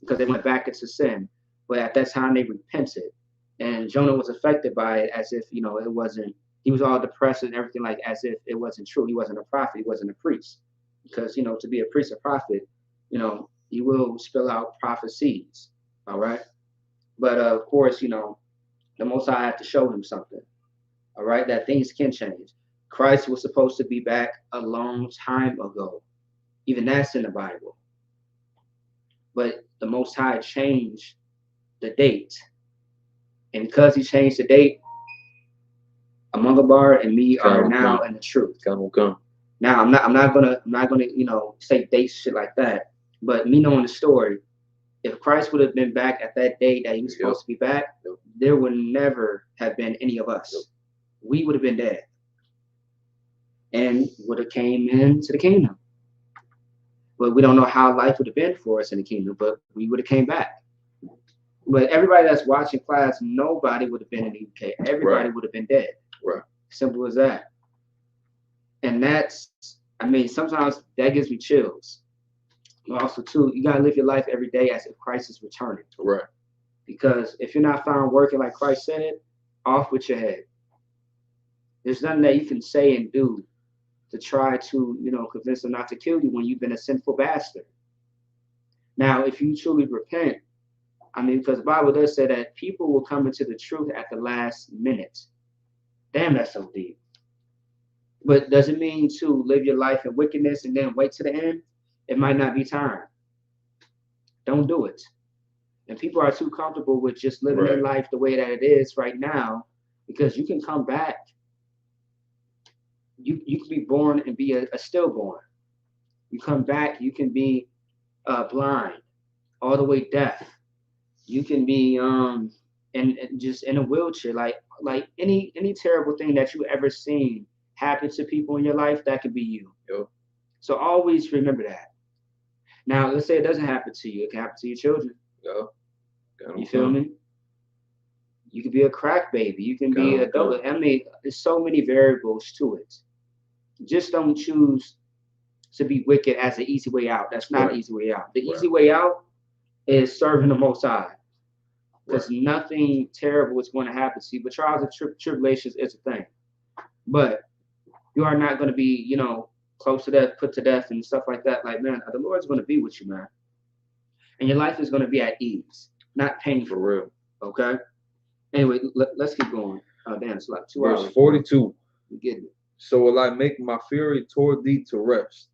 because they went back into sin. But at that time, they repented. And Jonah was affected by it as if, you know, it wasn't, he was all depressed and everything, like as if it wasn't true. He wasn't a prophet. He wasn't a priest. Because, you know, to be a priest or prophet, you know, you will spill out prophecies. All right. But of course, you know, the Most High had to show him something. All right. That things can change. Christ was supposed to be back a long time ago. Even that's in the Bible. But the Most High changed the date. And because He changed the date, Amungabar and me are now in the truth. Now I'm not gonna you know, say dates, shit like that. But me knowing the story, if Christ would have been back at that date that He was supposed to be back, there would never have been any of us. We would have been dead. And would have came into the kingdom. But we don't know how life would have been for us in the kingdom, but we would have came back. But everybody that's watching class, nobody would have been in the UK. Everybody would have been dead. Right. Simple as that. And that's, I mean, sometimes that gives me chills. But also, too, you got to live your life every day as if Christ is returning. There's nothing that you can say and do to try to, convince them not to kill you when you've been a sinful bastard. Now, if you truly repent, I mean, because the Bible does say that people will come into the truth at the last minute. Damn, that's so deep. But does it mean to live your life in wickedness and then wait to the end? It might not be time. Don't do it. And people are too comfortable with just living their life the way that it is right now, because you can come back. You can be born and be a stillborn. You come back, you can be blind, all the way deaf. You can be and just in a wheelchair, like any terrible thing that you ever seen happen to people in your life, that could be you. Yep. So always remember that. Now, let's say it doesn't happen to you. It can happen to your children. Yeah. You feel me? You could be a crack baby. You can be a double. I mean, there's so many variables to it. Just don't choose to be wicked as an easy way out. That's not an easy way out. The easy way out is serving the Most High, because nothing terrible is going to happen to you. But trials and tribulations is a thing. But you are not going to be, close to death, put to death, and stuff like that. Like, man, the Lord's going to be with you, man. And your life is going to be at ease, not painful. For real. Okay? Anyway, let's keep going. Damn, it's like 2 hours. Verse 42. You getting it? So will I make my fury toward thee to rest,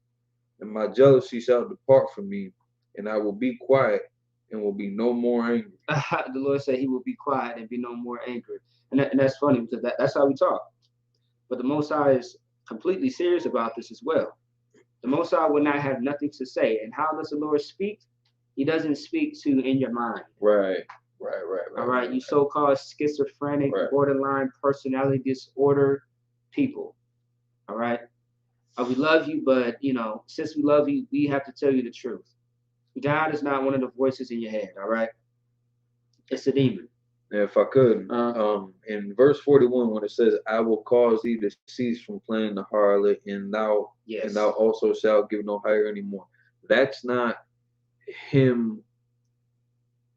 and my jealousy shall depart from me, and I will be quiet and will be no more angry. The Lord said he will be quiet and be no more angry. And that's funny, because that's how we talk. But the Most High is completely serious about this as well. The Most High will not have nothing to say. And how does the Lord speak? He doesn't speak to in your mind. Right. All right. You so-called schizophrenic, borderline personality disorder people. All right. We love you, but since we love you, we have to tell you the truth. God is not one of the voices in your head. All right. It's a demon. If I could, in verse 41, when it says, "I will cause thee to cease from playing the harlot, and thou also shalt give no hire anymore." That's not him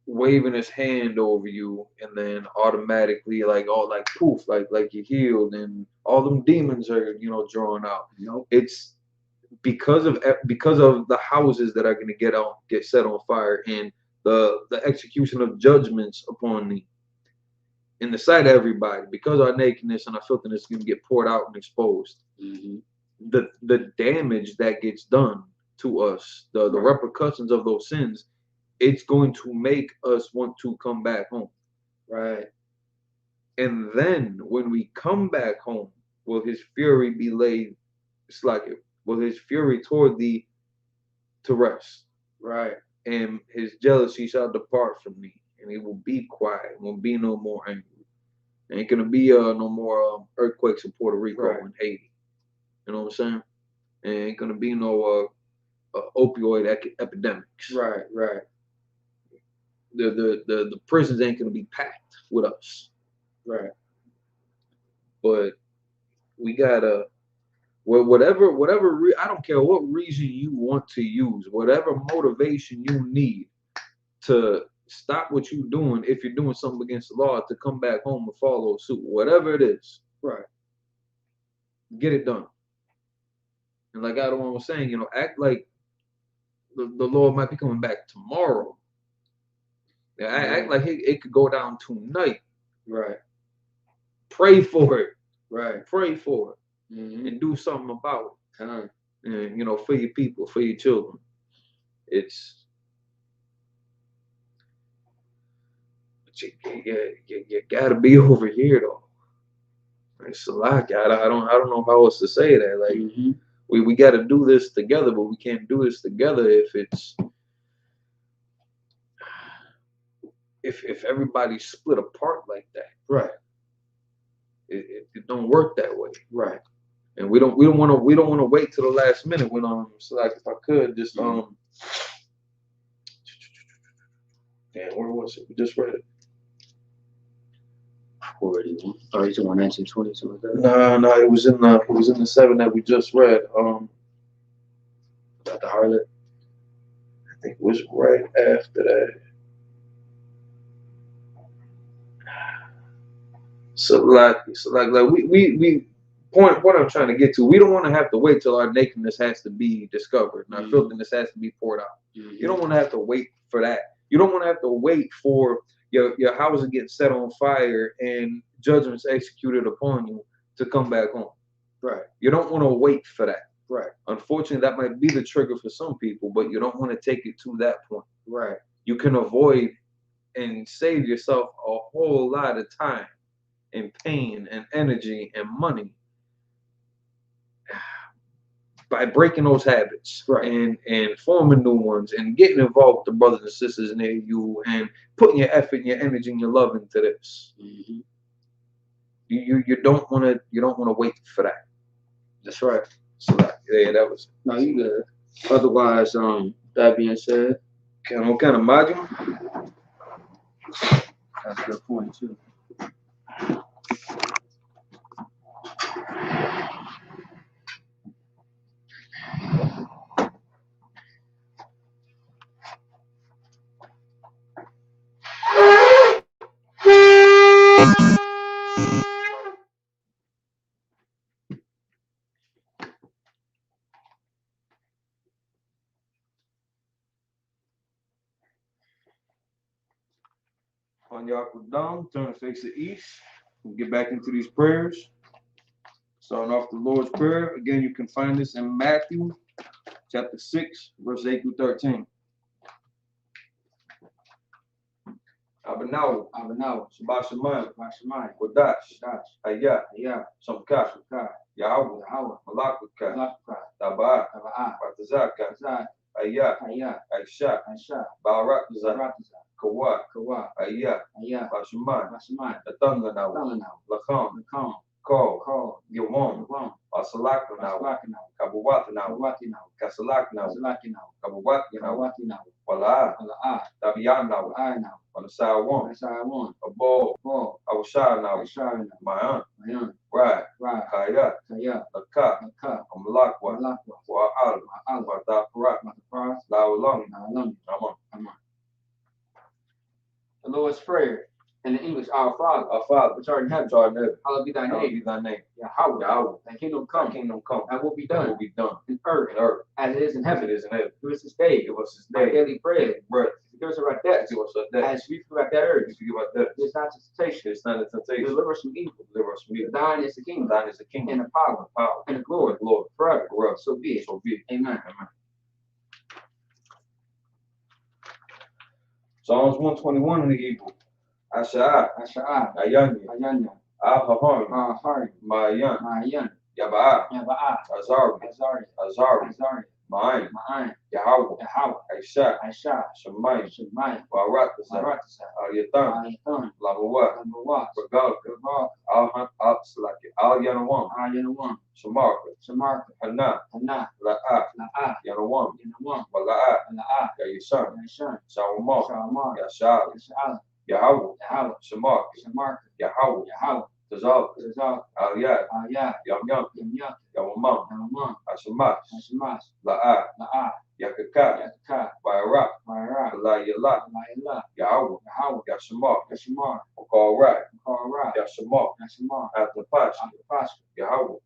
waving his hand over you and then automatically like poof, like you're healed and all them demons are drawn out. Nope. It's because of the houses that are going to get set on fire, and the execution of judgments upon thee in the sight of everybody, because our nakedness and our filthiness is going to get poured out and exposed. Mm-hmm. The damage that gets done to us, the repercussions of those sins, it's going to make us want to come back home. Right. And then when we come back home, will his fury be laid? It's like it. Will his fury toward thee to rest? Right. And his jealousy shall depart from me, and he will be quiet, and will be no more angry. Ain't gonna be no more earthquakes in Puerto Rico and Haiti. You know what I'm saying? And ain't gonna be no opioid epidemics. Right. The prisons ain't gonna be packed with us. Right. But we gotta, whatever I don't care what reason you want to use, whatever motivation you need to stop what you're doing, if you're doing something against the law, to come back home and follow suit, whatever it is. Right. Get it done. And like Adam was saying, act like the Lord might be coming back tomorrow. Act like it could go down tonight. Right. Pray for it. Right. Pray for it. Mm-hmm. And do something about it. Time. And for your people, for your children. You gotta be over here though. It's a lot. I don't know how else to say that. Like we gotta do this together, but we can't do this together if everybody's split apart like that. Right. It don't work that way. Right. And we don't want to wait till the last minute when so like if I could just damn, where was it? We just read it. 41. Oh, you talking 1920, something like that? No, it was in the 7 that we just read. About the harlot. I think it was right after that. So like we What I'm trying to get to, we don't want to have to wait till our nakedness has to be discovered and our filthiness has to be poured out. You don't want to have to wait for that. You don't want to have to wait for your house getting set on fire and judgments executed upon you to come back home. Right. You don't want to wait for that. Right. Unfortunately, that might be the trigger for some people, but you don't want to take it to that point. Right. You can avoid and save yourself a whole lot of time and pain and energy and money by breaking those habits, right, and forming new ones and getting involved with the brothers and sisters near you and putting your effort and your energy and your love into this. Mm-hmm. You don't want to wait for that. That's right. So yeah, that was. No, you good. Otherwise, that being said, what kind of module? That's a good point too. On y'all go down, turn face to east. We'll get back into these prayers. Starting off the Lord's Prayer. Again, you can find this in Matthew chapter 6, verse 8 through 13. Abanaw, Shabbat Shemayim, Wadash, Ayah, Shamkah, Yahweh, Malakutah, Tabah, Batazaka, Ayah, Aisha, Barakazah, Kawah, Ayah, Bashaman, Atanganaw, Lakam, Call, Yawam, Asalakanaw, Kabawatanaw, Kasalakanaw, Kabawatanaw, Wala, Tabiyanaw, Wanasawam, Abo, Awashanaw, Mayan, Right, Kaya, Laka, Amalakwa, Wa'al, Wataparat, Lawalang, Aman. The Lord's Prayer. In the English, our Father, which art in heaven, hallowed be thy name. Yahweh, thy kingdom come, thy will be done, in earth, as it is in heaven. Give us this day, our daily bread. Give us our debts, as we forgive our debtors. It is not temptation, deliver us from evil. Thine is the kingdom, and the power, and the glory, forever. So be it. Amen. Psalms 121 in the Hebrew. Asha'a, Ayanya, Ahahar, Mayan, Yaba'a, Azari, Ma'an, Yahweh, Aisha, Shemayim, Barakazah, Al-Yatan, Lamawat, Bagalka, Al-Yanawam, Shamarka, Hana, La'a, Yanawam, Wala'a, Yayishan, Shawamah, Yashab, Yahweh, Shamarka, Yahweh, Tazal, Aliyah, Yam, Yamamam, Ashamash, La'a, Yakaka, Barak, Layala, Yahweh, Yashamar, Korak, Yashamar, Atapash, Yahweh,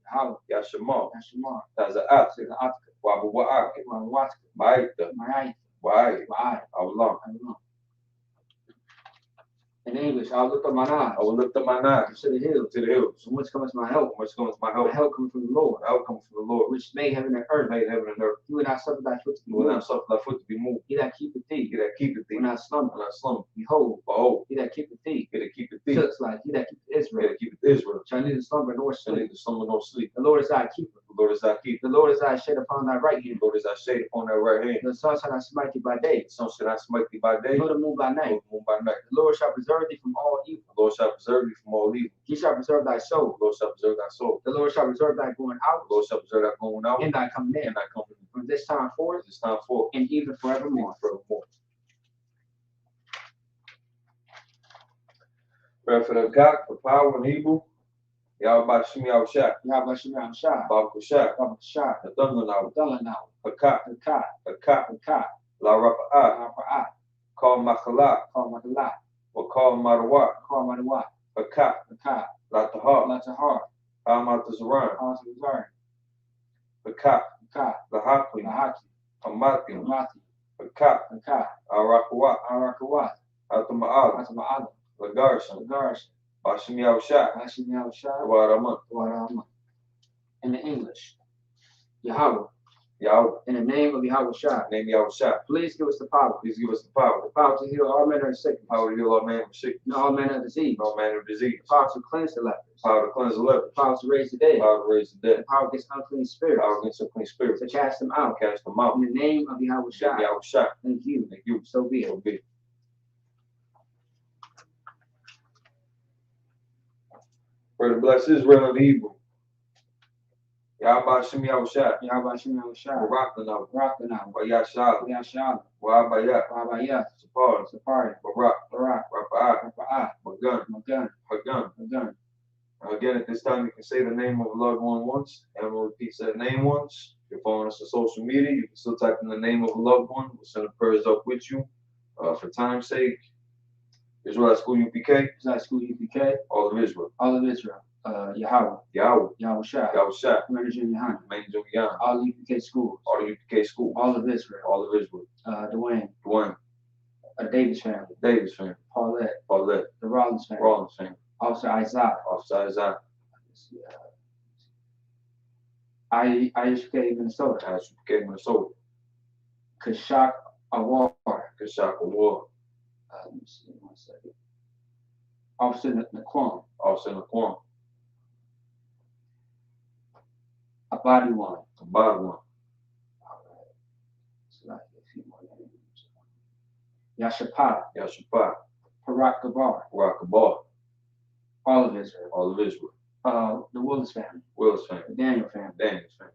Yashamar, Taza'at, Wabu'ak, Ma'ita, Wai, Allah. In English, I will lift up mine eyes. To the hills. From whence cometh my help? My help cometh from the Lord. Which made heaven and earth. He will not suffer thy foot to be moved. He that keepeth thee. Will not slumber. Behold. He that keepeth thee. Just like he that keepeth Israel. Shall neither slumber nor sleep. The Lord is thy keeper. The Lord is thy shade upon thy right hand. The sun shall not smite thee by day. Nor the moon by night. The Lord shall preserve thee from all evil. He shall preserve thy soul. The Lord shall preserve thy going out. And thy coming in. From this time forth. And even forevermore. Prayer for the God, for power and evil. Yahweh Shemi Yahushua. Baruch Shah. Nathanahu. Hakat. La Rafa'ah. Call Makala. Or call Marawat. Hakat. La Tahar. Amatazarani, Altazar, Pekah, Ka, Lahakli, Lahaki, Amatim, Amati, Pekah, Ka, Arakawat, Arakawat, Atama'al, Atama'ala, Lagarson, Lagars, Bashim Yahushai, Hashim Yahushua, Waraman, Warama. In the English, Yahweh, Yahweh, in the name of Yahweh Shai, name Yahushai. please give us the power, Please give us the power, the power to heal all manner of sickness, power to heal all manner of sickness, and all manner of disease, all manner of disease, the power to cleanse the lepers, power to cleanse the lepers, the power to raise the dead, power to raise the the dead, power against unclean spirits, power against unclean spirits, to cast them out. cast them out. In the name of Yahweh Name Shai, Yahushai. thank you. Thank you. So be it. So be it. For to bless Israel and the Hebrew. Yahweh Shem Yahushai. Yahweh Hashim Yahushua, Barak Lanav. Rakana, Vayashal. Yashal, Wabayah. Wabayah, Sapar. Sapari, Barak. Barak, Rafa'ah. Rafa'ah, Magan. Magan, Hagan. Magan. Again, at this time, you can say the name of a loved one once, and we'll repeat that name once. If you're following us on social media, you can still type in the name of a loved one. We'll send the prayers up with you. For time's sake, Israel School UPK, Zai School UPK, all of Israel. all of Israel, Yahweh, Yahweh, Yahweh Shai, Yahushai, Manager Yohana, Main Yan, all UPK schools, all the UPK schools, all of Israel, all of Israel. Dwayne, Dwayne, Davis family, Davis family, Paulette, Paulette, the Rollins family, Rollins family, Officer Isaac, Officer Isaac, IHK Minnesota, UPK Minnesota, Kashak Awar, Kashaka War, let me see, 1 second. Officer Naquan, Officer Naquan, Abadiwan. Abadwan, So I get a few more names. Yashapa, Yashapa, Parak Gabar, Rakabar, all of Israel. all of Israel. The Willis family, Willis family, the Daniel family, Daniels family,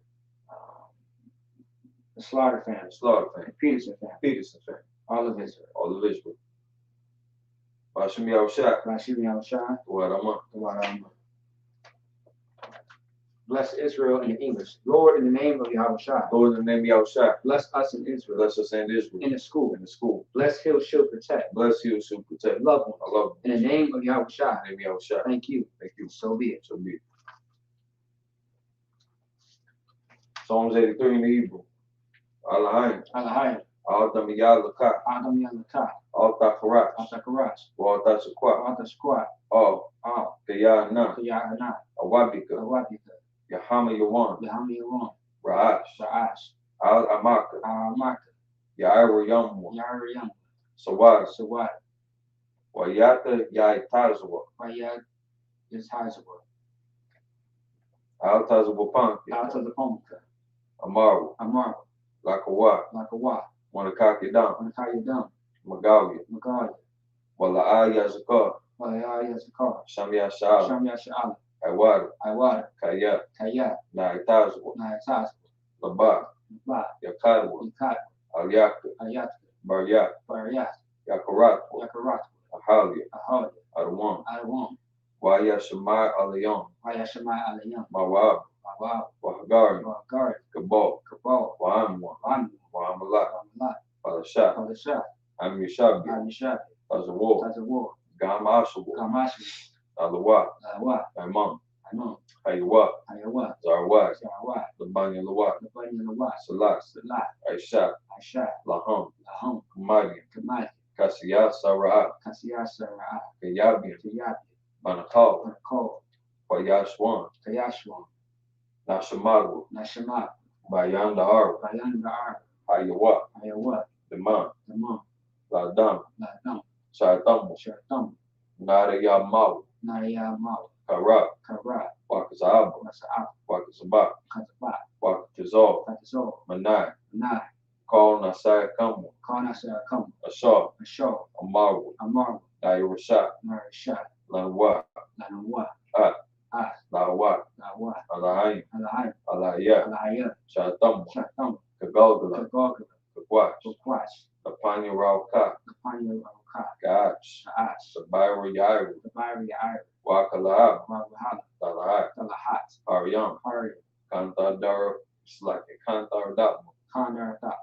the Slaughter family, Slaughter the family, Peterson family, Peterson family, all of Israel. all of Israel. Bashim Yahushai, Rashid Yahushua, Waraman. bless Israel in English. Lord, in the name of Yahweh Shai, Lord, in the name of Yahushai, bless us in Israel, bless us and Israel, in the school. in the school. Bless, heal, shield, protect. Bless you, should protect. Loved ones. I love you. In the name of Yahweh Shai, In the name of Yahushai. thank you. Thank you. So be it. So be it. Psalms 83 in the Hebrew. Alahain, Alahai, Al-Damiyah Lakah, Adam Yalakah, Al-Takarat, Atakaras, Wal-Tashakwa, Atashquat, Al, Al, Kayana, Kayana, Awabika, Awabika, Yahama Yawan, Yahami Yawan, Ra'ash, Sha'ash, Al-Amaka, Maka, Yaira Yamwa, Yarayam, Sawad, Sawat, Wayata Yaitazwa, Rayad, Yizhazwa, Al-Tazwa Panki, Alta the Pomka, Amaru, Amar, Lakawa, Lakawa, Wanakaki Dam, Manakayadam, Magawi, Magali, Wala'aya Zakar, Malaya Yazakar, Shamya Sha'al, Shamya Sha'al, Awad, Iwad, Kaya, Kayat, Naitazwa, Nayatas, Laba, Ba, Yakadwa, Yakat, Al-Yakta, Ayat, Baryat, Baryat, Yakaratwa, Yakarat, Ahalia, Ahad, Arwan, Adawam, Waya Shemai Alayon, Ayashamai Alayam, Mawab, Mawab, Wahagari, Gard, Kabal, Kabal, Wa'amwa, Ram, Wa'amalat, Ramat, Palashat, Padashah, Amishabi, Amishab, Tazawar, Tazawar, Gama Ashabu, Gamashi, Alawa, Lawa, Imam, Anon, Haywa, Ayawa, Zarwat, Sarawat, Labanya Lawat, Labanya Lawa, Salat, Salat, Aisha, Aisha, Laham, Laham, Kamadi, Kamad, Kasiyat Sara'at, Kasiyasa, Kayabi, Tiyat, Manakal, Manakol, Wayashwan, Kayashwan, Nashamadu, Nashamat, Bayan Dahar, Bayan Da'ar, Ayawa, Ayawa, Daman, Damam, Ladam, Ladam, Shaitam, Shartam, Narayamaw, Nariyamal, Karat, Karat, Wakazab, Masa'ab, Wakazaba, Katabat, Wakazal, Katazol, Manai, Nai, Call Nasai Kamu, Karnasa Kam, Ashar, Ashar, Amaru, Amar, Nayurashat, Narishat, Lanwa, Lanwa, At, At, Lawat, Lawa, Alahain, Alahai, Alaya, Alahaya, Shatam, Shatam, Kagalgala, Kagogla, Kakwash, Bukwash, Lapanya Rauka, Kapanya Avokat, Gach, Sha'ash, Sabayra Yairu, the Bari Ira, Wakalahab, Wawahala, Dalahai, Talahat, Haryam, Hari, Kantadar, Slaki, Kantar Datma, Kandar Tap,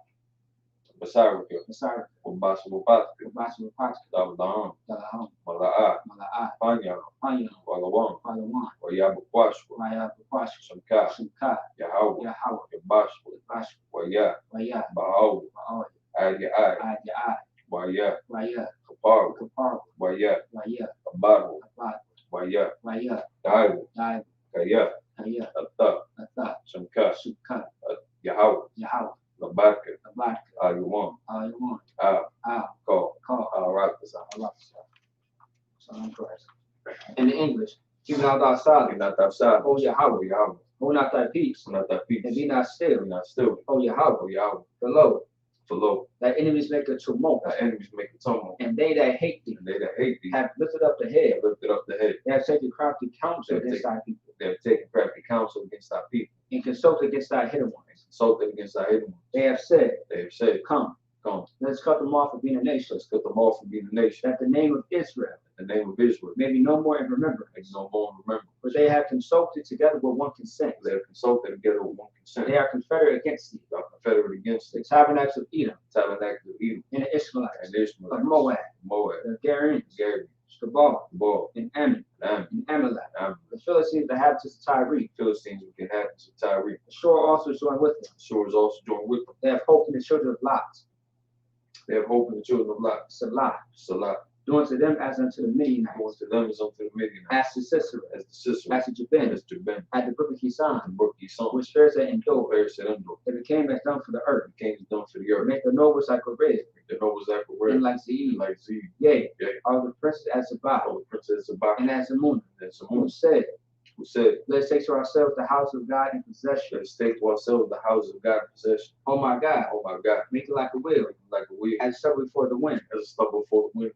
Basarika, Nasar, Ubasabupat, Basu Pat, Davdam, Dalaham, Mala'at, Mala'at, Panyan, Panyan, Walawan, Palawan, Wayabukwashwa, Maya, Papash, Shamka, Shimka, Yahweh, Yahweh, Yabashwa, Bash, Waya, Waya, Baal, Baal, Ayai, Ayai, Waya, Waya, Kapar, Kapar, Waya, Waya, Abaru, Abad, Waya, Waya, Daibu, Dai, Kaya, Kaya, Atta, Atha, Shamka, Shimka, Yahweh, Yahweh, Labaka, Abad, Ayuwan, Ayuwan, Al, Call, Arakasa, Son Christ. In the English, keep not thy silence, not outside, O Yahweh, Yahweh, hold not thy peace, not that peace, and be not still, not still, O Yahweh, Yahweh, below, below, thy enemies make a tumult, thy enemies make a tumult, and they that hate thee and they that hate thee have lifted up the head, lifted up the head. they have taken crafty counsel They have against thy people, They have taken crafty counsel against thy people, and consulted against thy hidden ones. consulted against thy hidden ones. They have said, They have said, come, come, let's cut them off from being a nation, let's cut them off from being a nation. that the name of Israel In the name of Israel, may be no more in remembrance. make no more remember. For they have consulted together with one consent. They have consulted together with one consent. They are confederate against thee, They are confederate against the the tabernacles of Edom, tabernacle of Edom, and the Ishmaelites, and the Ishmaelites, of Moab, Moab, the Garians, Gary, Shabal, Baal, and Ammon, Ammon, and Amalek, Ammon, the Philistines, the inhabitants of Tyre. Philistines, with the inhabitants of Tyre. The shore also joined with them. Shores also joined with them. They have hope in the children of Lot, They have hope in the children of Lot. Salah, Salah, doing to them as unto the Midianites, going to them is unto the Midianites, as to Sisera, as the Sisera, as to Jabin, as Jabin, at the brook of Kisan, and brook Esau, which fares at Endor. Paris and Endor. They became as dung for the earth, Became done for the to earth. make the nobles like a red, The nobles that were and red, like Zeid, like Z, yea, Yea. all the princes as Sabbath, all the princes of Bach, and as Amun, and who Simon, said, who said, let's take to ourselves the house of God in possession. let us take to ourselves the houses of God in possession. Oh my God, Oh my God, make it like a wheel, like a wheel, as stubble before the wind, as a stubble before the wind,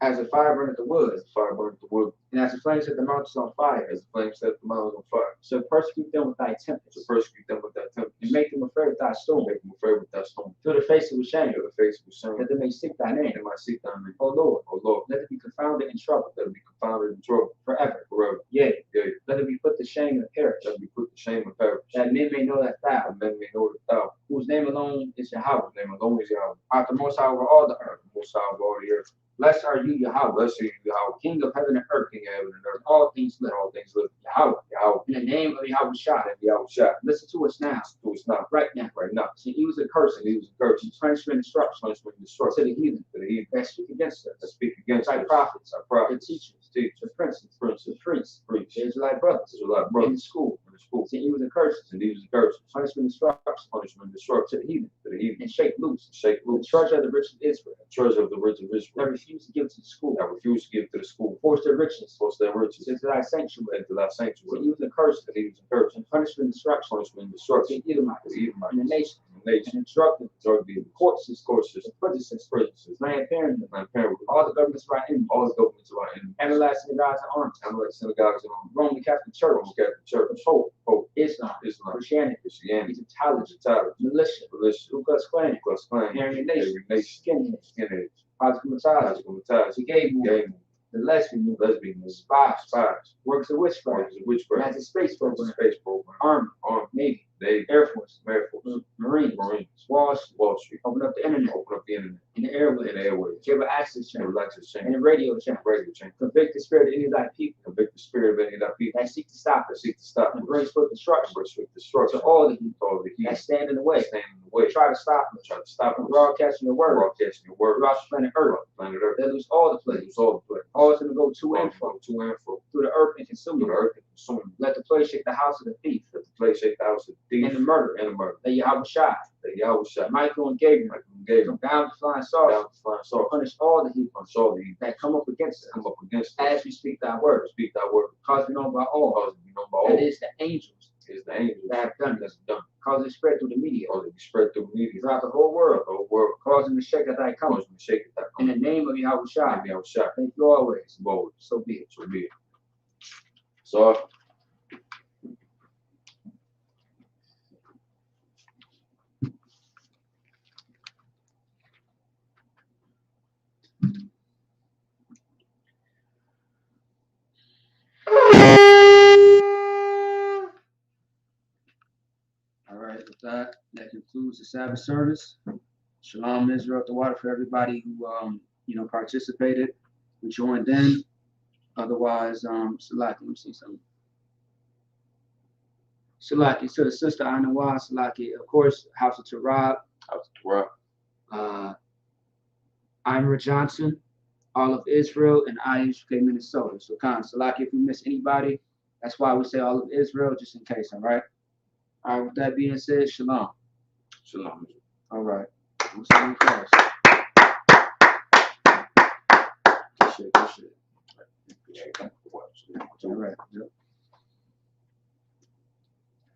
as a fire burneth the wood, as the fire burns the wood, and as the flames set the mountains on fire. as the flames set the mountains on fire. So persecute them with thy To tempest, persecute them with that tempest, and make them afraid with thy storm. make them afraid with that storm. Fill the faces with shame, Fill the face with shame, that they may seek thy name. and my seek thy name. O Lord, O Lord, let it be confounded in trouble let it be confounded in trouble forever. forever. Yea, Yea, let it be put to shame and perish, let it be put to shame and perish. that men may know that thou, And men may know that thou, whose name alone is Yahweh, whose name alone is Yahweh, art the most high over all the earth. the most high of all the earth. Blessed are you, Yahweh, Blessed are you, Yahweh, King of heaven and earth, King of heaven and earth, all things live. and all things live. Yahweh, Yahweh, in the name of Yahweh Shah, and Yahweh Shah, listen to us now, to us now, right now. right now. See, he was a curse, And he was encouraged, and punishment and destruction punishment and to destruction the heathen to the heathen that speak against that us, speak against thy us. prophets, Our the prophets, teachers, teachers, the princes, the princes, priests, priests, the Israelite brothers, Israelite in brothers, the school. in the school. See, he was a curse, And he was encouraged, punishment and destruction punishment and destruction to the heathen, to the heathen, and shake loose shake the loose treasure of the rich of Israel, the treasure of the rich of that Israel, refused to give to the school, that refused to give to the school, force their riches force their riches into thy sanctuary. into thy See, sanctuary. he was a curse, And he was encouraged, and punishment and destruction punishment and to destruction the Edomites, to the Edomites, and the nation, and the nation, and the drug dealers, drug dealers, courses, courses, the prejudices, prejudices, land parenthood, and parents, all the governments of our enemies, all the governments of our enemies, Amalek synagogues and arms, Amalek synagogues and arms, Roman Catholic Church, Roman Catholic Church, Pope, Pope, Islam, Islam, Christianity, Christianity, Egyptology, Egyptology, militia, religion, Ku Klux Klan, Ku Klux Klan, Aryan Nation, Aryan Nation, skinheads, skinheads, cosmetology, cosmetology, the gay movement, gay movement, the lesbian movement, lesbian movement, spies, spies, works of witchcraft, workers of witchcraft, United Space program, space program, Army, army, Navy, Navy, Air Force, Air Force, Marines, Marines, Wall Street, Wall Street, open up the internet, open up the internet, and the and airways, the airways, cable access channel, relaxes and change, the radio channel. radio change, Convict the spirit of any of thy people convict the spirit of any of thy people that seek to stop that us, seek to stop and us, bring swift destruction bring swift to destruction all the heathen to all the that heathen stand in the way, that stand in the way, try to stop us, try to stop from us, broadcasting your word broadcasting your word throughout the planet Earth. throughout the planet Earth. They lose all the Let plagues, us all the plague, all to go to and all fro go to and fro through the earth and consume through the it. earth and consume it. Let the plague shake the house of the thief Let the plague shake the house of the and thief the murderer. and the murderer. Let Yahweh Shai, That Yahweh shot Michael and Gabriel, Michael and Gabriel come down to flying saucers, down to flying saucer, punish all the heathen punish all the heathen that come up against us come up against us. as we speak thy word. Speak thy word, Cause we know by all cause it be known by all. that is the angels Is the angels that have done that's this. done. Cause it spread through the media, Cause it be spread through the media, throughout the whole world, the whole world. cause them to shake at thy coming. Cause them to shake it that In come. the name of Yahweh Shai, Maybe I was shot. thank you always. Bold. So be it. So be it. So All right, with that concludes the Sabbath service. Shalom Israel at the water for everybody who participated. we joined in. Otherwise, Salaki, let me see something. Salaki, to the sister Anawa, Salaki, of course, House of Tarab, Imra Johnson, all of Israel, and IHK Minnesota. So, Khan, Salaki, if we miss anybody, that's why we say all of Israel, just in case, all right? All right, with that being said, Shalom. Shalom. All right. I'm saying class. Good shit, good shit. Yeah, All right. Yep.